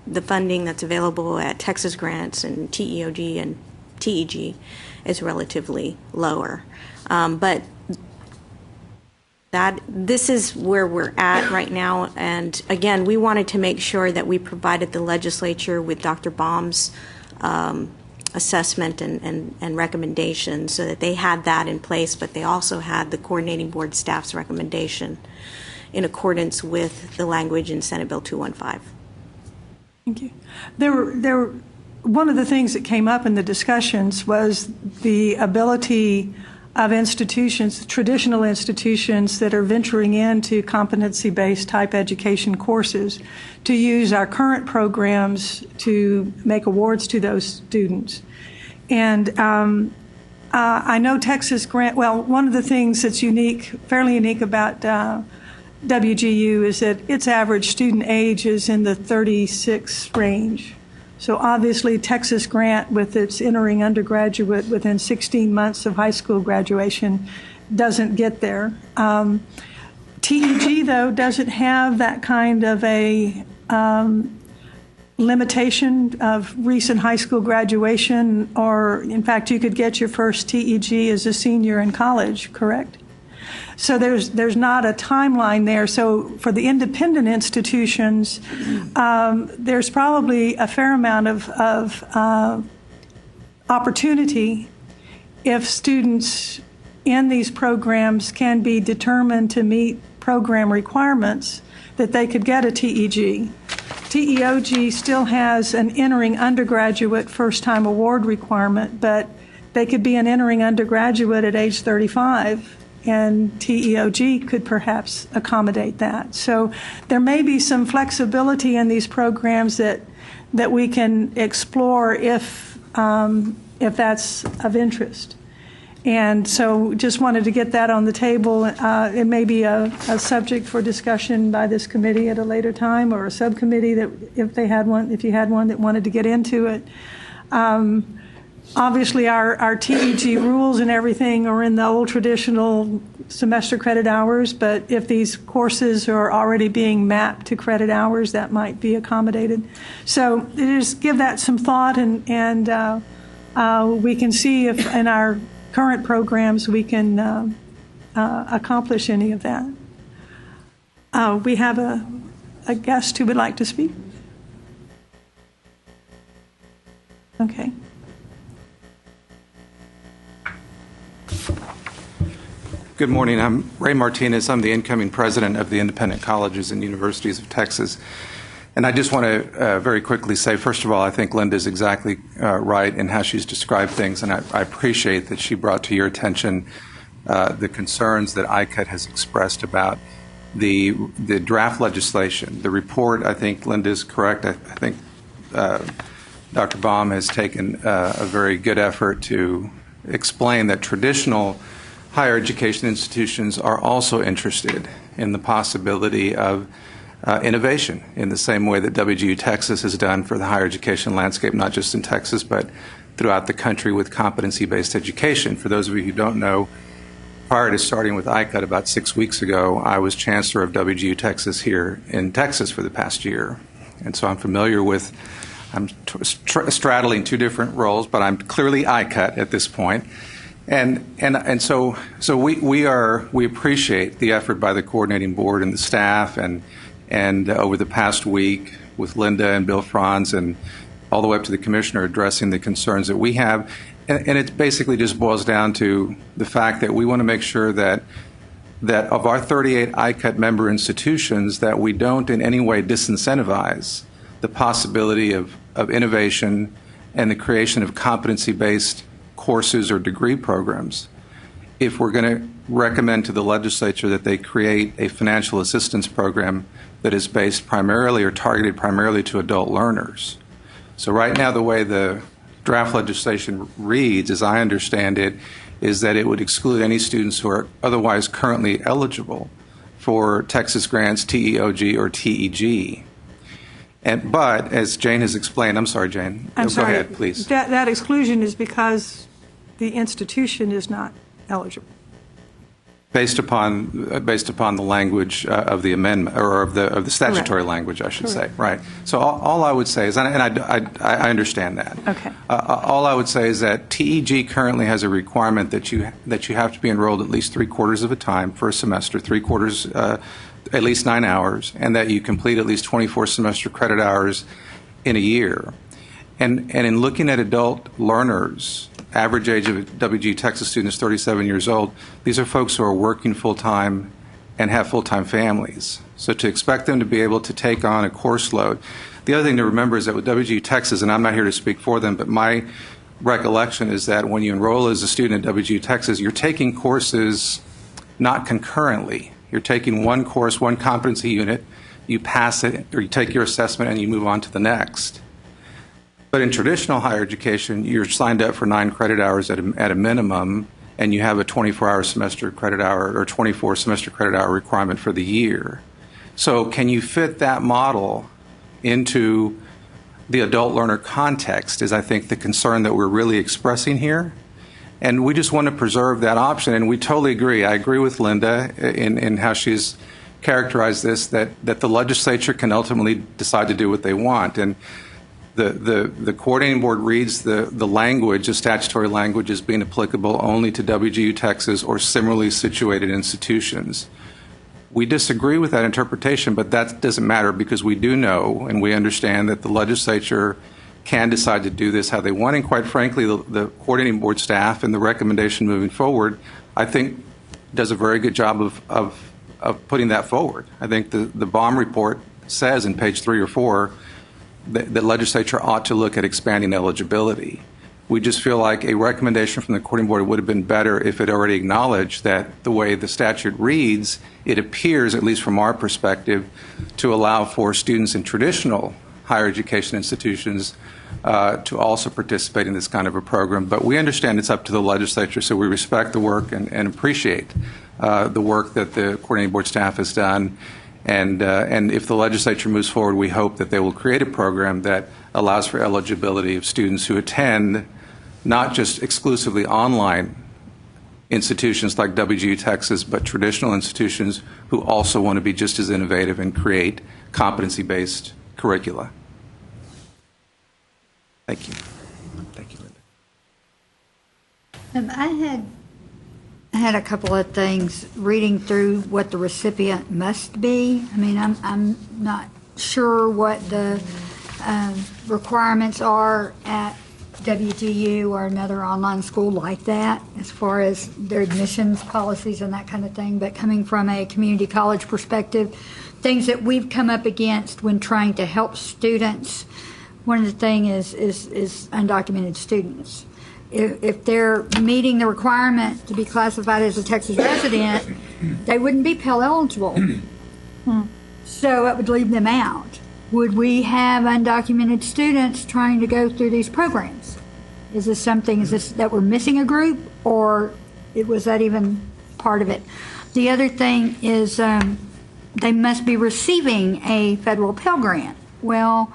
the funding that's available at Texas Grants and TEOG and TEG, is relatively lower. But this is where we're at right now. And again, we wanted to make sure that we provided the legislature with Dr. Baum's assessment and recommendations so that they had that in place, but they also had the coordinating board staff's recommendation in accordance with the language in Senate Bill 215. Thank you. One of the things that came up in the discussions was the ability of institutions, traditional institutions that are venturing into competency-based type education courses, to use our current programs to make awards to those students. And I know Texas Grant, well, one of the things that's fairly unique about WGU is that its average student age is in the 36 range. So obviously Texas Grant, with its entering undergraduate within 16 months of high school graduation, doesn't get there. TEG, though, doesn't have that kind of a limitation of recent high school graduation, or in fact you could get your first TEG as a senior in college, correct? So there's not a timeline there. So for the independent institutions, there's probably a fair amount of opportunity if students in these programs can be determined to meet program requirements that they could get a TEG. TEOG still has an entering undergraduate first-time award requirement, but they could be an entering undergraduate at age 35 and TEOG could perhaps accommodate that. So there may be some flexibility in these programs that we can explore if that's of interest. And so just wanted to get that on the table. It may be a subject for discussion by this committee at a later time, or a subcommittee that if you had one that wanted to get into it. Obviously, our TEG rules and everything are in the old traditional semester credit hours, but if these courses are already being mapped to credit hours, that might be accommodated. So just give that some thought, and we can see if in our current programs we can accomplish any of that. We have a guest who would like to speak. Okay. Good morning. I'm Ray Martinez. I'm the incoming president of the Independent Colleges and Universities of Texas. And I just want to very quickly say, first of all, I think Linda's exactly right in how she's described things, and I appreciate that she brought to your attention the concerns that ICUT has expressed about the draft legislation. The report, I think Linda's correct. I think Dr. Baum has taken a very good effort to explain that traditional higher education institutions are also interested in the possibility of innovation in the same way that WGU Texas has done for the higher education landscape, not just in Texas, but throughout the country with competency-based education. For those of you who don't know, prior to starting with ICUT about 6 weeks ago, I was chancellor of WGU Texas here in Texas for the past year. And so I'm familiar with, I'm straddling two different roles, but I'm clearly ICUT at this point. And so we appreciate the effort by the coordinating board and the staff, and over the past week with Linda and Bill Franz and all the way up to the commissioner addressing the concerns that we have. And it basically just boils down to the fact that we want to make sure that of our 38 ICUT member institutions, that we don't in any way disincentivize the possibility of innovation and the creation of competency-based courses or degree programs. If we're going to recommend to the legislature that they create a financial assistance program that is based primarily or targeted primarily to adult learners. So right now the way the draft legislation reads, as I understand it, is that it would exclude any students who are otherwise currently eligible for Texas Grants, TEOG, or TEG. But as Jane has explained, I'm sorry, Jane. I'm sorry. Go ahead, please. That exclusion is because the institution is not eligible. Based upon the language of the amendment, or of the statutory Correct. Language, I should Correct. say. Right. So all I would say is, and I understand that. Okay. All I would say is that TEG currently has a requirement that you have to be enrolled at least 3/4 of a time for a semester, 3/4, at least 9 hours, and that you complete at least 24 semester credit hours in a year. And in looking at adult learners, average age of a WGU Texas student is 37 years old. These are folks who are working full-time and have full-time families. So to expect them to be able to take on a course load. The other thing to remember is that with WGU Texas, and I'm not here to speak for them, but my recollection is that when you enroll as a student at WGU Texas, you're taking courses not concurrently. You're taking one course, one competency unit, you pass it, or you take your assessment and you move on to the next. But in traditional higher education, you're signed up for 9 credit hours at a minimum, and you have a 24-hour semester credit hour or 24 semester credit hour requirement for the year. So can you fit that model into the adult learner context is, I think, the concern that we're really expressing here. And we just want to preserve that option, and we totally agree. I agree with Linda in how she's characterized this, that the legislature can ultimately decide to do what they want. And the coordinating board reads the language, the statutory language, as being applicable only to WGU Texas or similarly situated institutions. We disagree with that interpretation, but that doesn't matter because we do know and we understand that the legislature can decide to do this how they want. And quite frankly, the coordinating board staff and the recommendation moving forward, I think, does a very good job of putting that forward. I think the Baum report says in page 3 or 4 that the legislature ought to look at expanding eligibility. We just feel like a recommendation from the coordinating board would have been better if it already acknowledged that the way the statute reads, it appears, at least from our perspective, to allow for students in traditional higher education institutions to also participate in this kind of a program. But we understand it's up to the legislature, so we respect the work and appreciate the work that the coordinating board staff has done. And if the legislature moves forward, we hope that they will create a program that allows for eligibility of students who attend not just exclusively online institutions like WGU Texas, but traditional institutions who also want to be just as innovative and create competency-based curricula. Thank you. Thank you, Linda. I had a couple of things reading through what the recipient must be. I mean, I'm not sure what the requirements are at WGU or another online school like that as far as their admissions policies and that kind of thing. But coming from a community college perspective, things that we've come up against when trying to help students, one of the things is undocumented students. If they're meeting the requirement to be classified as a Texas resident, they wouldn't be Pell eligible. So it would leave them out. Would we have undocumented students trying to go through these programs? Is this that we're missing a group, or was that even part of it? The other thing is they must be receiving a federal Pell Grant. Well,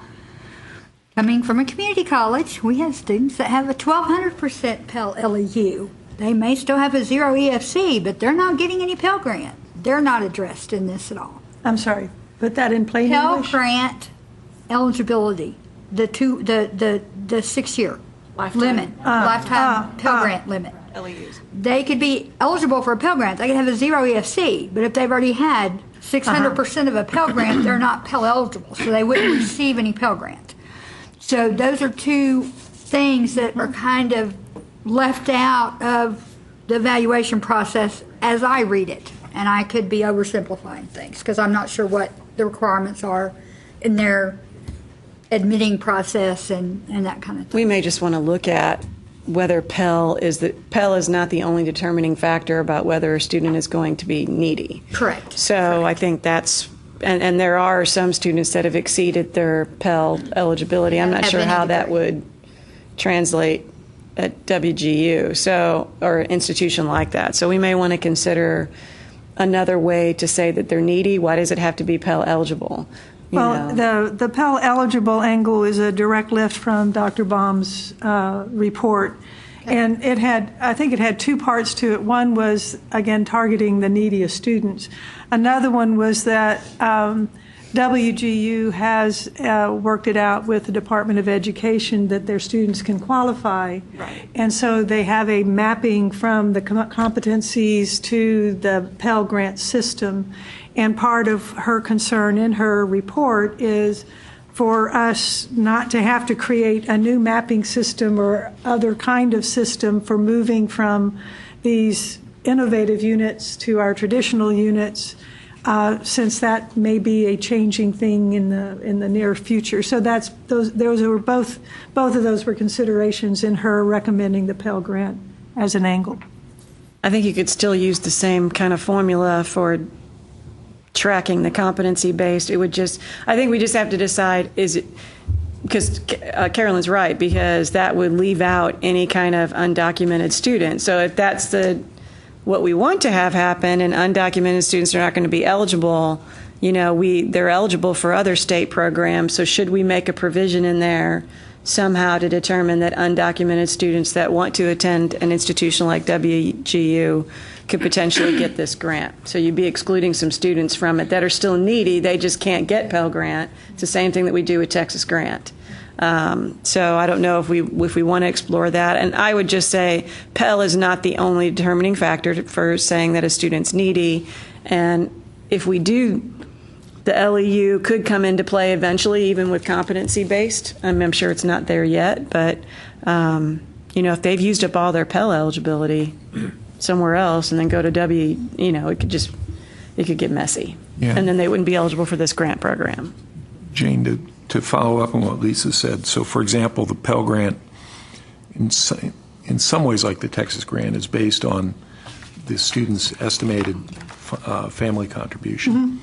coming from a community college, we have students that have a 1,200% Pell LEU. They may still have a 0 EFC, but they're not getting any Pell Grant. They're not addressed in this at all. I'm sorry, put that in plain English. Pell Grant eligibility, the 6-year limit, lifetime Pell Grant limit. LEUs. They could be eligible for a Pell Grant. They could have a 0 EFC, but if they've already had 600% of a Pell Grant, they're not Pell eligible, so they wouldn't receive any Pell Grant. So those are two things that are kind of left out of the evaluation process as I read it. And I could be oversimplifying things because I'm not sure what the requirements are in their admitting process and that kind of thing. We may just want to look at whether Pell is not the only determining factor about whether a student is going to be needy. Correct. So I think that's, and there are some students that have exceeded their Pell eligibility. I'm not sure how that would translate at WGU, or an institution like that. So we may want to consider another way to say that they're needy. Why does it have to be Pell eligible? Well, the Pell eligible angle is a direct lift from Dr. Baum's report. And I think it had two parts to it. One was, again, targeting the neediest students. Another one was that WGU has worked it out with the Department of Education that their students can qualify. Right. And so they have a mapping from the competencies to the Pell Grant system. And part of her concern in her report is for us not to have to create a new mapping system or other kind of system for moving from these innovative units to our traditional units, since that may be a changing thing in the near future. So those were both of those were considerations in her recommending the Pell Grant as an angle. I think you could still use the same kind of formula for tracking the competency-based. I think we just have to decide, because Carolyn's right, because that would leave out any kind of undocumented student. So if that's what we want to have happen, and undocumented students are not going to be eligible, they're eligible for other state programs. So should we make a provision in there somehow to determine that undocumented students that want to attend an institution like WGU could potentially get this grant? So you'd be excluding some students from it that are still needy. They just can't get Pell Grant. It's the same thing that we do with Texas Grant. So I don't know if we want to explore that. And I would just say Pell is not the only determining factor for saying that a student's needy. And if we do, the LEU could come into play eventually, even with competency-based. I'm sure it's not there yet, but if they've used up all their Pell eligibility somewhere else and then go to it could get messy. Yeah. And then they wouldn't be eligible for this grant program. Jane, to follow up on what Lisa said, so for example, the Pell Grant in some ways like the Texas grant, is based on the student's estimated family contribution. Mm-hmm.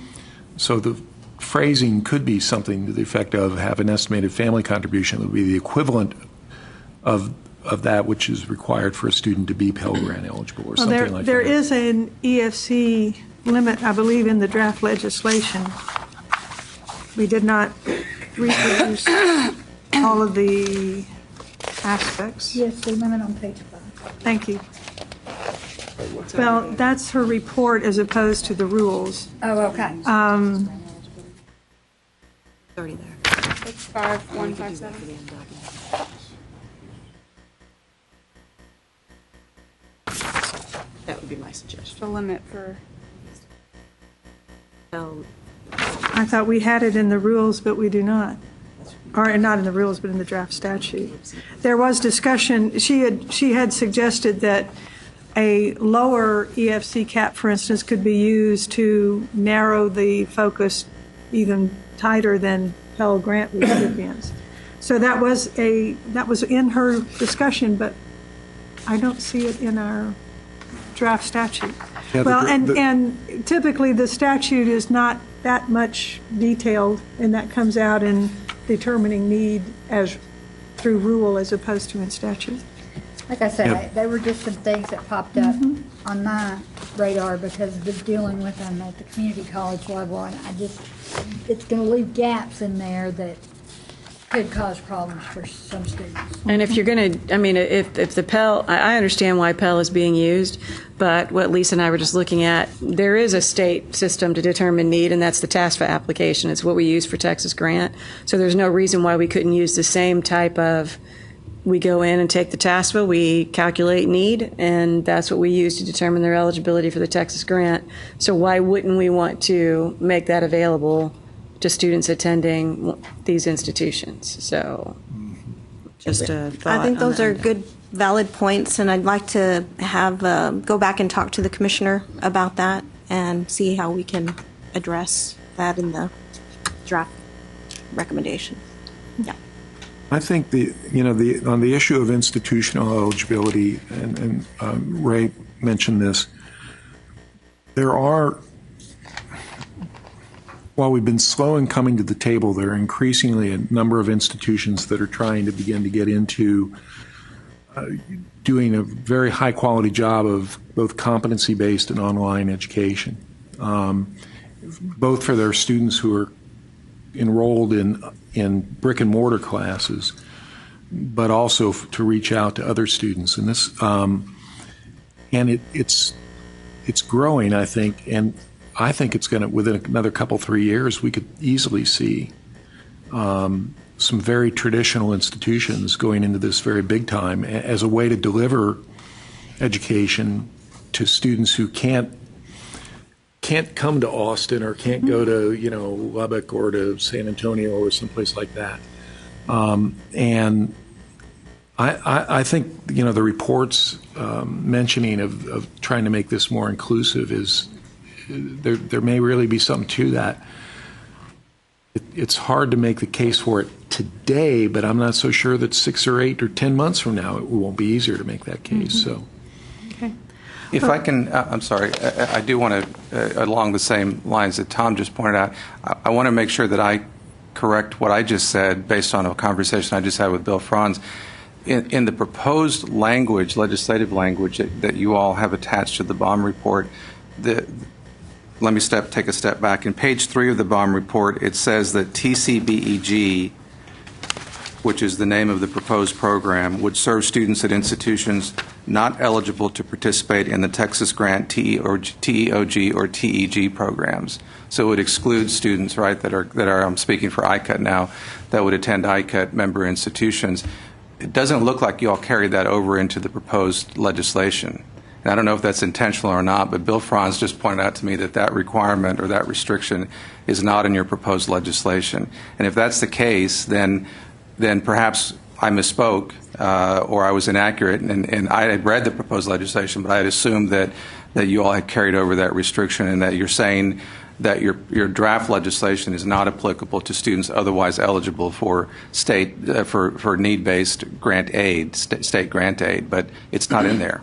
So the phrasing could be something to the effect of have an estimated family contribution that would be the equivalent of that which is required for a student to be Pell Grant eligible, or something like that. There is an EFC limit, I believe, in the draft legislation. We did not reproduce all of the aspects. Yes, the limit on page 5. Thank you. Well, that's her report as opposed to the rules. Oh, okay. Already there. It's 5157. That would be my suggestion. The limit for. I thought we had it in the rules, but we do not. Or not in the rules, but in the draft statute. There was discussion. She had suggested that a lower EFC cap, for instance, could be used to narrow the focus even tighter than Pell Grant recipients. So that was in her discussion, but I don't see it in our draft statute. Yeah, well, and typically the statute is not that much detailed, and that comes out in determining need as through rule as opposed to in statute. Like I said, they were just some things that popped up on my radar because of the dealing with them at the community college level, and it's going to leave gaps in there that could cause problems for some students. And if you're going to, I mean, if the Pell, I understand why Pell is being used, but what Lisa and I were just looking at, there is a state system to determine need, and that's the TASFA application. It's what we use for Texas Grant. So there's no reason why we couldn't use the same type of, we go in and take the TASFA, we calculate need, and that's what we use to determine their eligibility for the Texas Grant. So why wouldn't we want to make that available to students attending these institutions? So just a thought. I think those are good, valid points, and I'd like to have go back and talk to the commissioner about that and see how we can address that in the draft recommendation. Yeah. I think on the issue of institutional eligibility, and Ray mentioned this, while we've been slow in coming to the table, there are increasingly a number of institutions that are trying to begin to get into doing a very high-quality job of both competency-based and online education, both for their students who are enrolled in brick-and-mortar classes, but also to reach out to other students. And this, it's growing, I think, and I think it's going to, within another couple, 3 years, we could easily see some very traditional institutions going into this very big time as a way to deliver education to students who can't come to Austin or can't go to Lubbock or to San Antonio or someplace like that. And I think the reports mentioning of trying to make this more inclusive is there may really be something to that. It's hard to make the case for it today, but I'm not so sure that 6 or 8 or 10 months from now it won't be easier to make that case. So. Okay. If I can, I'm sorry, I do want to, along the same lines that Tom just pointed out, I want to make sure that I correct what I just said based on a conversation I just had with Bill Franz. In the proposed language, legislative language that you all have attached to the BOM report, let me take a step back. In page 3 of the BOM report, it says that TCBEG, which is the name of the proposed program, would serve students at institutions not eligible to participate in the Texas Grant TEOG or TEG programs. So it would exclude students, right, that are I'm speaking for ICUT now, that would attend ICUT member institutions. It doesn't look like you all carried that over into the proposed legislation. And I don't know if that's intentional or not, but Bill Franz just pointed out to me that requirement or that restriction is not in your proposed legislation. And if that's the case, then perhaps I misspoke or I was inaccurate, and I had read the proposed legislation, but I had assumed that you all had carried over that restriction, and that you're saying that your draft legislation is not applicable to students otherwise eligible for state for need-based grant aid, state grant aid, but it's not in there.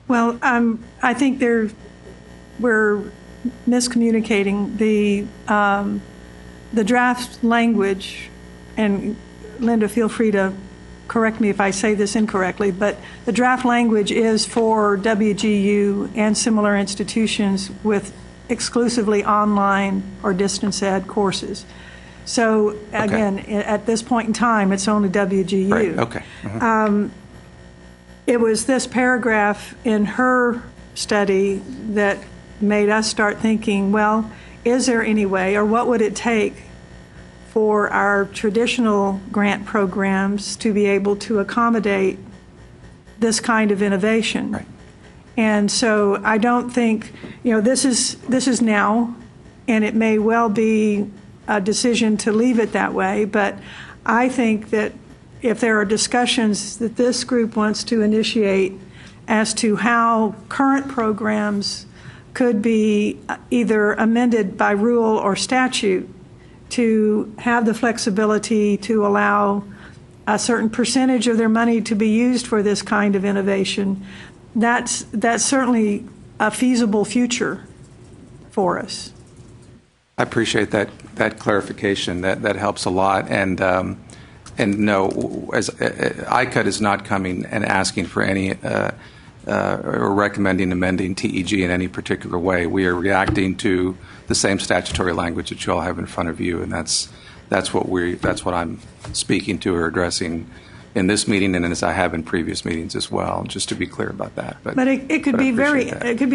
Well, I think we're miscommunicating the draft language, and Linda, feel free to correct me if I say this incorrectly, but the draft language is for WGU and similar institutions with exclusively online or distance ed courses. So again, at this point in time, it's only WGU. Right. Okay. Mm-hmm. It was this paragraph in her study that made us start thinking, well, is there any way, or what would it take for our traditional grant programs to be able to accommodate this kind of innovation? Right. And so I don't think, this is now, and it may well be a decision to leave it that way, but I think that if there are discussions that this group wants to initiate as to how current programs could be either amended by rule or statute to have the flexibility to allow a certain percentage of their money to be used for this kind of innovation, that's certainly a feasible future for us. I appreciate that clarification. That helps a lot. And no, as ICUT is not coming and asking for any or recommending amending TEG in any particular way. We are reacting to the same statutory language that you all have in front of you, and that's what I'm speaking to or addressing in this meeting, and as I have in previous meetings as well. Just to be clear about that. But it could be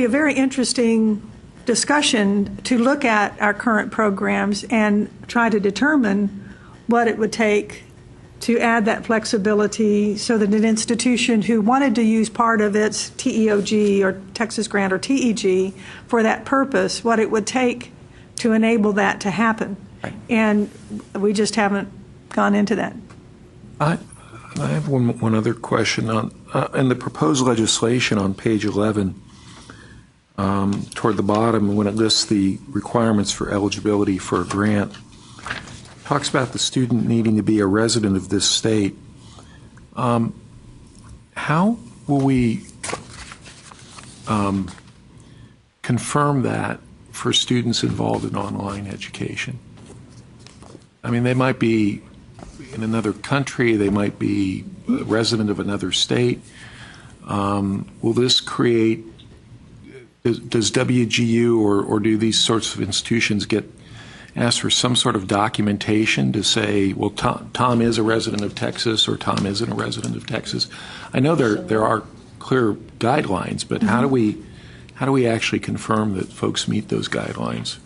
a very interesting discussion to look at our current programs and try to determine what it would take to add that flexibility so that an institution who wanted to use part of its TEOG or Texas Grant or TEG for that purpose, what it would take to enable that to happen. Right. And we just haven't gone into that. I have one other question on in the proposed legislation on page 11, toward the bottom, when it lists the requirements for eligibility for a grant, talks about the student needing to be a resident of this state. How will we confirm that for students involved in online education? I mean, they might be in another country, they might be a resident of another state. Will this create, does WGU or do these sorts of institutions get asked for some sort of documentation to say, well, Tom is a resident of Texas or Tom isn't a resident of Texas? I know there are clear guidelines, but how do we actually confirm that folks meet those guidelines?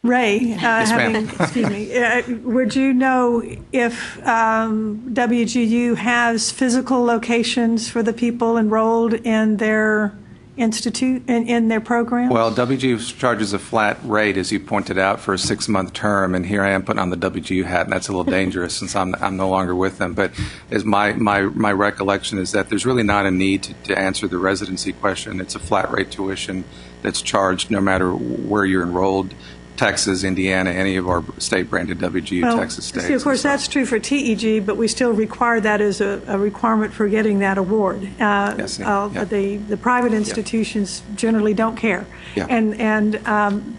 Ray, yes, excuse me, would you know if WGU has physical locations for the people enrolled in their institute, in their program? Well, WGU charges a flat rate, as you pointed out, for a 6-month term, and here I am putting on the WGU hat, and that's a little dangerous since I'm no longer with them. But as my recollection is that there's really not a need to answer the residency question. It's a flat rate tuition that's charged no matter where you're enrolled. Texas, Indiana, any of our state-branded WGU Texas states. See, of course, that's true for TEG, but we still require that as a requirement for getting that award. Yes, yeah. The private institutions generally don't care. Yeah.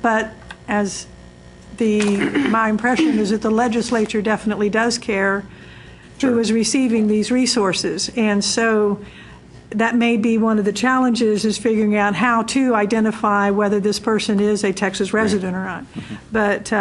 But as my impression is that the legislature definitely does care who is receiving these resources. And so that may be one of the challenges, is figuring out how to identify whether this person is a Texas resident or not. But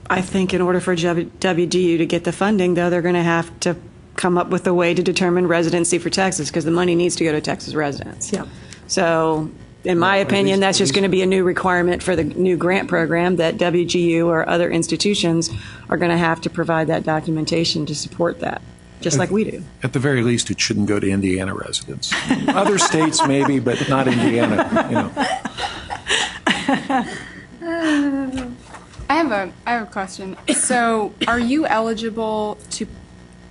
I think in order for WGU to get the funding, though, they're going to have to come up with a way to determine residency for Texas, because the money needs to go to Texas residents. Yeah. So in my opinion, that's just going to be a new requirement for the new grant program, that WGU or other institutions are going to have to provide that documentation to support that, just like we do. At the very least, it shouldn't go to Indiana residents. Other states maybe, but not Indiana. I have a question. So, are you eligible to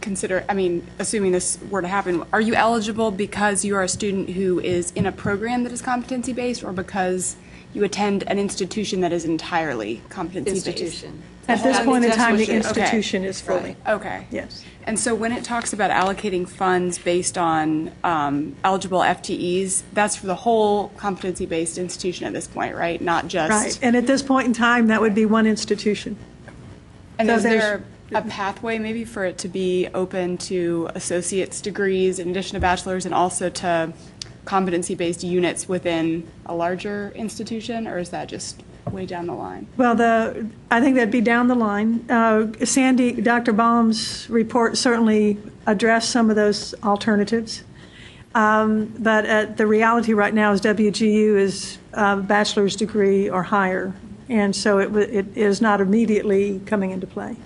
assuming this were to happen, are you eligible because you are a student who is in a program that is competency-based, or because you attend an institution that is entirely competency-based? Institution. At this point in time, the Okay. institution is fully. Okay. Yes. And so when it talks about allocating funds based on eligible FTEs, that's for the whole competency-based institution at this point, right? Not just... Right. And at this point in time, that would be one institution. And So is there's- there a pathway maybe for it to be open to associate's degrees in addition to bachelor's, and also to competency-based units within a larger institution, or is that just way down the line? Well, I think that'd be down the line. Dr. Baum's report certainly addressed some of those alternatives. But the reality right now is WGU is a bachelor's degree or higher. And so it is not immediately coming into play.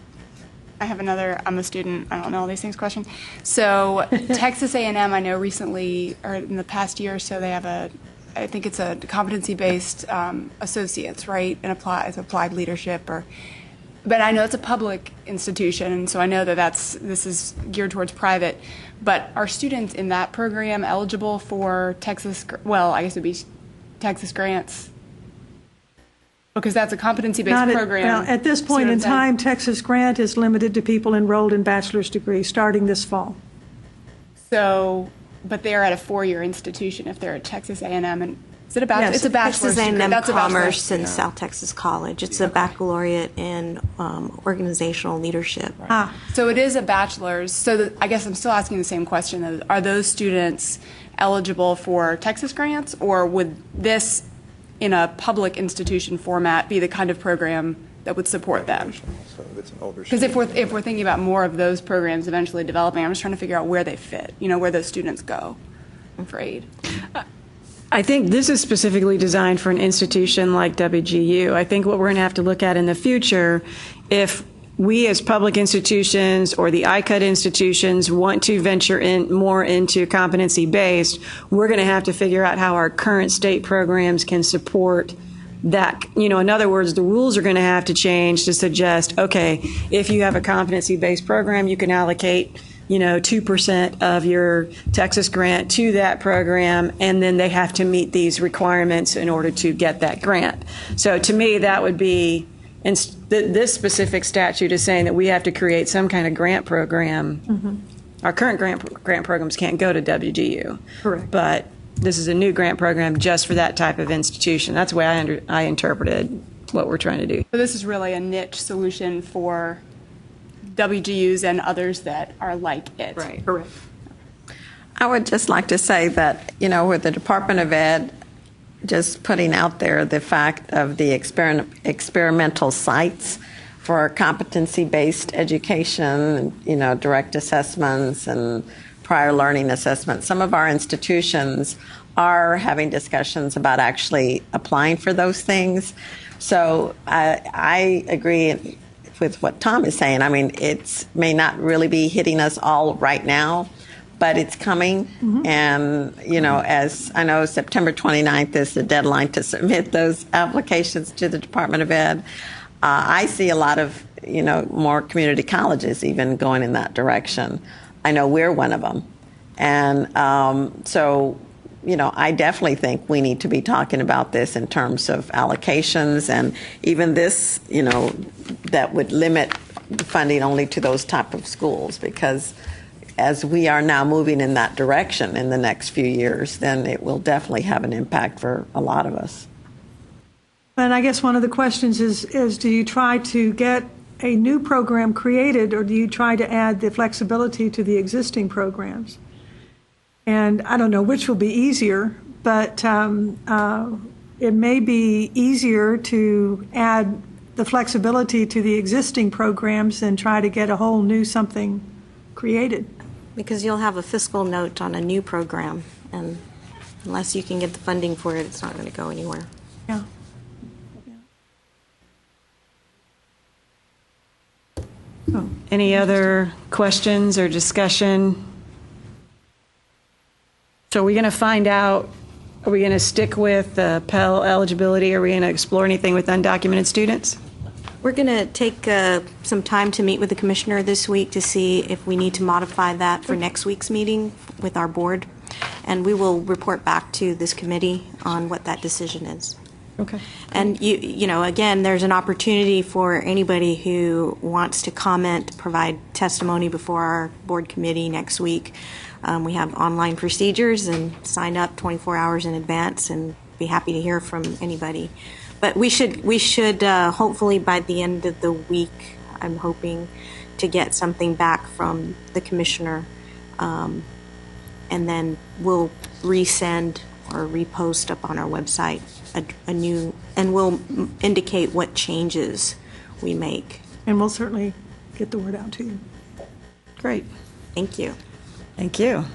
I have another, I'm a student, I don't know all these things question. So Texas A&M, I know recently, or in the past year or so, they have I think it's a competency-based associates, right? And applied leadership, but I know it's a public institution, and so I know that this is geared towards private. But are students in that program eligible for Texas, well, I guess it'd be Texas grants? Because that's a competency-based program. At this point in time, Texas Grant is limited to people enrolled in bachelor's degrees starting this fall. So, but they're at a 4-year institution if they're at Texas A&M, and is it a bachelor's? Yes. It's a bachelor's Texas degree. A&M That's a Commerce bachelor's. and South Texas College. It's a baccalaureate in organizational leadership. So it is a bachelor's. So I guess I'm still asking the same question. Are those students eligible for Texas grants, or would this, in a public institution format, be the kind of program that would support them? Because if we're thinking about more of those programs eventually developing, I'm just trying to figure out where they fit, where those students go for aid. I think this is specifically designed for an institution like WGU. I think what we're going to have to look at in the future, if we as public institutions or the ICUT institutions want to venture in more into competency-based, we're going to have to figure out how our current state programs can support that. In other words, the rules are going to have to change to suggest, okay, if you have a competency-based program, you can allocate 2% of your Texas grant to that program, and then they have to meet these requirements in order to get that grant. So to me, that would be, this specific statute is saying that we have to create some kind of grant program. Mm-hmm. Our current grant programs can't go to WGU. Correct. But this is a new grant program just for that type of institution. That's the way I interpreted what we're trying to do. So this is really a niche solution for WGUs and others that are like it. Right. Correct. I would just like to say that, with the Department of Ed just putting out there the fact of the experimental sites for competency-based education, direct assessments and prior learning assessments. Some of our institutions are having discussions about actually applying for those things. So I agree with what Tom is saying. I mean, it may not really be hitting us all right now, but it's coming. Mm-hmm. And, as I know, September 29th is the deadline to submit those applications to the Department of Ed. I see a lot of, more community colleges even going in that direction. I know we're one of them. And so, I definitely think we need to be talking about this in terms of allocations, and even this, that would limit funding only to those type of schools, because as we are now moving in that direction in the next few years, then it will definitely have an impact for a lot of us. And I guess one of the questions is do you try to get a new program created, or do you try to add the flexibility to the existing programs? And I don't know which will be easier, but it may be easier to add the flexibility to the existing programs than try to get a whole new something created. Because you'll have a fiscal note on a new program, and unless you can get the funding for it, it's not going to go anywhere. Yeah. Any other questions or discussion? So are we going to find out, are we going to stick with Pell eligibility? Are we going to explore anything with undocumented students? We're going to take some time to meet with the commissioner this week to see if we need to modify that for next week's meeting with our board. And we will report back to this committee on what that decision is. Okay. And, you know, again, there's an opportunity for anybody who wants to comment, provide testimony before our board committee next week. We have online procedures and sign up 24 hours in advance and be happy to hear from anybody. But we should hopefully by the end of the week, I'm hoping to get something back from the commissioner. And then we'll resend or repost up on our website a new, and we'll indicate what changes we make. And we'll certainly get the word out to you. Great. Thank you. Thank you.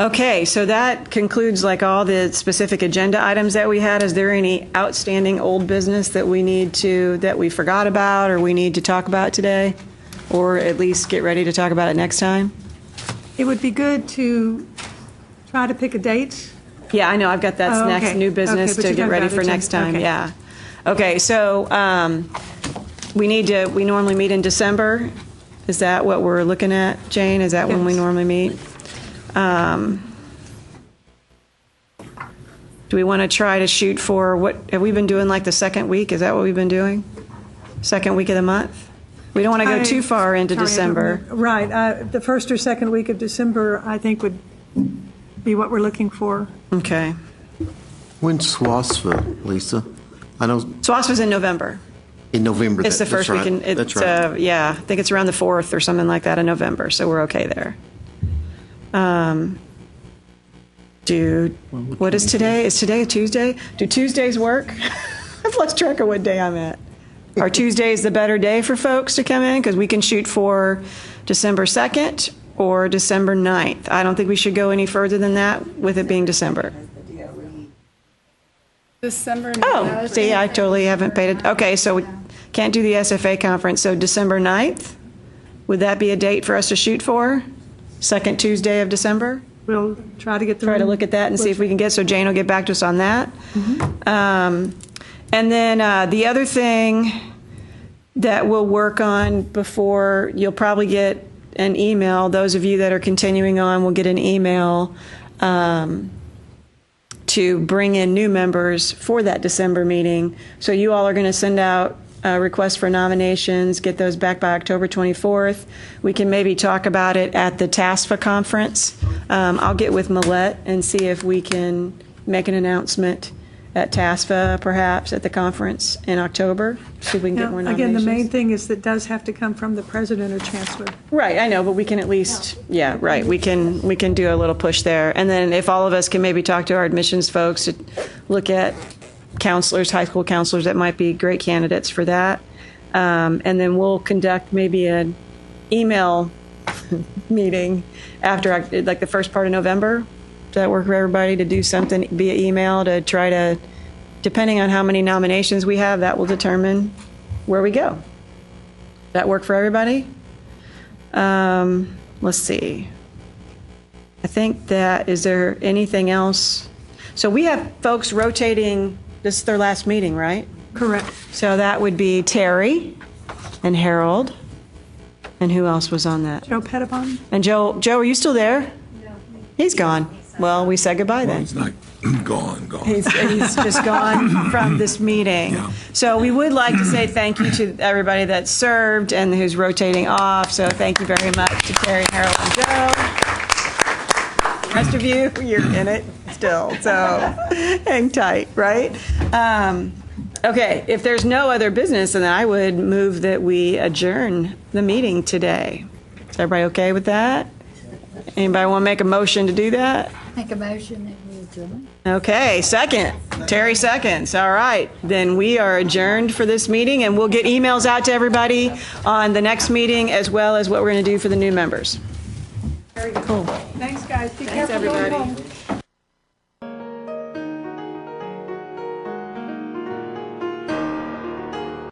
Okay, so that concludes like all the specific agenda items that we had. Is there any outstanding old business that we forgot about or we need to talk about today? Or at least get ready to talk about it next time? It would be good to try to pick a date. Yeah, I know. I've got that next new business to get ready for next time. Okay. Yeah. Okay, so we normally meet in December. Is that what we're looking at, Jane? Is that when we normally meet? Do we want to try to shoot for what have we been doing, like the second week? Is that what we've been doing? Second week of the month? We don't want to go too far into December. Right. The first or second week of December, I think, would be what we're looking for. Okay. When's SWASFA, Lisa? I know SWASFA's in November. in November. It's the first week. That's right. Yeah, I think it's around the 4th or something like that in November, so we're okay there. What is today? Is today a Tuesday? Do Tuesdays work? I've lost track of what day I'm at. Are Tuesdays the better day for folks to come in? Because we can shoot for December 2nd or December 9th. I don't think we should go any further than that with it being December. December 9th. Oh, see, I totally haven't paid it. Okay, so we can't do the SFA conference. So December 9th, would that be a date for us to shoot for? Second Tuesday of December? We'll try to get the Try to look at that and see if we can get, so Jane will get back to us on that. And then the other thing that we'll work on before, you'll probably get an email, those of you that are continuing on will get an email to bring in new members for that December meeting. So you all are going to send out requests for nominations, get those back by October 24th. We can maybe talk about it at the TASFA conference. I'll get with Millette and see if we can make an announcement at TASFA, perhaps, at the conference in October, see if we can get more nominations. Again, the main thing is that does have to come from the president or chancellor. Right, I know, but we can at least, yeah, right, we can do a little push there. And then if all of us can maybe talk to our admissions folks to look at counselors, high school counselors that might be great candidates for that. And then we'll conduct maybe an email meeting after, like, the first part of November. Does that work for everybody, to do something via email to try to, depending on how many nominations we have, that will determine where we go. That work for everybody? Let's see. I think that, is there anything else? So we have folks rotating, this is their last meeting, right? Correct. So that would be Terry and Harold. And who else was on that? Joe Pettibon. And Joe, are you still there? No. He's gone. Well, we said goodbye then. He's not gone. He's just gone from this meeting. Yeah. So we would like to say thank you to everybody that served and who's rotating off. So thank you very much to Terry, Harold, and Joe. The rest of you, you're in it still. So hang tight, right? Okay, if there's no other business, then I would move that we adjourn the meeting today. Is everybody okay with that? Anybody want to make a motion to do that? Make a motion that we adjourn. Okay, second. Terry seconds. All right. Then we are adjourned for this meeting, and we'll get emails out to everybody on the next meeting as well as what we're going to do for the new members. Very cool. Thanks, guys. Be Thanks, careful going everybody. home.